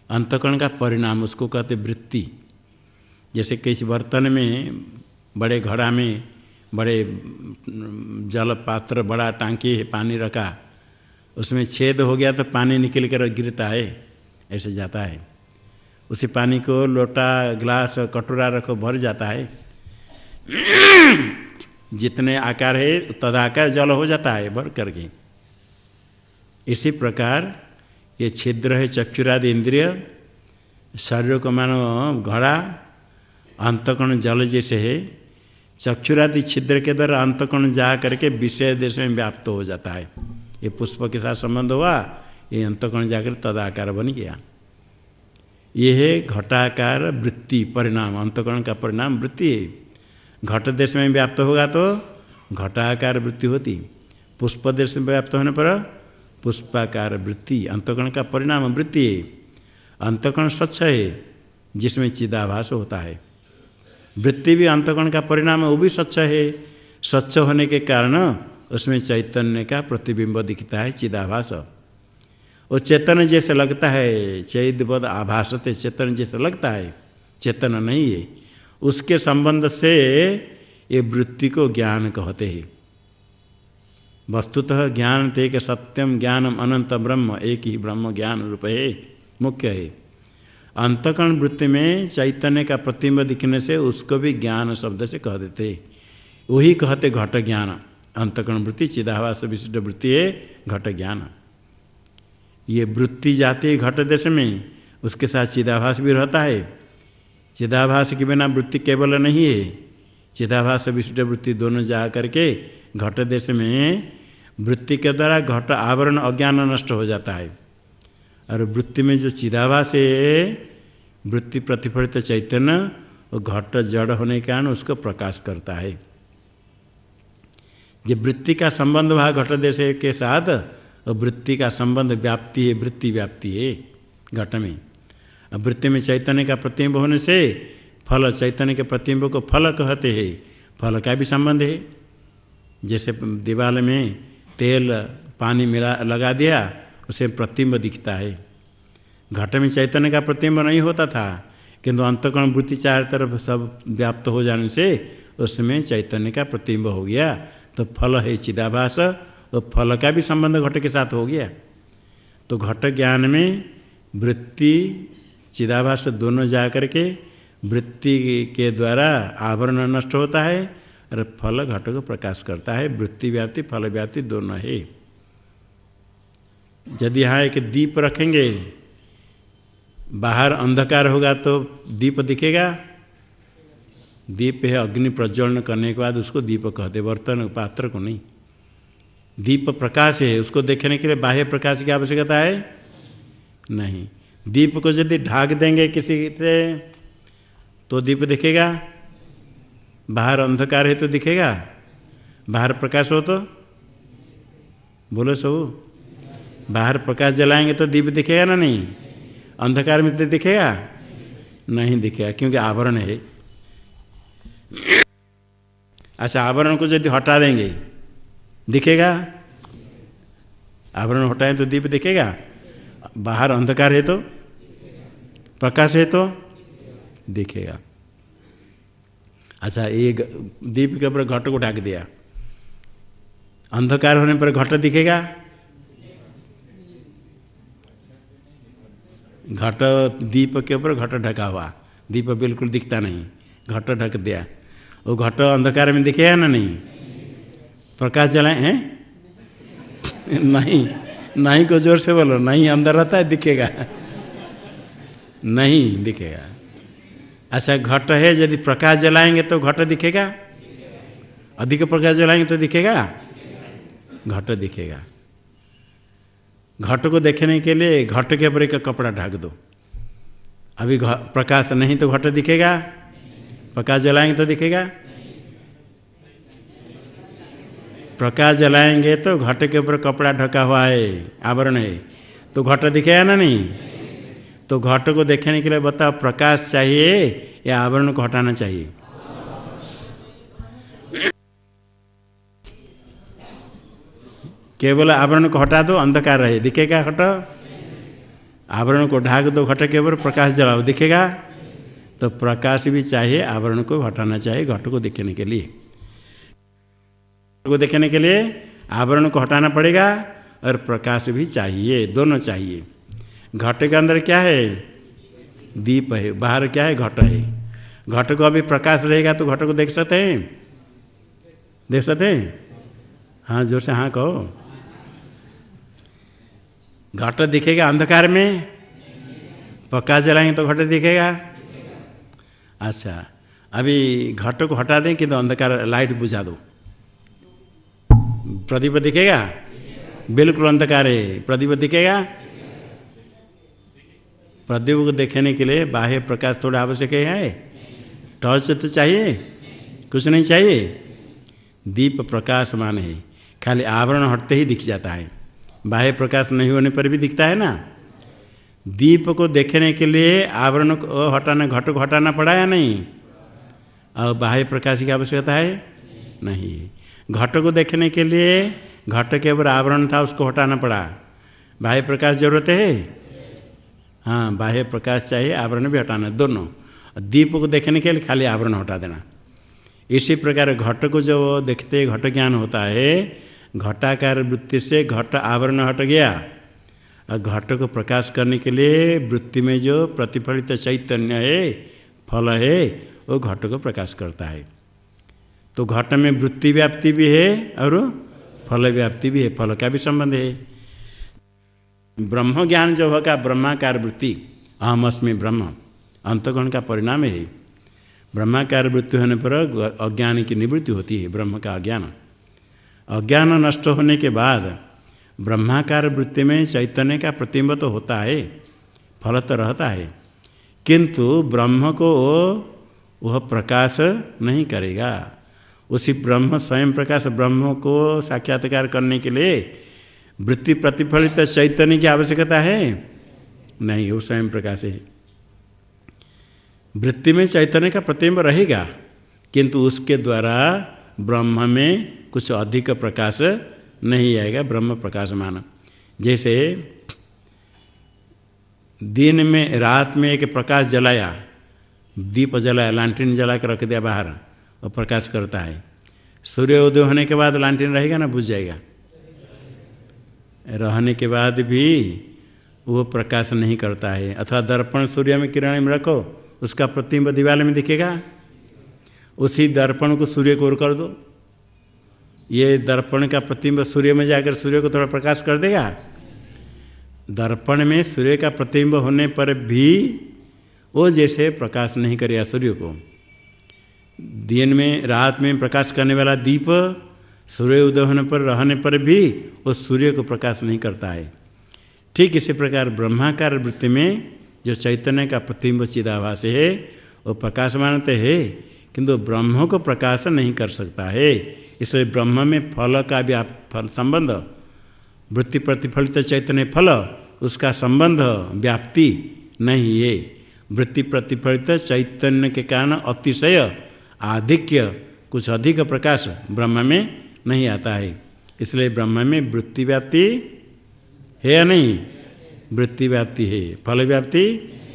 अंतःकरण का परिणाम उसको कहते वृत्ति। जैसे किसी बर्तन में, बड़े घड़ा में, बड़े जल पात्र, बड़ा टांकी है, पानी रखा, उसमें छेद हो गया तो पानी निकल कर गिरता है, ऐसे जाता है। उसी पानी को लोटा गिलास कटोरा रखो भर जाता है। जितने आकार है तदाकार जल हो जाता है भर करके। इसी प्रकार ये छिद्र है चक्षुरादि इंद्रिय, शरीर को मानो घड़ा, अंतःकरण जल जैसे है। चक्षुरादि छिद्र के द्वारा अंतःकरण जा करके विषय देश में व्याप्त हो जाता है। ये पुष्प के साथ संबंध हुआ, ये अंतःकरण जाकर तदाकार बन गया। ये है घटाकार वृत्ति परिणाम, अंतःकरण का परिणाम वृत्ति है। घट देश में व्याप्त होगा तो घटाकार वृत्ति होती, पुष्प देश में व्याप्त होने पर पुष्पाकार वृत्ति, अंतःकरण का परिणाम वृत्ति है। अंतःकरण स्वच्छ है जिसमें चिदाभास होता है, वृत्ति भी अंतःकरण का परिणाम है, वो भी स्वच्छ है। स्वच्छ होने के कारण उसमें चैतन्य का प्रतिबिंब दिखता है, चिदाभास। वो चेतन जैसे लगता है, चैतवद आभासते, चेतन जैसे लगता है, चेतन नहीं है। उसके संबंध से ये वृत्ति को ज्ञान कहते हैं। वस्तुतः ज्ञान ते के सत्यम ज्ञानम अनंत ब्रह्म, एक ही ब्रह्म ज्ञान रूप है, मुख्य है। अंतःकरण वृत्ति में चैतन्य का प्रतिबिंब दिखने से उसको भी ज्ञान शब्द से कह देते, वही कहते घट ज्ञान। अंतःकरण वृत्ति चिदाभास विशिष्ट वृत्ति है घट ज्ञान। ये वृत्ति जाती है घट देश में, उसके साथ चिदाभास भी रहता है। चिदाभास के बिना वृत्ति केवल नहीं है, चिदाभास विशिष्ट वृत्ति दोनों जा करके घट देश में वृत्ति के द्वारा घट आवरण अज्ञान नष्ट हो जाता है। और वृत्ति में जो चिदाभास है, वृत्ति प्रतिफलित चैतन्य, वो घट जड़ होने के कारण उसको प्रकाश करता है। ये वृत्ति का संबंध वहाँ घट देश के साथ, और वृत्ति का संबंध व्याप्ति है, वृत्ति व्याप्ति है घट में। अब वृत्ति में चैतन्य का प्रतिबिंब होने से फल, चैतन्य के प्रतिबिंब को फल कहते हैं, फल का भी संबंध है। जैसे दीवार में तेल पानी मिला लगा दिया, उसे प्रतिबिंब दिखता है। घट में चैतन्य का प्रतिबिंब नहीं होता था, किंतु अंतःकरण वृत्ति चारों तरफ सब व्याप्त हो जाने से उसमें चैतन्य का प्रतिबिंब हो गया, तो फल है चिदाभास, तो फल का भी संबंध घट के साथ हो गया। तो घट ज्ञान में वृत्ति चिदाभास दोनों जा करके वृत्ति के द्वारा आवरण नष्ट होता है और फल घट को प्रकाश करता है। वृत्ति व्याप्ति फल व्याप्ति दोनों है। यदि यहाँ एक दीप रखेंगे, बाहर अंधकार होगा तो दीप दिखेगा? दीप है अग्नि प्रज्वलन करने के बाद उसको दीप कहते, बर्तन पात्र को नहीं। दीप प्रकाश है, उसको देखने के लिए बाह्य प्रकाश की आवश्यकता है नहीं। दीप को यदि ढाक देंगे किसी से तो दीप दिखेगा? बाहर अंधकार है तो दिखेगा? बाहर प्रकाश हो तो बोलो सब, बाहर प्रकाश जलाएंगे तो दीप दिखेगा ना? नहीं। अंधकार में तो दिखेगा? नहीं दिखेगा, क्योंकि आवरण है। अच्छा, आवरण को यदि हटा देंगे दिखेगा? आवरण हटाएं तो दीप दिखेगा? बाहर अंधकार है तो प्रकाश है तो दिखेगा। अच्छा, एक दीप के ऊपर घट को ढक दिया, अंधकार होने पर घट दिखेगा? घट दीप के ऊपर घट ढका हुआ, दीप बिल्कुल दिखता नहीं, घट ढक दिया, वो घट अंधकार में दिखेगा ना? नहीं। प्रकाश जलाए हैं? नहीं, नहीं को जोर से बोलो। नहीं अंदर रहता है, दिखेगा? नहीं दिखेगा। अच्छा, घट है, यदि प्रकाश जलाएंगे तो घट दिखेगा? अधिक प्रकाश जलाएंगे तो दिखेगा? घट दिखेगा। घट को देखने के लिए घट के ऊपर एक कपड़ा ढक दो। अभी प्रकाश नहीं तो घट दिखेगा? प्रकाश जलाएंगे तो दिखेगा? प्रकाश जलाएंगे तो घट के ऊपर कपड़ा ढका हुआ है, आवरण है, तो घट दिखेगा ना? नहीं। तो घट को देखने के लिए बताओ, प्रकाश चाहिए या आवरण को हटाना चाहिए? केवल आवरण को हटा दो, अंधकार रहे, दिखेगा घट? आवरण को ढाक दो घट के ऊपर, प्रकाश जलाओ, दिखेगा? तो प्रकाश भी चाहिए, आवरण को हटाना चाहिए घट को देखने के लिए। को देखने के लिए आवरण को हटाना पड़ेगा और प्रकाश भी चाहिए, दोनों चाहिए। घट के अंदर क्या है? दीप है, बाहर क्या है? घट है। घट को अभी प्रकाश रहेगा तो घट को देख सकते हैं? देख सकते हैं? हाँ, जोर से हाँ कहो। घट दिखेगा अंधकार में? प्रकाश जलाएंगे तो घट दिखेगा? अच्छा, अभी घट को हटा दें कि तो अंधकार, लाइट बुझा दो, प्रदीप दिखेगा? बिल्कुल अंधकार है, प्रदीप दिखेगा? प्रदीप को देखने के लिए बाह्य प्रकाश थोड़ा आवश्यक है? टॉर्च तो चाहिए? कुछ नहीं चाहिए? दीप प्रकाशमान है, खाली आवरण हटते ही दिख जाता है। बाह्य प्रकाश नहीं होने पर भी दिखता है ना। दीप को देखने के लिए आवरण को हटाना, घट को हटाना पड़ा या नहीं? और बाह्य प्रकाश की आवश्यकता है? नहीं। घट को देखने के लिए घट के ऊपर आवरण था, उसको हटाना पड़ा, बाह्य प्रकाश जरूरत है? हाँ, बाह्य प्रकाश चाहिए, आवरण भी हटाना, दोनों। दीप को देखने के लिए खाली आवरण हटा देना। इसी प्रकार घट को जो देखते घट ज्ञान होता है, घटाकार वृत्ति से घट आवरण हट गया और घट को प्रकाश करने के लिए वृत्ति में जो प्रतिफलित चैतन्य है, फल है, वो घट को प्रकाश करता है। तो घट में वृत्ति व्याप्ति भी है और फल व्याप्ति भी है, फल का भी संबंध है। ब्रह्म ज्ञान जो होगा, ब्रह्माकार वृत्ति, अहम अस्मि ब्रह्म, अंतःकरण का परिणाम है। ब्रह्माकार वृत्ति होने पर अज्ञान की निवृत्ति होती है, ब्रह्म का अज्ञान नष्ट होने के बाद ब्रह्माकार वृत्ति में चैतन्य का प्रतिबिंब तो होता है, फल तो रहता है, किंतु ब्रह्म को वह प्रकाश नहीं करेगा। उसी ब्रह्म स्वयं प्रकाश ब्रह्म को साक्षात्कार करने के लिए वृत्ति प्रतिफलित चैतन्य की आवश्यकता है नहीं, वो स्वयं प्रकाश है। वृत्ति में चैतन्य का प्रतिबिंब रहेगा, किंतु उसके द्वारा ब्रह्म में कुछ अधिक प्रकाश नहीं आएगा, ब्रह्म प्रकाशमान। जैसे दिन में रात में एक प्रकाश जलाया, दीप जलाया, लालटेन जला कर रख दिया बाहर, और प्रकाश करता है। सूर्य उदय होने के बाद लालटेन रहेगा ना, बुझ जाएगा। रहने के बाद भी वो प्रकाश नहीं करता है। अथवा दर्पण सूर्य में किरण में रखो, उसका प्रतिबिंब दीवार में दिखेगा, उसी दर्पण को सूर्य को ओर कर दो, ये दर्पण का प्रतिबिंब सूर्य में जाकर सूर्य को थोड़ा प्रकाश कर देगा। दर्पण में सूर्य का प्रतिबिंब होने पर भी वो जैसे प्रकाश नहीं करेगा सूर्य को। दिन में रात में प्रकाश करने वाला दीप सूर्य उदय होने पर रहने पर भी वो सूर्य को प्रकाश नहीं करता है। ठीक इसी प्रकार ब्रह्माकार वृत्ति में जो चैतन्य का प्रतिबिंब चिदाभास है, वो प्रकाशमान तो है, किंतु ब्रह्म को प्रकाश नहीं कर सकता है। इसलिए ब्रह्म में फल का भी फल संबंध, वृत्ति प्रतिफलित चैतन्य फल, उसका संबंध व्याप्ति नहीं है। वृत्ति प्रतिफलित चैतन्य के कारण अतिशय आधिक्य, कुछ अधिक प्रकाश ब्रह्म में नहीं आता है। इसलिए ब्रह्म में वृत्ति व्याप्ति है या नहीं? वृत्ति व्याप्ति है, फल व्याप्ति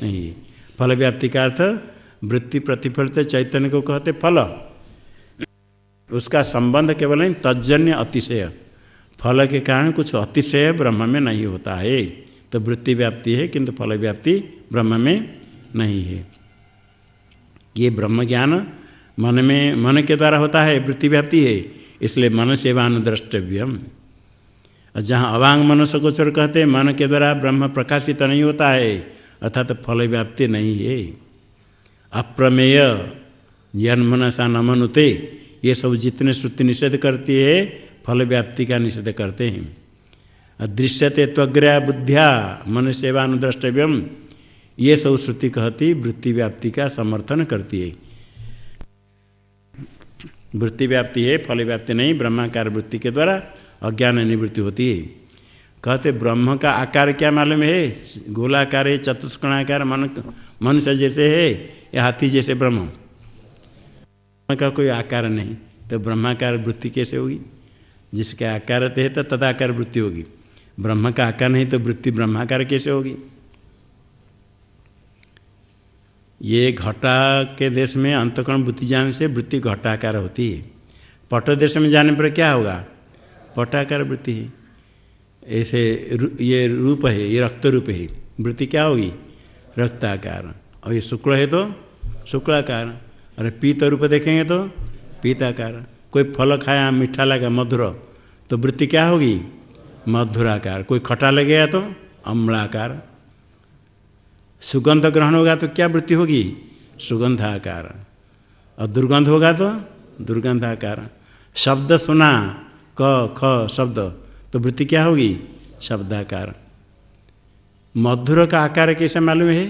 नहीं है। फल व्याप्ति का अर्थ वृत्ति प्रतिफलित चैतन्य को कहते फल, उसका संबंध केवल नहीं तज्जन्य अतिशय, फल के कारण कुछ अतिशय ब्रह्म में नहीं होता है। तो वृत्ति व्याप्ति है, किंतु फल व्याप्ति ब्रह्म में नहीं है। ये ब्रह्म ज्ञान मन में, मन के द्वारा होता है, वृत्ति व्याप्ति है, इसलिए मन सेवान द्रष्टव्यम। जहाँ अवांग मनुष्य गोचर कहते हैं, मन के द्वारा ब्रह्म प्रकाशित नहीं होता है, अर्थात फल व्याप्ति नहीं है। अप्रमेय जन्मनसा न मनुते, ये सब जितने श्रुति निषेध करती है, फल व्याप्ति का निषेध करते हैं। अदृश्यते त्वग्रया बुद्ध्या मन सेवानुद्रष्टव्यम, ये सब श्रुति कहती वृत्ति व्याप्ति का समर्थन करती है। वृत्ति व्याप्ति है, फल व्याप्ति नहीं। ब्रह्माकार वृत्ति के द्वारा अज्ञान निवृत्ति होती है। कहते ब्रह्म का आकार क्या मालूम है? गोलाकार है, चतुष्कोणाकार, मनुष्य जैसे है या हाथी जैसे ब्रह्म का कोई आकार नहीं, तो ब्रह्माकार वृत्ति कैसे होगी? जिसके आकार है तो तदाकार वृत्ति होगी। ब्रह्म का आकार नहीं तो वृत्ति ब्रह्माकार कैसे होगी? ये घटा के देश में अंतःकरण बुद्धि जाने से वृत्ति घटाकार होती है। पट देश में जाने पर क्या होगा? पटाकार वृत्ति है। ऐसे ये रूप है, ये रक्त रूप है, वृत्ति क्या होगी? रक्ताकार। और ये शुक्ल है तो शुक्लाकार, और पीत रूप देखेंगे तो पीताकार। कोई फल खाया मीठा लगा मधुर, तो वृत्ति क्या होगी? मधुराकार। कोई खट्टा लगेगा तो अम्लाकार। सुगंध ग्रहण होगा तो क्या वृत्ति होगी? सुगंधाकार। और दुर्गंध होगा तो दुर्गंधाकार। शब्द सुना, क ख शब्द, तो वृत्ति क्या होगी? शब्दाकार। मधुर का आकार कैसे मालूम है?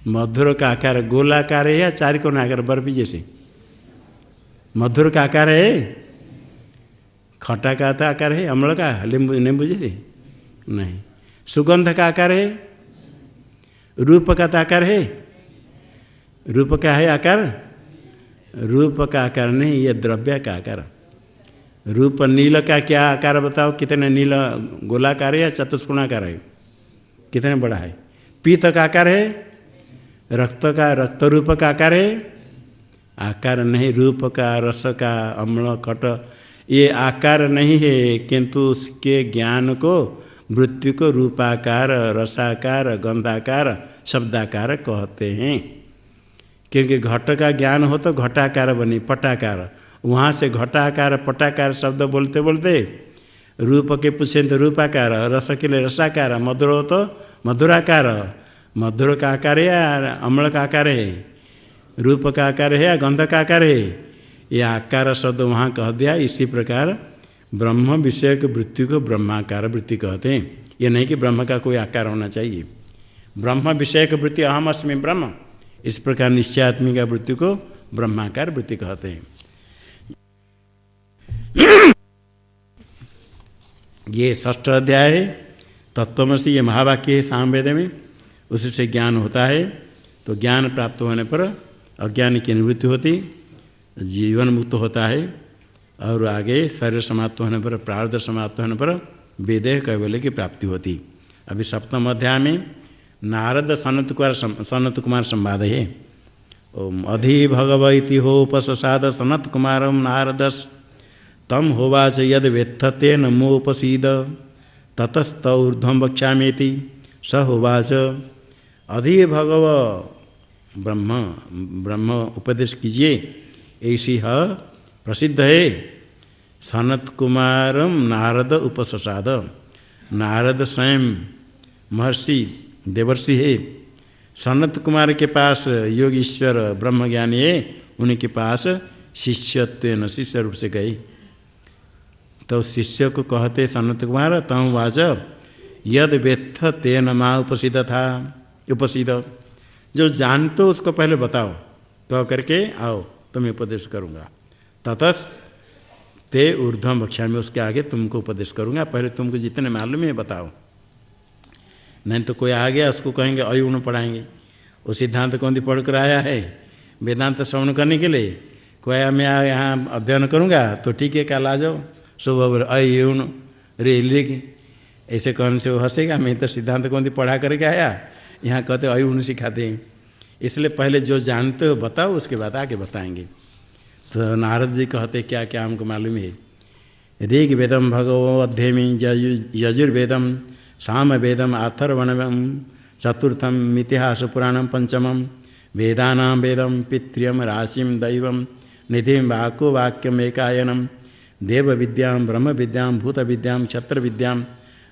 मधुर का आकार गोलाकार है या चारिकोण आकार, बर्फी जैसे? मधुर का आकार है? खट्टा का आकार है? अम्ल का, नींबू जैसे? नहीं। सुगंध का आकार है? रूप का आकार है? रूप का है आकार? रूप का आकार नहीं, ये द्रव्य का आकार। रूप नील का क्या आकार बताओ? कितने नील गोलाकार है या चतुष्कोणाकार है? कितने बड़ा है? पीत का आकार है? रक्त का, रक्त रूप का आकार है? आकार नहीं, रूप का, रस का, अम्ल, खट, ये आकार नहीं है, किंतु उसके ज्ञान को वृत्ति को रूपाकार, रसाकार, गंधाकार, शब्दाकार कहते हैं। क्योंकि घट का ज्ञान हो तो घटाकार बनी पटाकार, वहाँ से घटाकार पटाकार शब्द बोलते बोलते रूप के पूछें तो रूपाकार, रस के लिए रसाकार, मधुर हो तो मधुराकार, मधुर का आकार है या अम्ल का आकार है, रूप का आकार है या गंध का आकार है, ये आकार शब्द वहाँ कह दिया। इसी प्रकार ब्रह्म विषय की वृत्ति को ब्रह्माकार वृत्ति कहते हैं। ये नहीं कि ब्रह्म का कोई आकार होना चाहिए। ब्रह्म विषय की वृत्ति अहम अस्मि ब्रह्म, इस प्रकार निश्चयात्मिका वृत्ति को ब्रह्माकार वृत्ति कहते हैं। ये षष्ठ अध्याय है, तत्त्वमसि, ये महावाक्य है सामवेद में, उससे ज्ञान होता है। तो ज्ञान प्राप्त होने पर अज्ञान की निवृत्ति होती, जीवन मुक्त होता है, और आगे शरीर समाप्त होने पर, प्रारब्ध समाप्त होने पर वेदेह कैवल्य की प्राप्ति होती। अभी सप्तम अध्याय में नारद सनत कुमार संवाद है। ओम अधि भगव इति होपससाद सनत कुमारम नारदस तम होवाच यद वेत्थते नमोपसीद ततस्तौर्ध्वं वक्ष्यामीति स होवाच अधि भगव, ब्रह्म उपदेश कीजिए, ऐसी है प्रसिद्ध है। सनत कुमारम नारद उपससाद, नारद स्वयं महर्षि देवर्षि है, सनत कुमार के पास योगीश्वर ब्रह्मज्ञानी है, उनके पास शिष्यत्वेन शिष्य रूप से गए। तो शिष्य को कहते सनत कुमार तम वाच यद वेत्थ तेन मा उपसिद था, उपसिद, जो जानते हो उसको पहले बताओ, कह करके आओ तुम्हें उपदेश करूँगा। ततस ते ऊर्ध्वं वक्ष्यामि, उसके आगे तुमको उपदेश करूँगा, पहले तुमको जितने मालूम है बताओ। नहीं तो कोई आ गया उसको कहेंगे अयुण पढ़ाएंगे, वो सिद्धांत कौन पढ़ कर आया है वेदांत श्रवण करने के लिए, कोई मैं यहाँ अध्ययन करूँगा तो ठीक है कल आ जाओ, सुबह अयुण रे लिख, ऐसे कहने से वो हंसेगा, मैं तो सिद्धांत कौन पढ़ा करके आया, यहाँ कहते अयुण सिखाते हैं। इसलिए पहले जो जानते हो बताओ, उसके बाद आगे बताएंगे। तो नारद जी कहते क्या क्या हमको मालूम है। ऋग वेदम भगवो अध्ययमी, यजुर्वेदम सामवेदम अथर्वणम, चतुर्थम इतिहास पुराणम, पंचमम वेदानां वेदम, पितृयम राशिम दैवम, निधिम वाको वाक्यम एकायनम, देव विद्यां ब्रह्म विद्यां भूत विद्यां क्षत्र विद्यां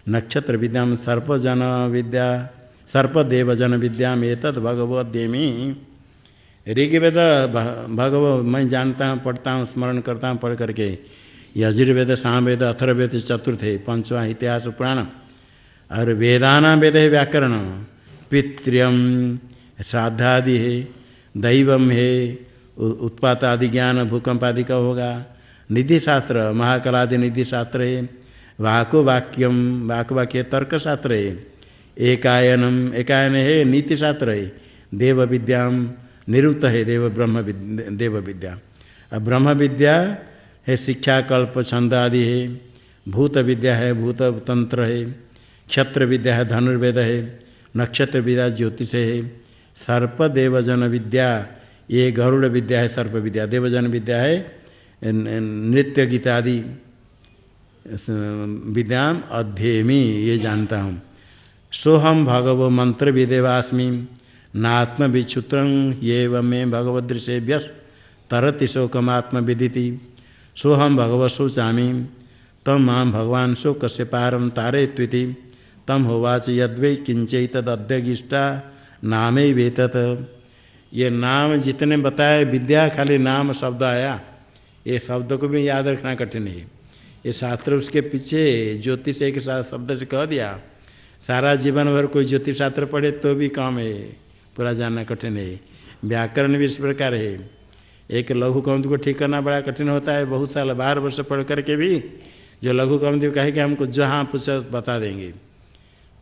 नक्षत्र विद्यां सर्पजन विद्या सर्पदेवजन विद्याम एतद भगवो अध्ययमी। ऋग्वेद भगव मैं जानता हूँ, पढ़ता हूँ, स्मरण करता हूँ, पढ़ करके। यजुर्वेद सामवेद अथर्ववेद चतुर्थ है, पांचवा इतिहास पुराण, और वेदाना वेद है व्याकरण, पितृयम श्राद्धादि है, दैवम है उत्पात आदि ज्ञान भूकंप आदि का होगा, निधि शास्त्र महाकलादि निधि शास्त्र है, वाको वाक्यम वाक वाक्य तर्क शास्त्र है, एकायनम एकायन है नीति शास्त्र है, देव विद्याम निरुक्त है देव विद्या, अब ब्रह्म विद्या है शिक्षा कल्प छंद आदि है, भूत विद्या है भूत तंत्र है, क्षत्र विद्या है धनुर्वेद है, नक्षत्र विद्या ज्योतिष है, सर्प देवजन विद्या ये गरुड़ विद्या है, सर्प विद्या, देवजन विद्या है नृत्य गीत आदि विद्याम अध्येमी ये जानता हूँ। सोहम भगव मंत्र विदेवास्मी नात्म विच्युत्रं ये मे भगवदृशेभ्यस तरति शोकमात्म विदिति, सोहम भगव शोचामी तम मां भगवान शोक से पारम तारयत्विति, तम होवाच यद्वै किंचैतदध्यगिष्टा नामे वेतत। ये नाम जितने बताए विद्या खाली नाम शब्द आया, ये शब्द को भी याद रखना कठिन है। ये शास्त्र उसके पीछे ज्योतिष एक शब्द से कह दिया, सारा जीवन भर कोई ज्योतिष शास्त्र पढ़े तो भी काम है, पूरा जानना कठिन है। व्याकरण भी इस प्रकार है, एक लघु कौंध को ठीक करना बड़ा कठिन होता है, बहुत साल 12 वर्ष पढ़ करके भी जो लघु कौंध कहे कि हमको जहाँ पूछो बता देंगे,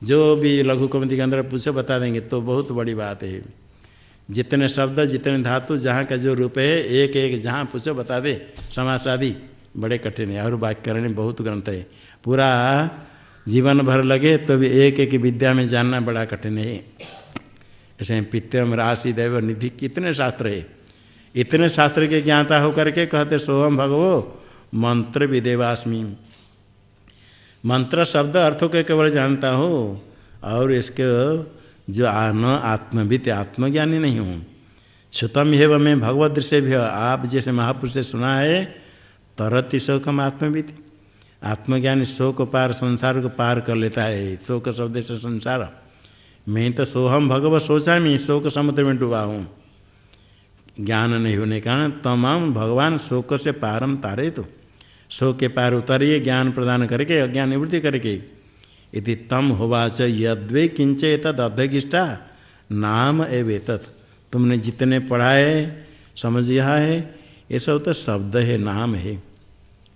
जो भी लघु कौंध के अंदर पूछो बता देंगे, तो बहुत बड़ी बात है। जितने शब्द जितने धातु जहाँ का जो रूप है एक एक जहाँ पूछो बता दे, समास आदि बड़े कठिन है। और व्याकरण बहुत ग्रंथ है, पूरा जीवन भर लगे तो भी एक एक विद्या में जानना बड़ा कठिन है। ऐसे पित्यम राशि दैव निधि कितने शास्त्र है, इतने शास्त्र के ज्ञाता होकर के कहते सोहम भगवो मंत्र विदेवास्मि। मंत्र शब्द अर्थों के केवल जानता हो और इसके जो न आत्मविद आत्मज्ञानी नहीं हूँ। श्रुतम एव मैं भगवत दृश्य भी, आप जैसे महापुरुष से सुना है, तरति शोकम आत्मविद। आत्मज्ञानी शोक पार, संसार को पार कर लेता है। शोक शब्द से संसार, मैं तो सोहम भगवत सोचा मैं शोक समुद्र में डूबा हूँ। ज्ञान नहीं होने के कारण तमाम भगवान शोक से पारम तारे, तो शोक के पार उतारिए ज्ञान प्रदान करके, अज्ञान निवृत्ति करके। इति तम होवाच यद्वे किंचे तद अध्यगिष्टा नाम एवेतत्। तुमने जितने पढ़ा है, समझ लिया है, ये सब तो शब्द है, नाम है।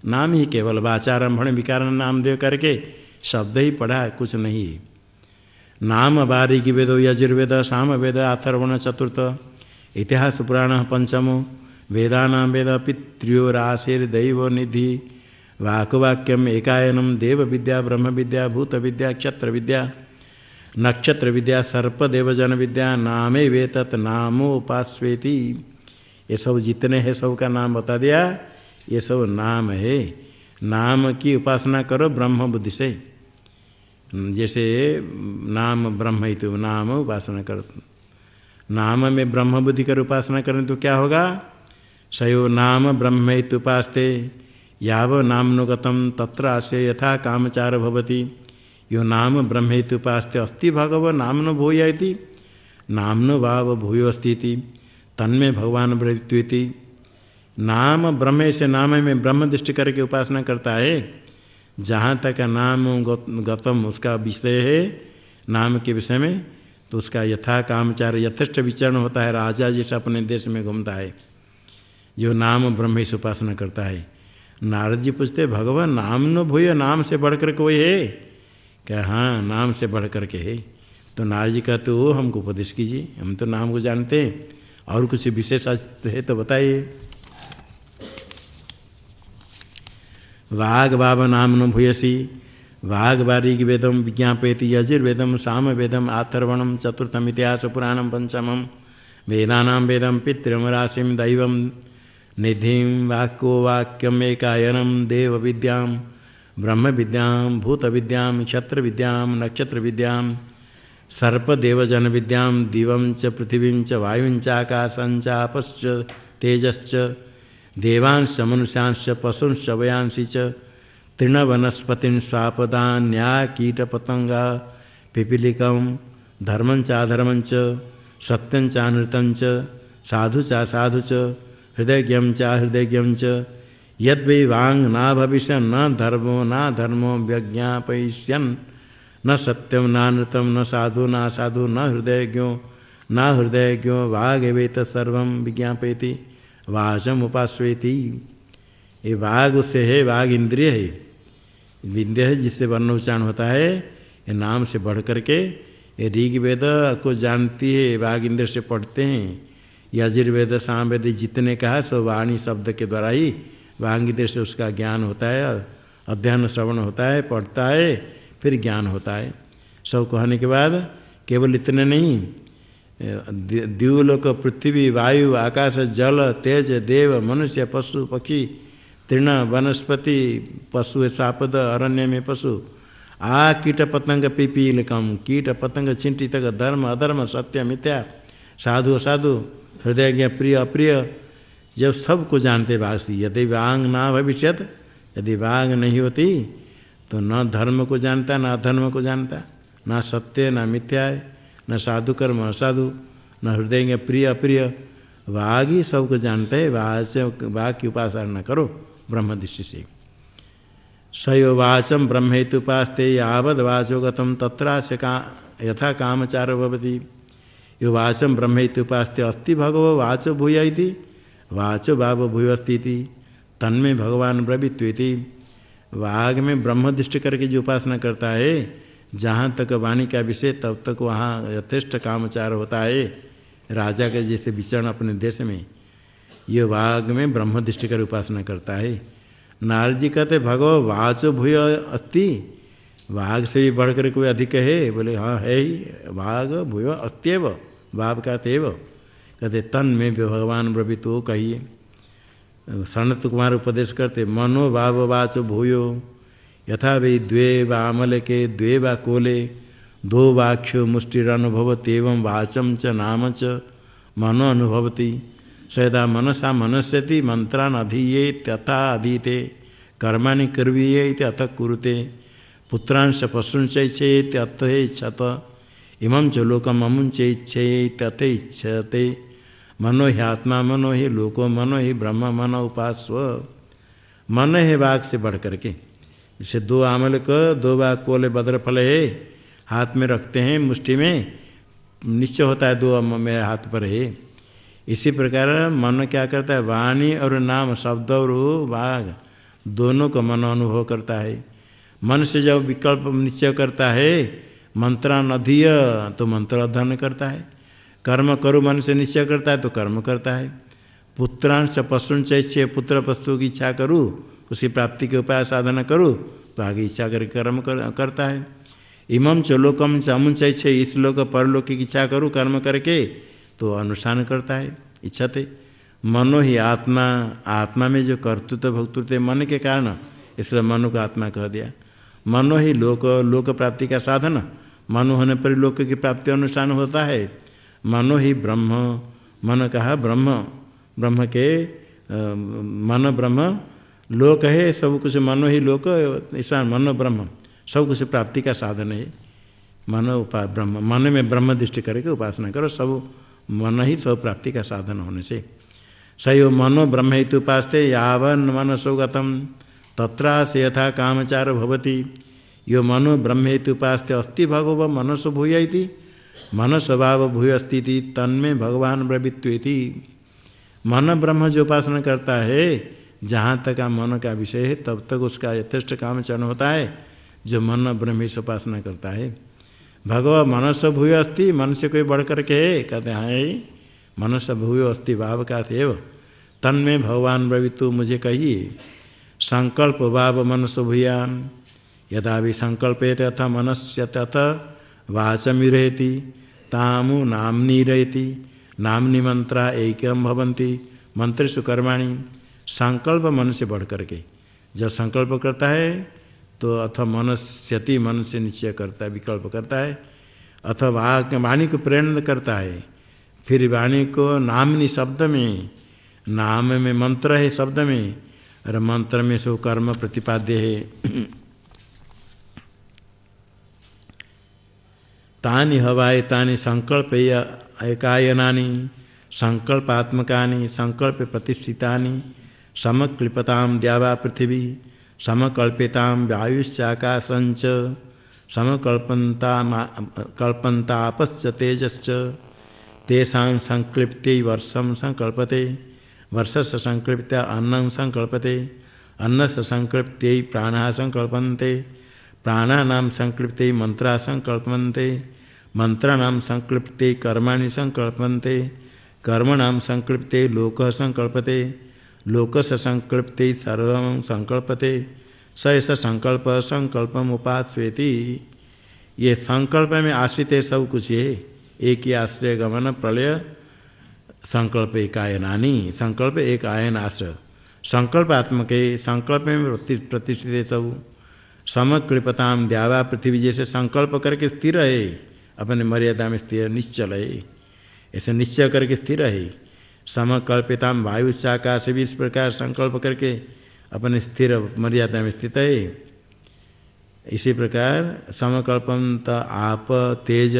नाम ही केवल वाचारंभण विकारण नाम दे करके शब्द ही पढ़ा, कुछ नहीं है। नाम वारिकी वेदो यजुर्वेद साम वेद अथर्वण चतुर्थ इतिहास पुराण पंचमो वेदानां वेद पितृराशिर्दैव निधि वाक्वाक्यम एकायनम देव विद्या ब्रह्म विद्या भूत विद्या क्षत्र विद्या नक्षत्र विद्या सर्प देवजन विद्या नामे वेतत् नामोपास्वेति। ये सब जितने हैं सब का नाम बता दिया। ये सब नाम है। नाम की उपासना करो ब्रह्म बुद्धि से। जैसे नाम ब्रह्म ही, तो नाम उपासना करो। नाम में ब्रह्म बुद्धि कर उपासना करें तो क्या होगा? सयो नाम ब्रह्मेत्युपास्ते याव नामनुगतम तत्र आस्य यथा कामचार भवति। यो नाम ब्रह्मेत्युपास्ते अस्ति भगव नामनो भूयति नामनो भाव भूयोस्ति तन्मे भगवान ब्रह्मेत्युति। नाम ब्रह्म से नाम में ब्रह्म दृष्टि करके उपासना करता है। जहाँ तक नाम गतम उसका विषय है, नाम के विषय में, तो उसका यथा कामचार यथेष्ट विचरण होता है। राजा जैसा अपने देश में घूमता है जो नाम ब्रह्म से उपासना करता है। नारद जी पूछते भगवान नाम न भूय, नाम से बढ़कर कोई है क्या? हाँ, नाम से बढ़कर के है। तो नारद जी कहते हो हमको उपदेश कीजिए, हम तो नाम को जानते हैं, और कुछ विशेष है तो बताइए। वाग बाब नाम न भूयसी वाग बारीक वेदम विज्ञापयति यजुर्वेदम साम वेदम आथर्वणम चतुर्थम इतिहास पुराणम पंचमम वेदानां वेदम पितृम राशिम दैवम निधिं वाक्यो वाक्यम एकायनम देव विद्यां ब्रह्म विद्यां भूत विद्यां क्षत्र विद्यां नक्षत्र विद्यां सर्प देवजन विद्यां दिवं च पृथिवीं च वायुं च आकाशं च आपश्च तेजश्च देवांश मनुष्यांश पशुंश वयांसी च तृणवनस्पतिं स्वापदान्या कीटपतंगा पिपीलिकं धर्मं चाधर्मं च सत्यं चानृतं च साधु चासाधु च हृदयज्ञं चाहृदयज्ञं च यद्वै वांग न भविष्यन् न धर्मो व्यज्ञापयिष्यन् न सत्यं नानृतं न साधु नासाधु न हृदयज्ञो वागेवेत सर्वं विज्ञापयति वाचम उपास्वेति। ये वाग उससे है, वाग इंद्रिय है, विद्या है जिससे वर्ण उच्चारण होता है। ये नाम से बढ़ करके ये ऋग्वेद को जानती है, वाग इंद्रिय से पढ़ते हैं। यजुर्वेद सामवेद जितने कहा सो वाणी शब्द के द्वारा ही वांग इंद्रिय से उसका ज्ञान होता है, अध्ययन श्रवण होता है, पढ़ता है, फिर ज्ञान होता है। सब कहने के बाद केवल इतने नहीं, द्यूलोक पृथ्वी वायु आकाश जल तेज देव मनुष्य पशु पक्षी तृण वनस्पति पशु सापद अरण्य में पशु आ कीट पतंग पिपीलिकम कीट पतंग चिंटी तक धर्म अधर्म सत्य मिथ्या साधु असाधु हृदय प्रिय अप्रिय, जब सबको जानते वासी। यदि वांग ना भविष्यत, यदि वांग नहीं होती तो न धर्म को जानता न अधर्म को जानता, न सत्य न मिथ्या है, न साधु कर्म असाधु, न हृदय प्रिय अप्रिय। वाग ही सबको जानते है। वाग की उपासना करो ब्रह्म दृष्टि से। सयो वाचम ब्रह्मेत्युपास्ते यावद वाचो गतम तत्रास्य यथा कामचारो भवति। यो वाचम ब्रह्मेत्युपास्ते अस्ति भगवो वाचो भूय इति वाचो भाव भूयोस्ति इति तन्मे भगवान ब्रवीत्वेति। वाग में ब्रह्म दृष्टि करके जो उपासना करता है, जहाँ तक वाणी का विषय तब तक वहाँ यथेष्ट कामचार होता है। राजा के जैसे विचरण अपने देश में, ये वाग में ब्रह्म दृष्टि कर उपासना करता है। नारद जी कहते भगव वाचो भूय अस्ति, वाग से भी बढ़कर कोई अधिक है? बोले हाँ है ही, वाग भूय अस्त्यव, वाव का तेव। कहते तन में भगवान ब्रवीतो कहिए। सनत कुमार उपदेश करते मनोभाववाचो भूयो यथा वै द्वे वामलके द्वे वा कोले दो वाक्यो मुष्टिरनुभवति एवं वाचम च नाम च मनो अनुभवति सदा मनसा मनस्यति मंत्रान अधीयेत तथा अधीते कर्माणि कर्वीयेत अतः कुरुते पुत्रांश पशुंचैच्छेत अत इच्छत इमं च लोकम अमुंचैच्छेत अत इच्छते मनो ही आत्मा मनो ही लोको मनो ही ब्रह्म मनो उपास्व। मन है वाक से बढ़ करके, इसे दो आमल को दो वाक कोले बद्रफल है हाथ में रखते हैं, मुष्टि में निश्चय होता है दो मेरे हाथ पर है। इसी प्रकार मन क्या करता है, वाणी और नाम शब्द और वाग दोनों को मन अनुभव करता है। मन से जब विकल्प निश्चय करता है मंत्रानधीय तो मंत्र अध्ययन करता है, कर्म करो मन से निश्चय करता है तो कर्म करता है। पुत्रांश पशुंच इच्छे पुत्र पशु की इच्छा करूँ उसी प्राप्ति के उपाय साधना करूँ तो आगे इच्छा करके कर्म करता है। इमं च लोकम च अमुंच इच्छे इस लोक परलोक की इच्छा करूँ कर्म करके तो अनुष्ठान करता है इच्छते। मनो ही आत्मा, आत्मा में जो कर्तृत्व भोक्तृत्व मन के कारण इसलिए मनो को आत्मा कह दिया। मनो ही लोक, लोक प्राप्ति का साधन, मनो होने पर लोक की प्राप्ति अनुष्ठान होता है। मनो ही ब्रह्म, मन कहा ब्रह्म, ब्रह्म के मन ब्रह्म लोक है सब कुछ, मनो ही लोक ईश्वर मनो ब्रह्म सब कुछ प्राप्ति का साधन है। मनो ब्रह्म, मन में ब्रह्म दृष्टि करके उपासना करो, सब मन ही सब प्राप्ति का साधन होने से सयो मनो ब्रह्म हेतु उपासते यावन मनसो गतम तत्रा से यथा कामचार भवति यो मनो ब्रह्म हेतु उपासते अस्ति भगव मनसो भूय इति मन स्वभाव भूय अस्ति तन्मे भगवान ब्रवित्वेति। मन ब्रह्म जो उपासना करता है जहाँ तक मन का विषय है तब तक उसका यथेष्ट कामचरण होता है। जो मन ब्रह्म से उपासना करता है भगव मनस भूय अस्ति, मन से कोई बढ़ करके है कहते हैं मनस भूय अस्ति भाव का एव तन्मे भगवान ब्रवितु मुझे कहिए। संकल्प भाव मनस भूयान यदा भी संकल्पेत अथ मनस्य तथ वाचमी रहती तामु नामनी रहती नामनी मंत्रा एकम भवंती मंत्रेषु कर्माणि। संकल्प मन से बढ़ करके जब संकल्प करता है तो अथ मनस्यति मन से निश्चय करता है, विकल्प करता है, अथवा वाणी को प्रेरणा करता है। फिर वाणी को नामनी शब्द में, नाम में मंत्र है शब्द में और मंत्र में सो कर्म प्रतिपाद्य है। तानि हवाय तानि संकल्प एकायनानि संकल्पात्मकानि संकल्प प्रतिष्ठितानि समक्लिपतां द्यावा पृथिवी समकल्पितां वायुश्चाकाशंच समकल्पन्तापश्च तेजश्च तेषां संक्लिप्ते वर्षं संकल्पते वर्षस्य संक्लिप्ते अन्नं संकल्पते अन्नस्य संक्लिप्ते प्राणाः संकल्पन्ते प्राणानां संक्लिप्ते मंत्रा संकल्पन्ते मंत्राणां संक्लिप्ते कर्माणि संकल्पन्ते कर्मणां संक्लिप्ते लोकः संकल्पते लोकस्य संकल्पते सर्वं संकल्पते स एष संकल्प संकल्पम उपास्वेति। ये संकल्प में आश्रित है सब कुछ है, एक ही आश्रय गमन प्रलय संकल्प एकायनानि संकल्प एक आयन आश्रय संकल्पात्मक संकल्प में प्रतिष्ठित है सब। समक्लिपताम द्यावा पृथ्वी जैसे संकल्प करके स्थिर है, अपने मर्यादा में स्थिर निश्चल है, ऐसे निश्चय करके स्थिर है। समकल्पिताम वायुश्चाकाश भी इस प्रकार संकल्प करके अपने स्थिर मर्यादा में स्थित है। इसी प्रकार समकल्पम आप तेज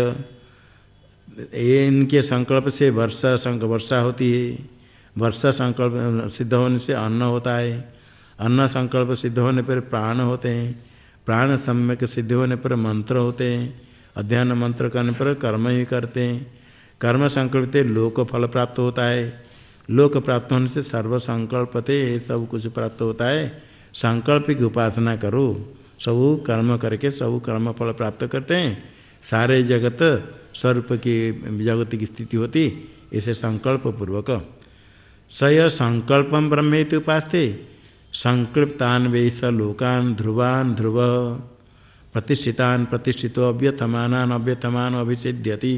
इनके संकल्प से वर्षा होती है, वर्षा संकल्प सिद्ध होने से अन्न होता है, अन्न संकल्प सिद्ध होने पर प्राण होते हैं, प्राण सम्यक सिद्ध होने पर मंत्र होते हैं, अध्ययन मंत्र करने पर कर्म ही करते हैं, कर्म संकल्पित लोक फल प्राप्त होता है, लोक प्राप्त होने से सर्व संकल्पते सब कुछ प्राप्त होता है। संकल्प की उपासना करो, सब कर्म करके सब कर्म फल प्राप्त करते हैं, सारे जगत स्वरूप की जगत की स्थिति होती, इसे संकल्प पूर्वक सय संकल्पम ब्रह्मेति उपास्ते संकल्पतान वे स लोकान ध्रुवान ध्रुव प्रतिष्ठितान प्रतिष्ठितो अभ्यथमानान अभ्यथमान अभिषेध्यति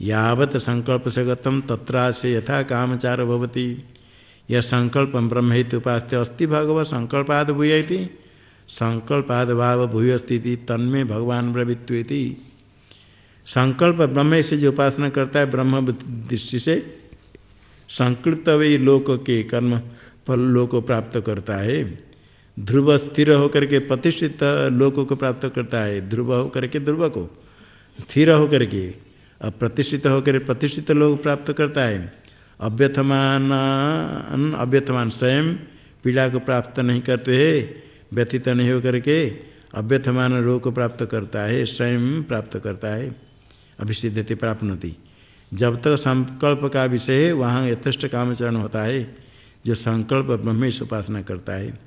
यावत् संकल्प से गतम तत्रा से यथा कामचार भवति यह संकल्प ब्रह्मेति उपास्ते अस्ति भगव संकल्पाद भूयति संकल्पाद भाव भूय स्थिति तन्मे भगवान ब्रवित्वेति। संकल्प ब्रह्म से जो उपासना करता है ब्रह्म दृष्टि से संकल्प वे लोक के कर्म फल लोक को प्राप्त करता है। ध्रुव स्थिर होकर के प्रतिष्ठित लोक को प्राप्त करता है, ध्रुव होकर के ध्रुव को, स्थिर होकर के प्रतिष्ठित होकर प्रतिष्ठित लोक प्राप्त करता है। अव्यथमान स्वयं पीड़ा को प्राप्त नहीं करते है, व्यथित नहीं होकर के अव्यथमान रोग को प्राप्त करता है, स्वयं प्राप्त करता है। अभिसिद्धति प्राप्नोति। जब तक संकल्प का विषय है वहाँ यथेष्ट कामचरण होता है। जो संकल्प ब्रह्मेश उपासना करता है।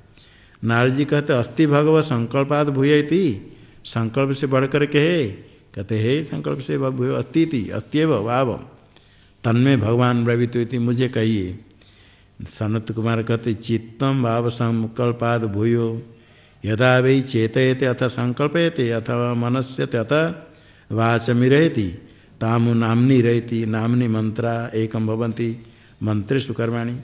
नारद जी कहते अस्ति भगव संकल्पाद भूयति, संकल्प से बढ़ कर के है, कहते है संकल्प से भूय अस्ति अस्त्यव वाव तन्मे भगवान ब्रवीति, मुझे कहिए। सनत कुमार कहते चित्तम भाव संकल्पाद भूयो यदा वै चेतयते अथ संकल्पयते अथवा मनस्यते अथ वाचमिरहति तामु नाम्नि रहती नाम्नि मंत्रा एकम भवन्ति मंत्रेषु कर्माणि।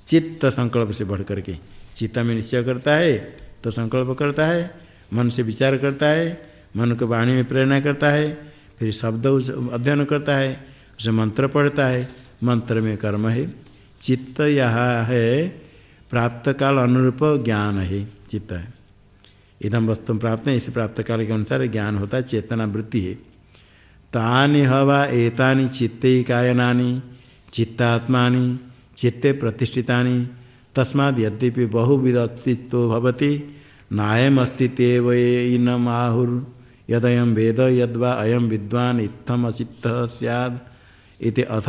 चित्त संकल्प से बढ़ करके चित्त में निश्चय करता है तो संकल्प करता है, मन से विचार करता है, मन को वाणी में प्रेरणा करता है, फिर शब्द अध्ययन करता है, उसे मंत्र पढ़ता है, मंत्र में कर्म है। चित्त यहाँ है प्राप्त काल अनुरूप ज्ञान है, चित्त है इदम वस्तु प्राप्त है, इस प्राप्त काल के अनुसार ज्ञान होता है, चेतना वृत्ति है। तानि हवा एतानि चित्ते कायनानि चित्तात्मानि चित्ते प्रतिष्ठितानि तस्माद् यद्यपि बहुविध अस्तित्व भवति नायम अस्तित्व इनम आहुर यदयं वेद यद्वा अयं विद्वान् इत्थम अचित्तः स्याद् इति अथ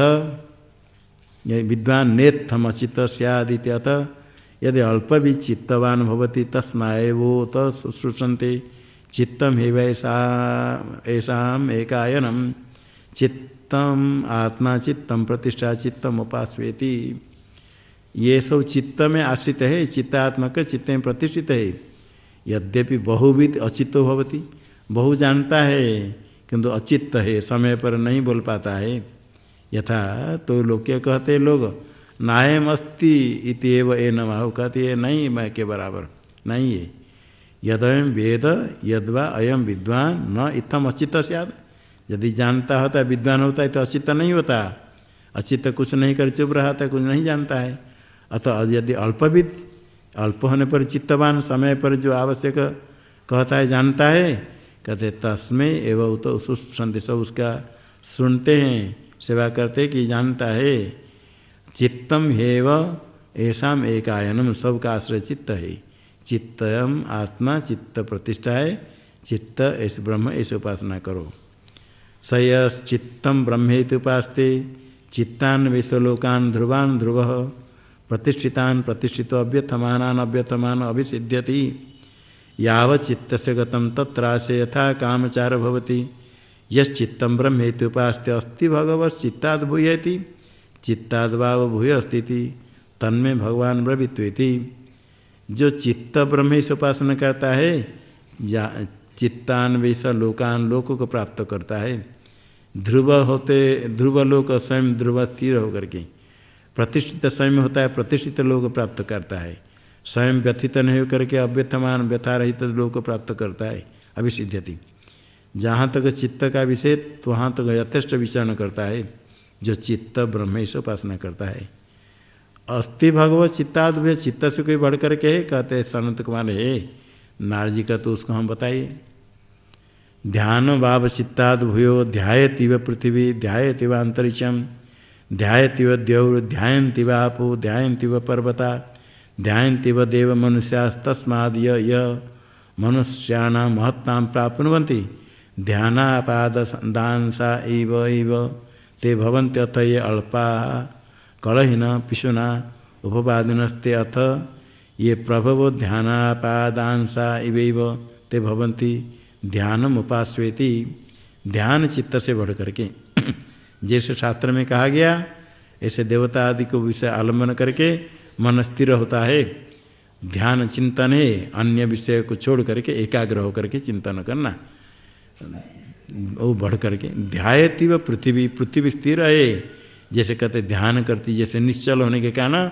विद्वान् नेत्थम अचित्तः स्याद् इति अथ यदि अल्प भी चित्तवान् भवति तस्मादेवोत शुश्रूषन्ते चित्तम हेवैषाम एकायनम चित्तम आत्मा चित्तम प्रतिष्ठा चित्तम उपास्वेति। ये सब चित्त में आश्रित है, चित्तात्मक चित्त में प्रतिष्ठित है। यद्यपि बहुविध अचित्तो भवति, बहु जानता है किंतु अचित्त है, समय पर नहीं बोल पाता है। यथा तो लोग क्या कहते हैं, लोग नायम अस्ति इत्येव एनमाह, कहते हैं नहीं मैं के बराबर नहीं है। यदयं वेद यद्वा अयम विद्वान न इत्थम अचित्त स्यात्, यदि जानता होता है विद्वान होता है तो अचित्त नहीं होता। अचित्त कुछ नहीं कर चुप रहा था, कुछ नहीं जानता है। अतः यदि अल्पविद, अल्प होने पर चित्तवान, समय पर जो आवश्यक कहता है जानता है, कहते तस्मै एवं तो सुसंदेश उसका सुनते हैं, सेवा करते कि जानता है। चित्तम हेव ऐसाम एकायनम, सबका आश्रय चित्त है। चित्तम आत्मा चित्त प्रतिष्ठा है, चित्त ऐसे ब्रह्म ऐसे उपासना करो। सयस चित्तम ब्रह्मेति उपास्ते चित्तान विश्वलोकान ध्रुवान ध्रुव प्रतिष्ठितान प्रतिष्ठितो अभ्यथमानान अभ्यथमान अभिसिद्ध्यति। यावत् चित्तस्य गतं तत्रासे यथा कामचार भवति यश्चित्तं ब्रह्मेति उपास्ते अस्ति भगवश्चित्ताद् भूयति चित्ताद् भाव भूय अस्ति तन्मे भगवान ब्रवीत्वेति। जो चित्त ब्रह्म से उपासना करता है चित्तान्वेष लोकान लोकों को प्राप्त करता है। ध्रुव होते ध्रुव लोक स्वयं ध्रुव स्थिर होकर के प्रतिष्ठित स्वयं होता है, प्रतिष्ठित लोक प्राप्त करता है। स्वयं व्यथित नहीं होकर के अव्यथमान व्यथा रहित लोक प्राप्त करता है, अभिसिद्ध्यति। जहाँ तक चित्त का विषय तो वहाँ तक यथेष्ट विचरण करता है जो चित्त ब्रह्म से उपासना करता है। अस्ति भगवत चित्ताद्भुय, चित्त से कोई बढ़ कर के है, कहते सनत कुमार है। नारद जी का तो उसको हम बताइए। ध्यान भाव चित्ताद्भुयो ध्यायतीव पृथ्वी ध्यायतीव अंतरिक्षम ध्यायतीव द्यौर ध्यायन्तीव आपो ध्यायन्तीव पर्वता ध्यायन्तीव देव मनुष्यास्तस्माद् य मनुष्याणां महत्तां प्राप्नुवन्ति ध्यानापादांसा इव ते भवन्ति अथ ये अल्पा कलहिन पिशुना उपपादिनस्ते अथ ये प्रभवो ध्यानापादांसा इव ते भवन्ति ध्यानम उपास्वेति। ध्यान चित्त से बढ़ करके जैसे शास्त्र में कहा गया ऐसे देवता आदि को विषय आलम्बन करके मन स्थिर होता है। ध्यान चिंतन है, अन्य विषय को छोड़ करके एकाग्र होकर के चिंतन करना, वो बढ़ करके ध्यायतीव पृथ्वी, पृथ्वी स्थिर है। जैसे कहते ध्यान करती, जैसे निश्चल होने के कारण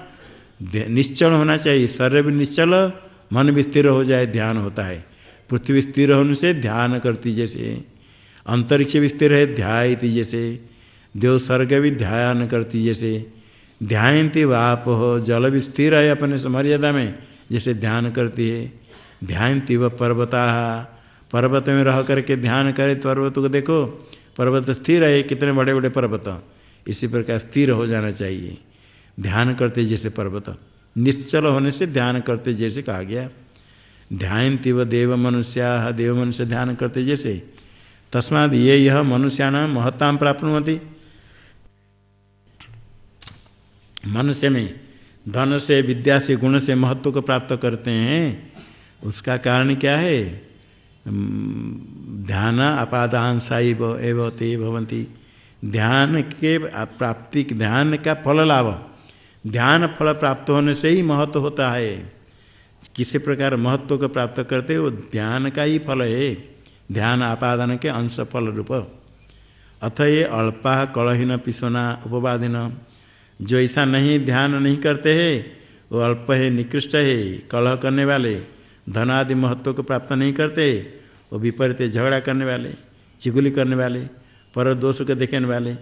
निश्चल होना चाहिए, शरीर भी निश्चल, मन भी स्थिर हो जाए, ध्यान होता है। पृथ्वी स्थिर होने से ध्यान करती जैसे, अंतरिक्ष भी स्थिर है ध्यायती जैसे, देव स्वर्ग भी ध्यान करती जैसे, ध्यायन्ति वाप हो, जल भी स्थिर है अपने मर्यादा में जैसे ध्यान करती है। ध्यायन्ति व पर्वता, पर्वत में रह करके ध्यान करे, पर्वत को देखो, पर्वत स्थिर है, कितने बड़े बड़े पर्वत, इसी प्रकार स्थिर हो जाना चाहिए, ध्यान करते जैसे पर्वत। निश्चल होने से ध्यान करते जैसे कहा गया। ध्यायन्ति व देव मनुष्या, देव मनुष्य ध्यान करते जैसे। तस्माद् ये यह मनुष्याणां महत्तां प्राप्नुवन्ति, मनुष्य में धन से, विद्या से, गुण से महत्व को प्राप्त करते हैं, उसका कारण क्या है? ध्यान अपादांसाइव एव ते भवन्ति, ध्यान के प्राप्ति, ध्यान का फल लाभ, ध्यान फल प्राप्त होने से ही महत्व होता है। किसी प्रकार महत्व को प्राप्त करते वो ध्यान का ही फल है, ध्यान आपादन के अंश फल रूप। अथ ये अल्पा कलहीन पिशोना उपवादिन, जो ऐसा नहीं ध्यान नहीं करते हैं वो अल्प है, निकृष्ट है, कलह करने वाले, धन आदि महत्व को प्राप्त नहीं करते, वो विपरीत झगड़ा करने वाले, चिगुली करने वाले, पर दोष को देखने वाले।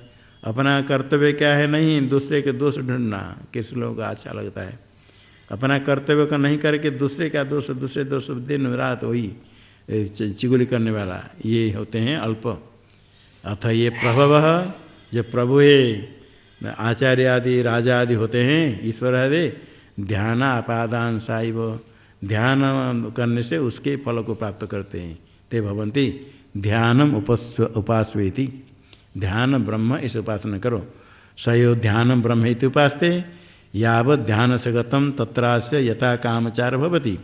अपना कर्तव्य क्या है? नहीं दूसरे के दोष ढूंढना, किस लोगों को अच्छा लगता है। अपना कर्तव्य को नहीं करके दूसरे का दोष, दूसरे दोष दिन रात वही चिगुली करने वाला, ये होते हैं अल्प। अथ ये प्रभव, जो प्रभु है, आचार्य आदि राजा आदि होते हैं, ईश्वर आदि, ध्यान आपादान साइव, ध्यान करने से उसके फल को प्राप्त करते हैं। ते भवन्ति ध्यानम उपास्वेति, ध्यान ब्रह्म इस उपासना करो। सयो ध्यान ब्रह्म इति उपास्ते, यावत् ध्यान से गतम तत्रास्य यथा कामचार भवति।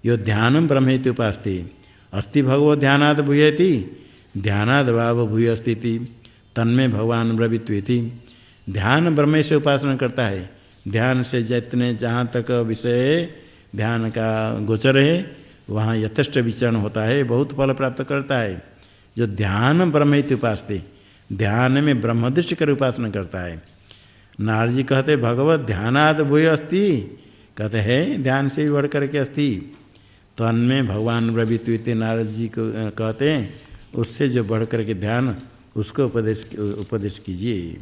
यो ध्यान ब्रह्म इति उपास्ते, अस्ति भगवो ध्यानाद भूयति, ध्यानाद भाव भूय अस्ति, तन्मे भगवान ब्रवीत्वेति। ध्यान ब्रह्म से उपासना करता है, ध्यान से जितने जहाँ तक विषय ध्यान का गोचर है वहाँ यथेष्ट विचरण होता है, बहुत फल प्राप्त करता है। जो ध्यान ब्रह्म इति उपास्ते, ध्यान में ब्रह्मदृष्टि कर उपासना करता है। नारद जी कहते भगवत ध्यानाद भूय अस्ति, कहते हैं ध्यान से भी बढ़ करके अस्ति, तो अन्य भगवान ब्रवीत्वेति, नारद जी को कहते हैं उससे जो बढ़ करके ध्यान, उसको उपदेश कीजिए।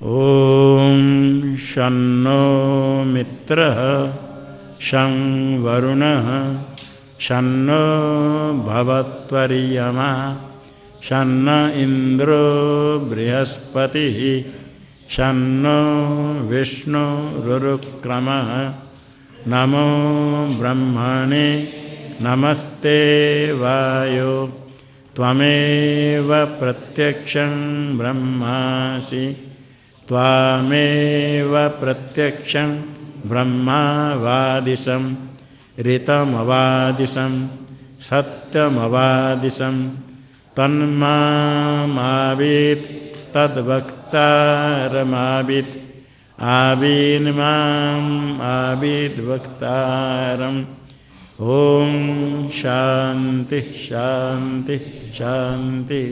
ओम शन्नो मित्रः शं वरुणः शन्नो भवत्वर्यमा शन्न इन्द्रो बृहस्पतिः शन्नो विष्णुरुक्रमः। नमो ब्रह्मणे नमस्ते वायो, त्वमेव प्रत्यक्षं ब्रह्मासि, त्वामेव प्रत्यक्षं ब्रह्मावादिशं, ऋतमवादिशं सत्यमवादिशं, तन्मामावीत् तद्वक्तारमावीत्, आवीन्माम् आवीद् वक्तारम्। ओम शांति शांति शांति।